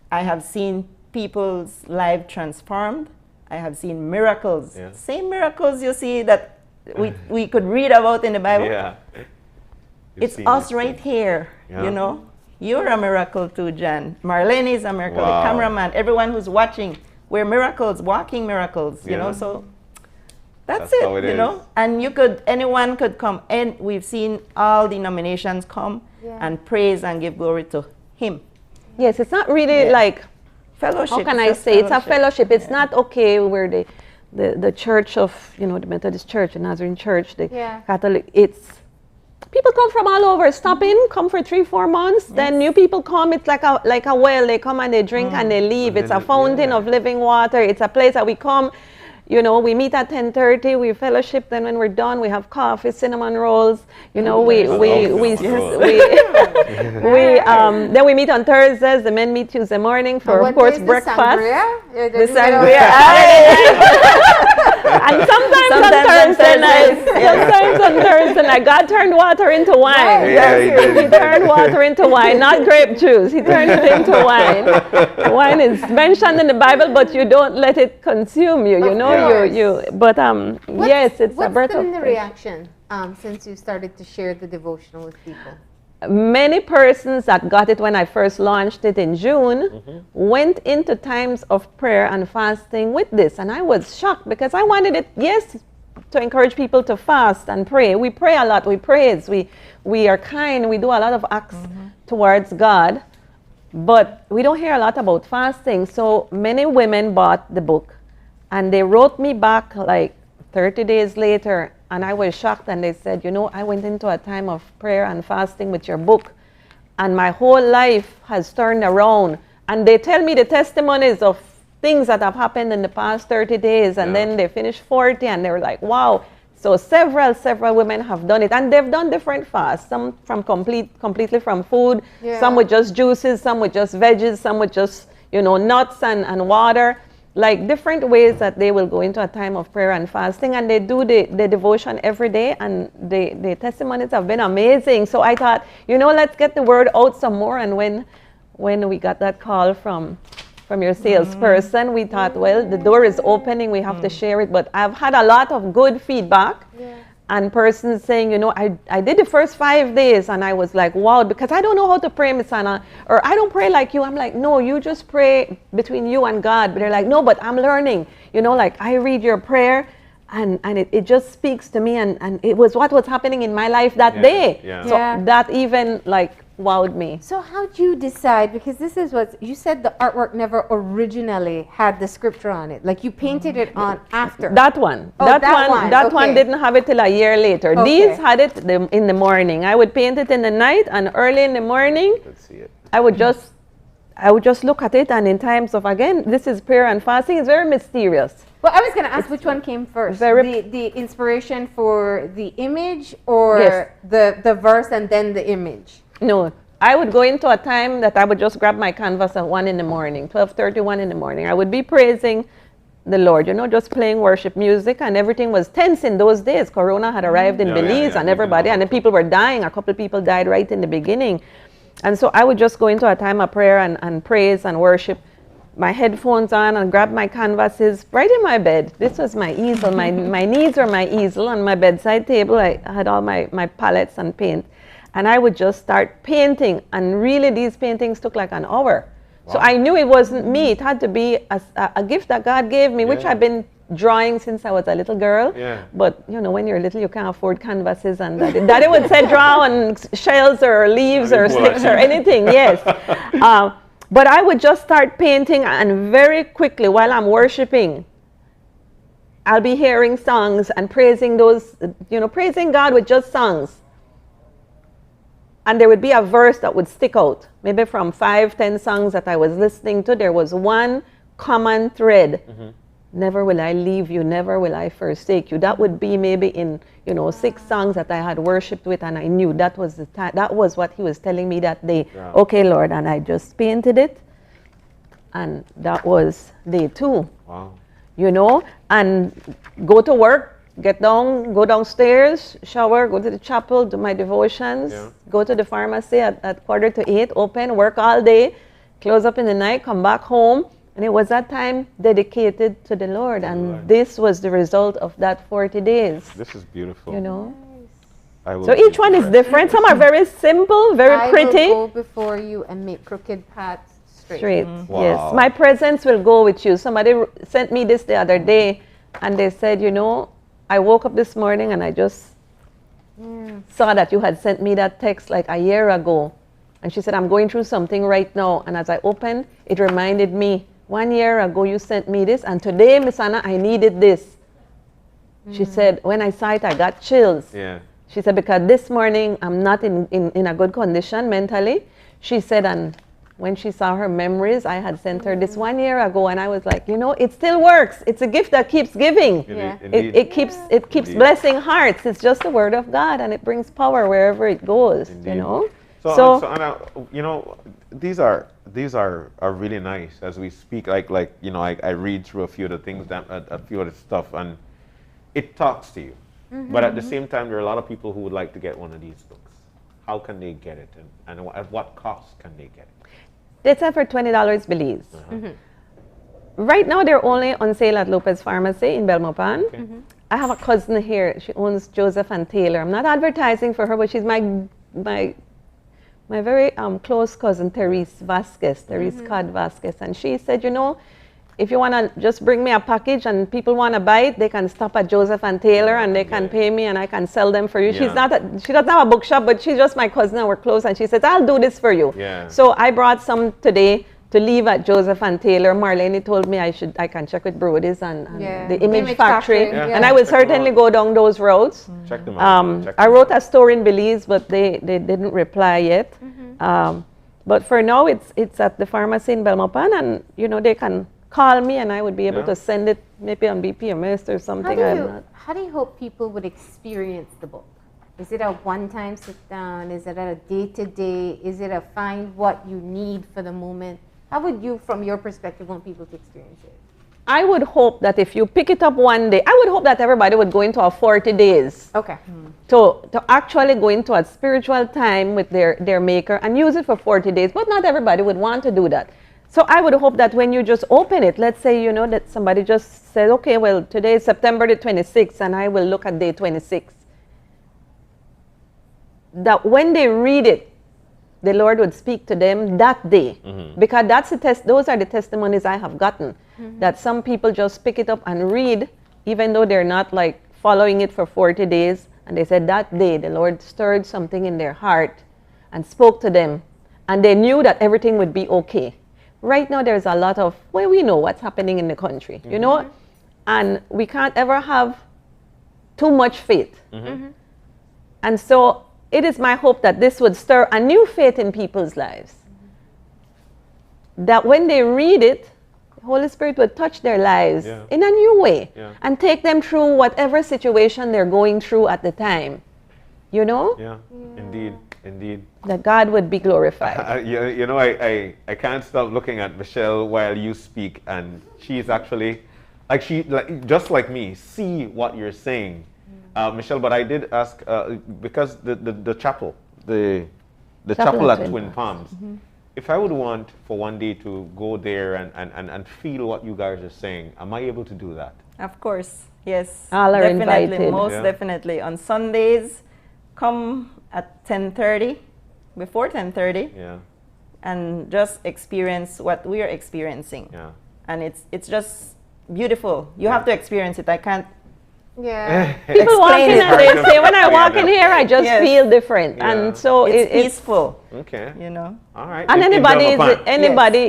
I have seen people's lives transformed. I have seen miracles. Same miracles you see that we could read about in the Bible. It's us right here, you know. You're a miracle too, Jan. Marlene is a miracle, the cameraman, everyone who's watching. We're miracles, walking miracles, you know. So that's it, you know. And anyone could come. And we've seen all denominations come and praise and give glory to him. Yes, it's not really like fellowship. How can I say? It's a fellowship. It's not okay where the church of, you know, the Methodist Church, the Nazarene Church, the Catholic. It's people come from all over. Stop in, come for 3-4 months. Then new people come. It's like a well. They come and they drink and they leave. It's a fountain of living water. It's a place that we come. You know, we meet at 10:30, we fellowship, then when we're done, we have coffee, cinnamon rolls, you know, then we meet on Thursdays, the men meet Tuesday morning for, of course, breakfast. The sangria. And sometimes on Thursday night, God turned water into wine. He turned water into wine, not grape juice. He turned it into wine. Wine is mentioned in the Bible, but you don't let it consume you, you know. Yes, it's a breath of What's been the reaction since you started to share the devotional with people? Many persons that got it when I first launched it in June went into times of prayer and fasting with this, and I was shocked because I wanted it, to encourage people to fast and pray. We pray a lot, we praise, we are kind, we do a lot of acts towards God, but we don't hear a lot about fasting. So many women bought the book. And they wrote me back like 30 days later, and I was shocked, and they said, you know, I went into a time of prayer and fasting with your book, and my whole life has turned around. And they tell me the testimonies of things that have happened in the past 30 days, and then they finish 40, and they were like, wow. So several women have done it, and they've done different fasts, some from completely from food, some with just juices, some with just veggies, some with just, you know, nuts and water. Like different ways that they will go into a time of prayer and fasting, and they do the devotion every day, and the testimonies have been amazing. So I thought, you know, let's get the word out some more. And when we got that call from your salesperson, we thought, well, the door is opening, we have to share it. But I've had a lot of good feedback. And persons saying, you know, I did the first 5 days, and I was like, wow, because I don't know how to pray, Miss Anna, or I don't pray like you. I'm like, no, you just pray between you and God. But they're like, no, but I'm learning. You know, like I read your prayer, and it just speaks to me, and it was what was happening in my life that day. So that even like wowed me. So how'd you decide? Because this is what you said, the artwork never originally had the scripture on it. Like you painted it on after. That one. Oh, that one didn't have it till a year later. Okay. These had it in the morning. I would paint it in the night, and early in the morning, I would just look at it, and in times of, again, this is prayer and fasting, it's very mysterious. Well, I was going to ask which one came first, the inspiration for the image or the verse and then the image? No, I would go into a time that I would just grab my canvas at 1 in the morning, 12:30, 1 in the morning. I would be praising the Lord, just playing worship music, and everything was tense in those days. Corona had arrived in Belize, and everybody, and the people were dying. A couple of people died right in the beginning. And so I would just go into a time of prayer and praise and worship, my headphones on, and grab my canvases right in my bed. This was my easel. My knees were my easel. On my bedside table, I had all my palettes and paint. And I would just start painting. And really, these paintings took like an hour. Wow. So I knew it wasn't me. It had to be a gift that God gave me, which I've been drawing since I was a little girl. Yeah. But, when you're little, you can't afford canvases. And Daddy would say draw on shells or leaves or sticks or anything, yes. But I would just start painting, and very quickly, while I'm worshiping, I'll be hearing songs and praising praising God with just songs. And there would be a verse that would stick out. Maybe from 5-10 songs that I was listening to, there was one common thread. Mm-hmm. Never will I leave you, never will I forsake you. That would be maybe in 6 songs that I had worshipped with, and I knew that was that was what he was telling me that day. Yeah. Okay, Lord, and I just painted it, and that was day 2. Wow. And go to work, go downstairs, shower, go to the chapel, do my devotions, go to the pharmacy at 7:45, open, work all day, close up in the night, come back home. And it was that time dedicated to the Lord. And this was the result of that 40 days. This is beautiful. So each one is different. Some are very simple, very pretty. I will go before you and make crooked paths straight. Mm-hmm. Wow. Yes, my presence will go with you. Somebody sent me this the other day, and they said, I woke up this morning and I just saw that you had sent me that text like a year ago. And she said, I'm going through something right now. And as I opened, it reminded me, 1 year ago you sent me this, and today, Miss Anna, I needed this. She said, when I saw it, I got chills. Yeah. She said, because this morning I'm not in a good condition mentally. She said, and when she saw her memories, I had sent her this 1 year ago, and I was like, it still works. It's a gift that keeps giving. It keeps blessing hearts. It's just the word of God, and it brings power wherever it goes. So Anna, these are really nice as we speak. I read through a few of the things a few of the stuff, and it talks to you. Mm-hmm. But at the same time, there are a lot of people who would like to get one of these books. How can they get it, and at what cost can they get it? They sell for $20 Belize. Uh-huh. Mm-hmm. Right now, they're only on sale at Lopez Pharmacy in Belmopan. Okay. Mm-hmm. I have a cousin here. She owns Joseph and Taylor. I'm not advertising for her, but she's my very close cousin, Therese Cod Vasquez. And she said, if you want to just bring me a package and people want to buy it, they can stop at Joseph and Taylor and they can pay me and I can sell them for you. Yeah. She doesn't have a bookshop, but she's just my cousin and we're close. And she says, I'll do this for you. Yeah. So I brought some today to leave at Joseph and Taylor. Marlene told me I can check with Brody's and the Image Factory. Yeah. And I will certainly go down those roads. Check them out. I wrote a store in Belize, but they didn't reply yet. Mm-hmm. But for now, it's at the pharmacy in Belmopan, and they can call me and I would be able to send it maybe on BPMS or something. How do you hope people would experience the book? Is it a one-time sit-down? Is it a day-to-day? Is it a find what you need for the moment? How would you, from your perspective, want people to experience it? I would hope that if you pick it up one day, I would hope that everybody would go into a 40 days. Okay. To actually go into a spiritual time with their maker and use it for 40 days. But not everybody would want to do that. So I would hope that when you just open it, let's say, that somebody just says, okay, well, today is September the 26th, and I will look at day 26. That when they read it, the Lord would speak to them that day. Mm-hmm. Because those are the testimonies I have gotten. Mm-hmm. That some people just pick it up and read, even though they're not following it for 40 days. And they said that day the Lord stirred something in their heart. and spoke to them, and they knew that everything would be okay. Right now, there's a lot of, well, we know what's happening in the country, you know, and we can't ever have too much faith. And so it is my hope that this would stir a new faith in people's lives. That when they read it, the Holy Spirit would touch their lives in a new way and take them through whatever situation they're going through at the time. You know? Yeah, indeed, indeed. That God would be glorified. You know, I can't stop looking at Michelle while you speak, and she's actually, just like me, see what you're saying. Michelle, but I did ask, because the chapel, the chapel at Twin Palms, if I would want for one day to go there and feel what you guys are saying, am I able to do that? Of course, yes. All are definitely, invited. most definitely. On Sundays, come at 10:30, before 10:30, and just experience what we are experiencing. And it's just beautiful. You have to experience it. I can't. People walk in and they say, when I walk in here, I just feel different. And so it's peaceful. Okay. You know. All right. And anybody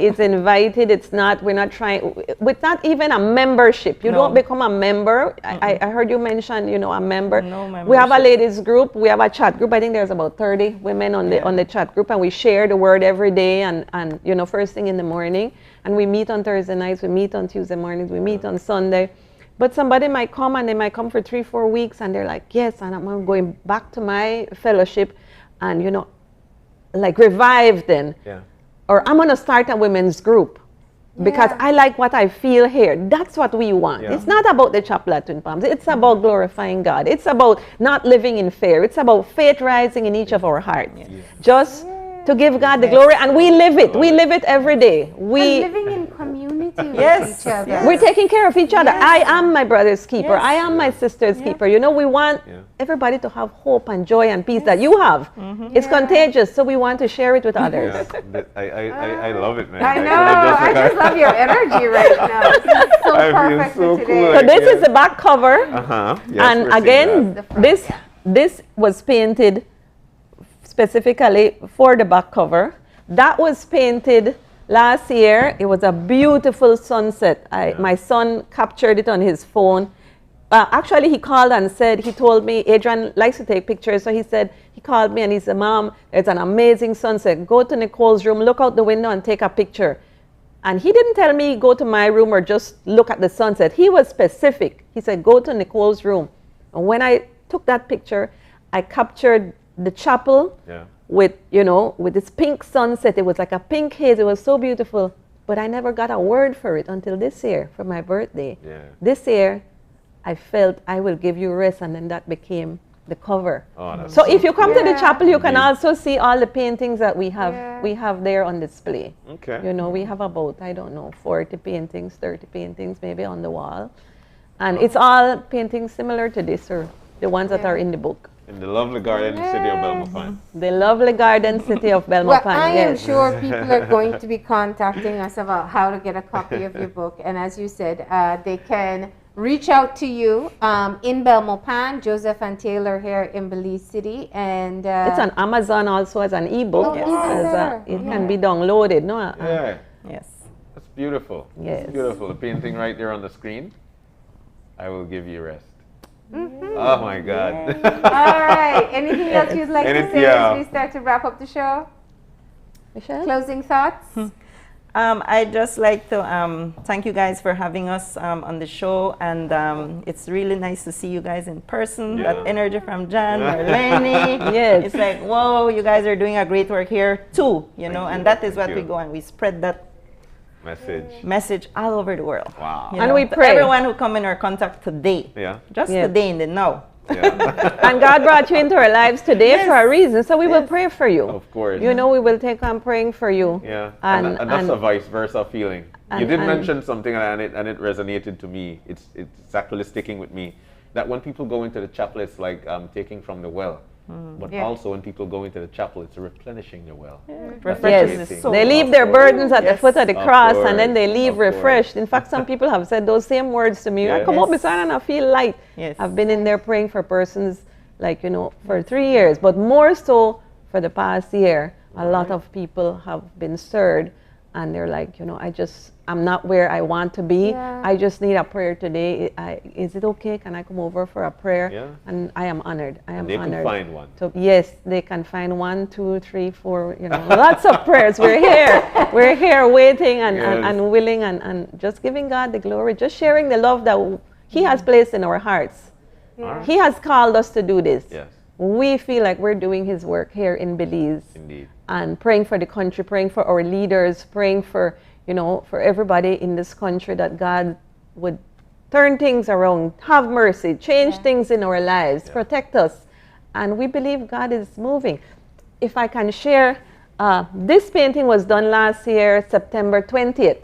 is invited. It's not, we're not trying, with not even a membership. You don't become a member. I heard you mention, you know, a member. No membership. We have a ladies group. We have a chat group. I think there's about 30 women on the chat group, and we share the word every day and you know, first thing in the morning. And we meet on Thursday nights. We meet on Tuesday mornings. We meet on Sunday. But somebody might come and they might come for 3-4 weeks and they're like, yes, and I'm going back to my fellowship and, you know, like revived then. Or I'm going to start a women's group because I like what I feel here. That's what we want. It's not about the chapel at Twin Palms. It's about glorifying God. It's about not living in fear. It's about faith rising in each of our hearts. Just to give God the glory, and we live it. We live it every day. We living in community with each other. We're taking care of each other. I am my brother's keeper. I am my sister's keeper. You know, we want everybody to have hope and joy and peace that you have. It's contagious, so we want to share it with others. I love it, man. I know. I just love your energy right now. This is so perfect for today. So this is the back cover. And again, this was painted specifically for the back cover. That was painted last year. It was a beautiful sunset. My son captured it on his phone. Actually, he called and said, he told me, Adrian likes to take pictures, so he said, he called me and he said, Mom, there's an amazing sunset. Go to Nicole's room, look out the window and take a picture. And he didn't tell me go to my room or just look at the sunset. He was specific. He said, go to Nicole's room. And when I took that picture, I captured the chapel with, you know, with this pink sunset. It was like a pink haze. It was so beautiful. But I never got a word for it until this year, for my birthday. This year, I felt I will give you rest, and then that became the cover. So if you come to the chapel, you can also see all the paintings that we have there on display. You know, we have about, I don't know, 40 paintings, 30 paintings maybe on the wall. And it's all paintings similar to this, or the ones that are in the book. In the lovely garden city of Belmopan. The lovely garden city of Belmopan. Well, I am sure people are going to be contacting us about how to get a copy of your book. And as you said, they can reach out to you in Belmopan, Joseph and Taylor here in Belize City. And it's on Amazon also as an ebook. It can be downloaded. No? Yes. That's beautiful. Yes. It's beautiful. The painting right there on the screen. I will give you rest. Oh my God. All right. Anything else you'd like to say as we start to wrap up the show? Michelle? Closing thoughts? I'd just like to thank you guys for having us on the show, and it's really nice to see you guys in person. That energy from John, Marlene. It's like, whoa, you guys are doing a great work here too, you know, and that is what we go and we spread that message all over the world. Wow. And we pray. Everyone who come in our contact today, just today in the now. And God brought you into our lives today for a reason, so we will pray for you. Of course. You know, we will take on praying for you. And that's a vice versa feeling. You did mention something and it resonated to me. It's actually sticking with me. That when people go into the chapel, it's like taking from the well. But also when people go into the chapel, it's replenishing the well. They leave their burdens at the foot of the cross, and then they leave refreshed. In fact, some people have said those same words to me. I come up beside and I feel light. I've been in there praying for persons, like, you know, for 3 years, but more so for the past year, a lot of people have been stirred, and they're like, I'm not where I want to be. Yeah. I just need a prayer today. Is it okay? Can I come over for a prayer? Yeah. And I am honored. I am they honored. They can find one. Yes, they can find 1, 2, 3, 4, lots of prayers. We're here. We're here waiting and willing and just giving God the glory, just sharing the love that He has placed in our hearts. Yeah. He has called us to do this. Yes. We feel like we're doing His work here in Belize. Indeed. And praying for the country, praying for our leaders, praying for for everybody in this country, that God would turn things around, have mercy, change things in our lives, protect us. And we believe God is moving. If I can share, this painting was done last year, September 20th.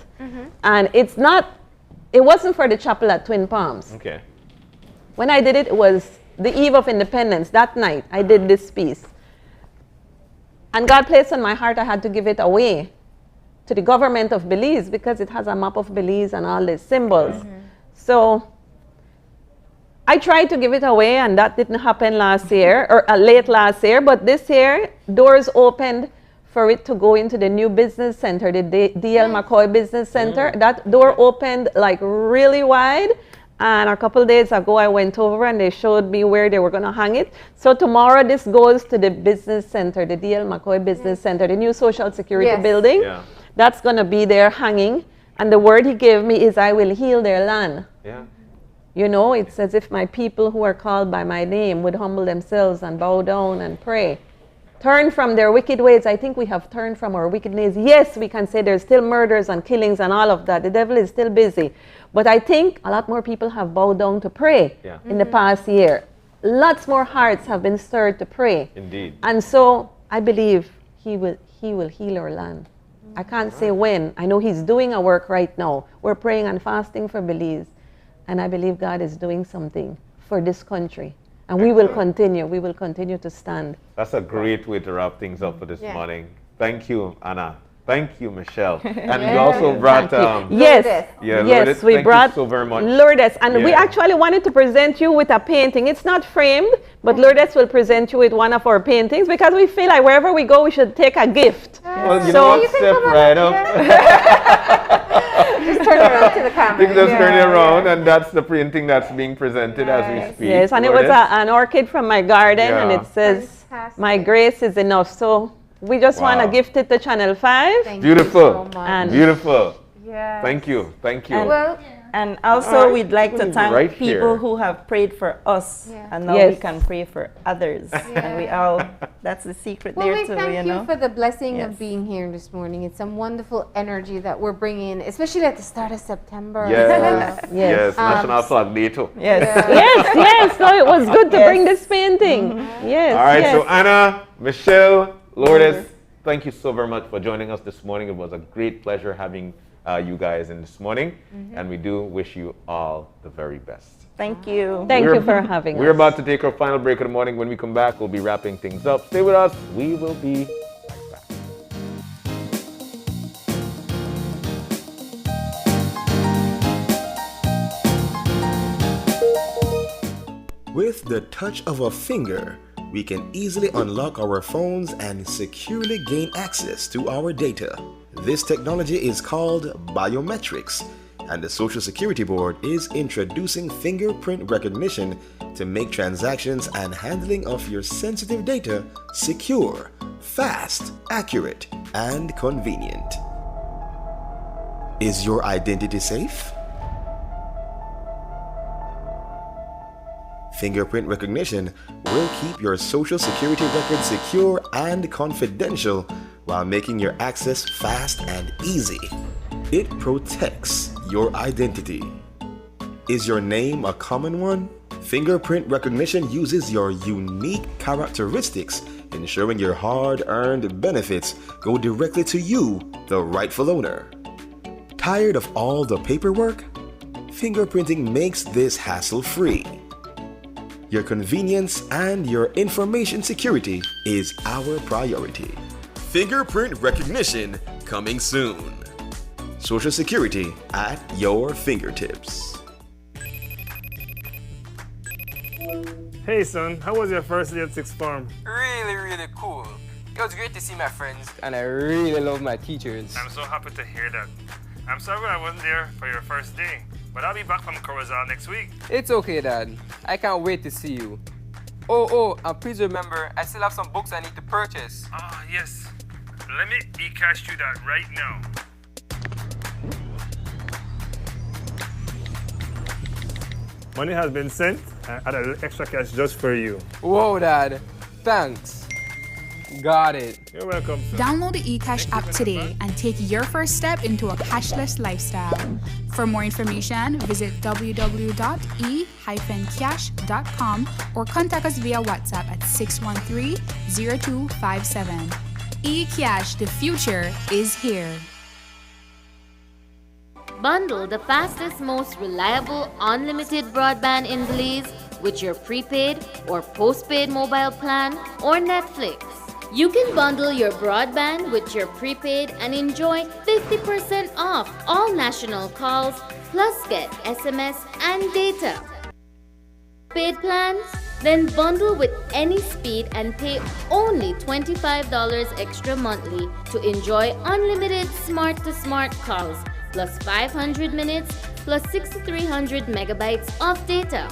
And it wasn't for the chapel at Twin Palms. Okay. When I did it, it was the eve of independence. That night, I did this piece. And God placed on my heart I had to give it away to the government of Belize, because it has a map of Belize and all these symbols. So I tried to give it away, and that didn't happen last year, or late last year. But this year, doors opened for it to go into the new business center, the D.L. McCoy Business Center. That door opened like really wide. And a couple days ago, I went over and they showed me where they were going to hang it. So tomorrow, this goes to the business center, the D.L. McCoy Business Center, the new Social Security building. Yeah. That's going to be there hanging. And the word He gave me is, I will heal their land. Yeah. It's as if my people who are called by my name would humble themselves and bow down and pray. Turn from their wicked ways. I think we have turned from our wicked ways. Yes, we can say there's still murders and killings and all of that. The devil is still busy. But I think a lot more people have bowed down to pray in the past year. Lots more hearts have been stirred to pray. Indeed. And so I believe He will heal our land. I can't say when. I know He's doing a work right now. We're praying and fasting for Belize. And I believe God is doing something for this country. And we will continue. We will continue to stand. That's a great way to wrap things up for this morning. Thank you, Anna. Thank you, Michelle. And you also brought... yes, Lourdes. We brought you so very much. Lourdes. And we actually wanted to present you with a painting. It's not framed, but Lourdes will present you with one of our paintings, because we feel like wherever we go, we should take a gift. Well, you know what? Step right up. Just turn around to the camera. You can just turn it around, and that's the printing that's being presented as we speak. Yes, and it was an orchid from my garden, and it says, my grace is enough. So we just want to gift it to Channel 5. Beautiful. And beautiful. Yes. Thank you. Thank you. And also, we'd like to thank people here. who have prayed for us, and now we can pray for others. And we all, that's the secret there too, thank you for the blessing of being here this morning. It's some wonderful energy that we're bringing, especially at the start of September. Yes, National Flag Day too. Yes. So it was good to bring this painting. Yes. All right, so Anna, Michelle, Lourdes, thank you so very much for joining us this morning. It was a great pleasure having you guys in this morning, and we do wish you all the very best. Thank you. Thank you for having us. We're about to take our final break of the morning. When we come back, we'll be wrapping things up. Stay with us. We will be right back. With the touch of a finger, we can easily unlock our phones and securely gain access to our data. This technology is called biometrics, and the Social Security Board is introducing fingerprint recognition to make transactions and handling of your sensitive data secure, fast, accurate, and convenient. Is your identity safe? Fingerprint recognition will keep your Social Security record secure and confidential while making your access fast and easy. It protects your identity. Is your name a common one? Fingerprint recognition uses your unique characteristics, ensuring your hard-earned benefits go directly to you, the rightful owner. Tired of all the paperwork? Fingerprinting makes this hassle-free. Your convenience and your information security is our priority. Fingerprint recognition coming soon. Social Security at your fingertips. Hey son, how was your first day at Sixth Form? Really cool. was great to see my friends, and I really love my teachers. I'm so happy to hear that. I'm sorry I wasn't there for your first day, but I'll be back from Corozal next week. It's okay, Dad. I can't wait to see you. Oh, and please remember, I still have some books I need to purchase. Ah, yes. Let me e-cash you that right now. Money has been sent. I add a little extra cash just for you. Whoa, Dad. Thanks. Got it. You're welcome, sir. Download the eCash app today and take your first step into a cashless lifestyle. For more information, visit www.e-cash.com or contact us via WhatsApp at 613-0257. eCash, the future is here. Bundle the fastest, most reliable, unlimited broadband in Belize with your prepaid or postpaid mobile plan or Netflix. You can bundle your broadband with your prepaid and enjoy 50% off all national calls, plus get SMS and data. Paid plans? Then bundle with any speed and pay only $25 extra monthly to enjoy unlimited smart-to-smart calls, plus 500 minutes, plus 6,300 megabytes of data.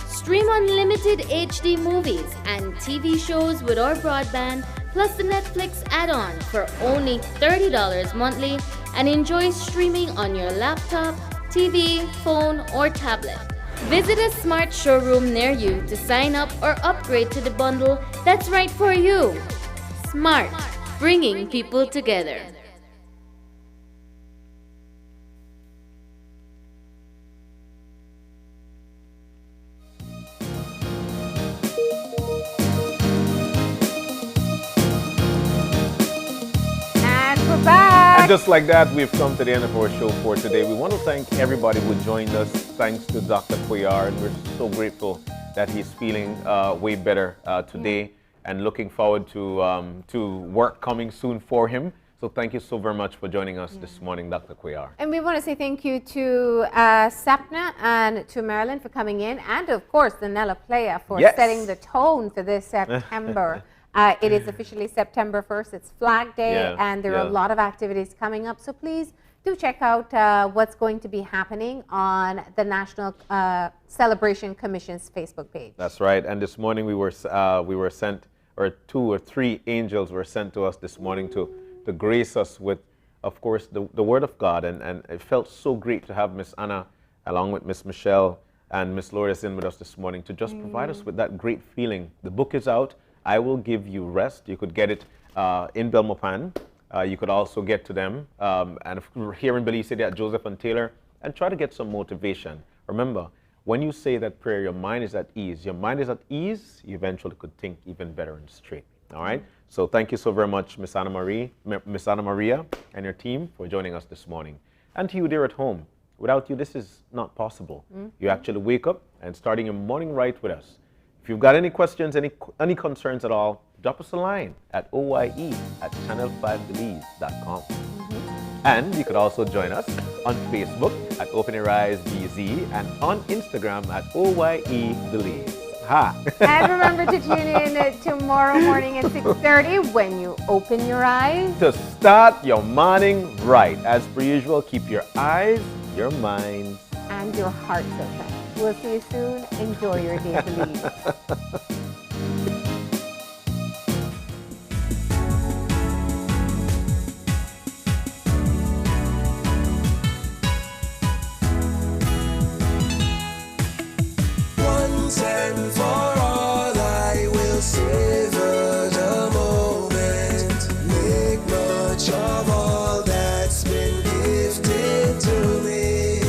Stream unlimited HD movies and TV shows with our broadband, plus the Netflix add-on for only $30 monthly, and enjoy streaming on your laptop, TV, phone, or tablet. Visit a smart showroom near you to sign up or upgrade to the bundle that's right for you. Smart, bringing people together. And just like that, we've come to the end of our show for today. We want to thank everybody who joined us. Thanks to Dr. Cuellar, and we're so grateful that he's feeling way better today, and looking forward to work coming soon for him. So thank you so very much for joining us this morning, Dr. Cuellar. And we want to say thank you to Sapna and to Marilyn for coming in, and of course the Nella Playa for setting the tone for this September. It is officially September 1st. It's Flag Day, and there are a lot of activities coming up. So please do check out what's going to be happening on the National Celebration Commission's Facebook page. That's right. And this morning we were sent, or 2 or 3 angels were sent to us this morning to grace us with, of course, the Word of God. And it felt so great to have Miss Anna, along with Miss Michelle and Miss Lourdes in with us this morning to just provide us with that great feeling. The book is out. I Will Give You Rest. You could get it in Belmopan. You could also get to them and here in Belize City at Joseph and Taylor, and try to get some motivation. Remember, when you say that prayer, your mind is at ease. Your mind is at ease, you eventually could think even better and straight. All right? So thank you so very much, Miss Anna Maria and your team for joining us this morning. And to you there at home, without you, this is not possible. You actually wake up and starting your morning right with us. If you've got any questions, any concerns at all, drop us a line at oye@channel5belize.com. And you could also join us on Facebook at Open Your Eyes BZ and on Instagram at OYEBelize. Ha! And remember to tune in tomorrow morning at 6:30 when you open your eyes. To start your morning right. As per usual, keep your eyes, your minds, and your hearts open. We'll see you soon. Enjoy your day, Belize. Once and for all, I will savor the moment. Make much of all that's been gifted to me.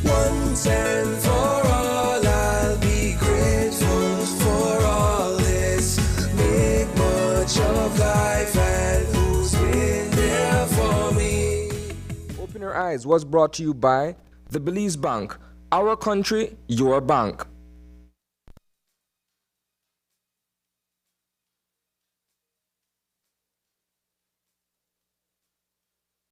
Once and for all, I'll be grateful for all this. Make much of life and who's been there for me. Open Your Eyes was brought to you by the Belize Bank. Our country, your bank.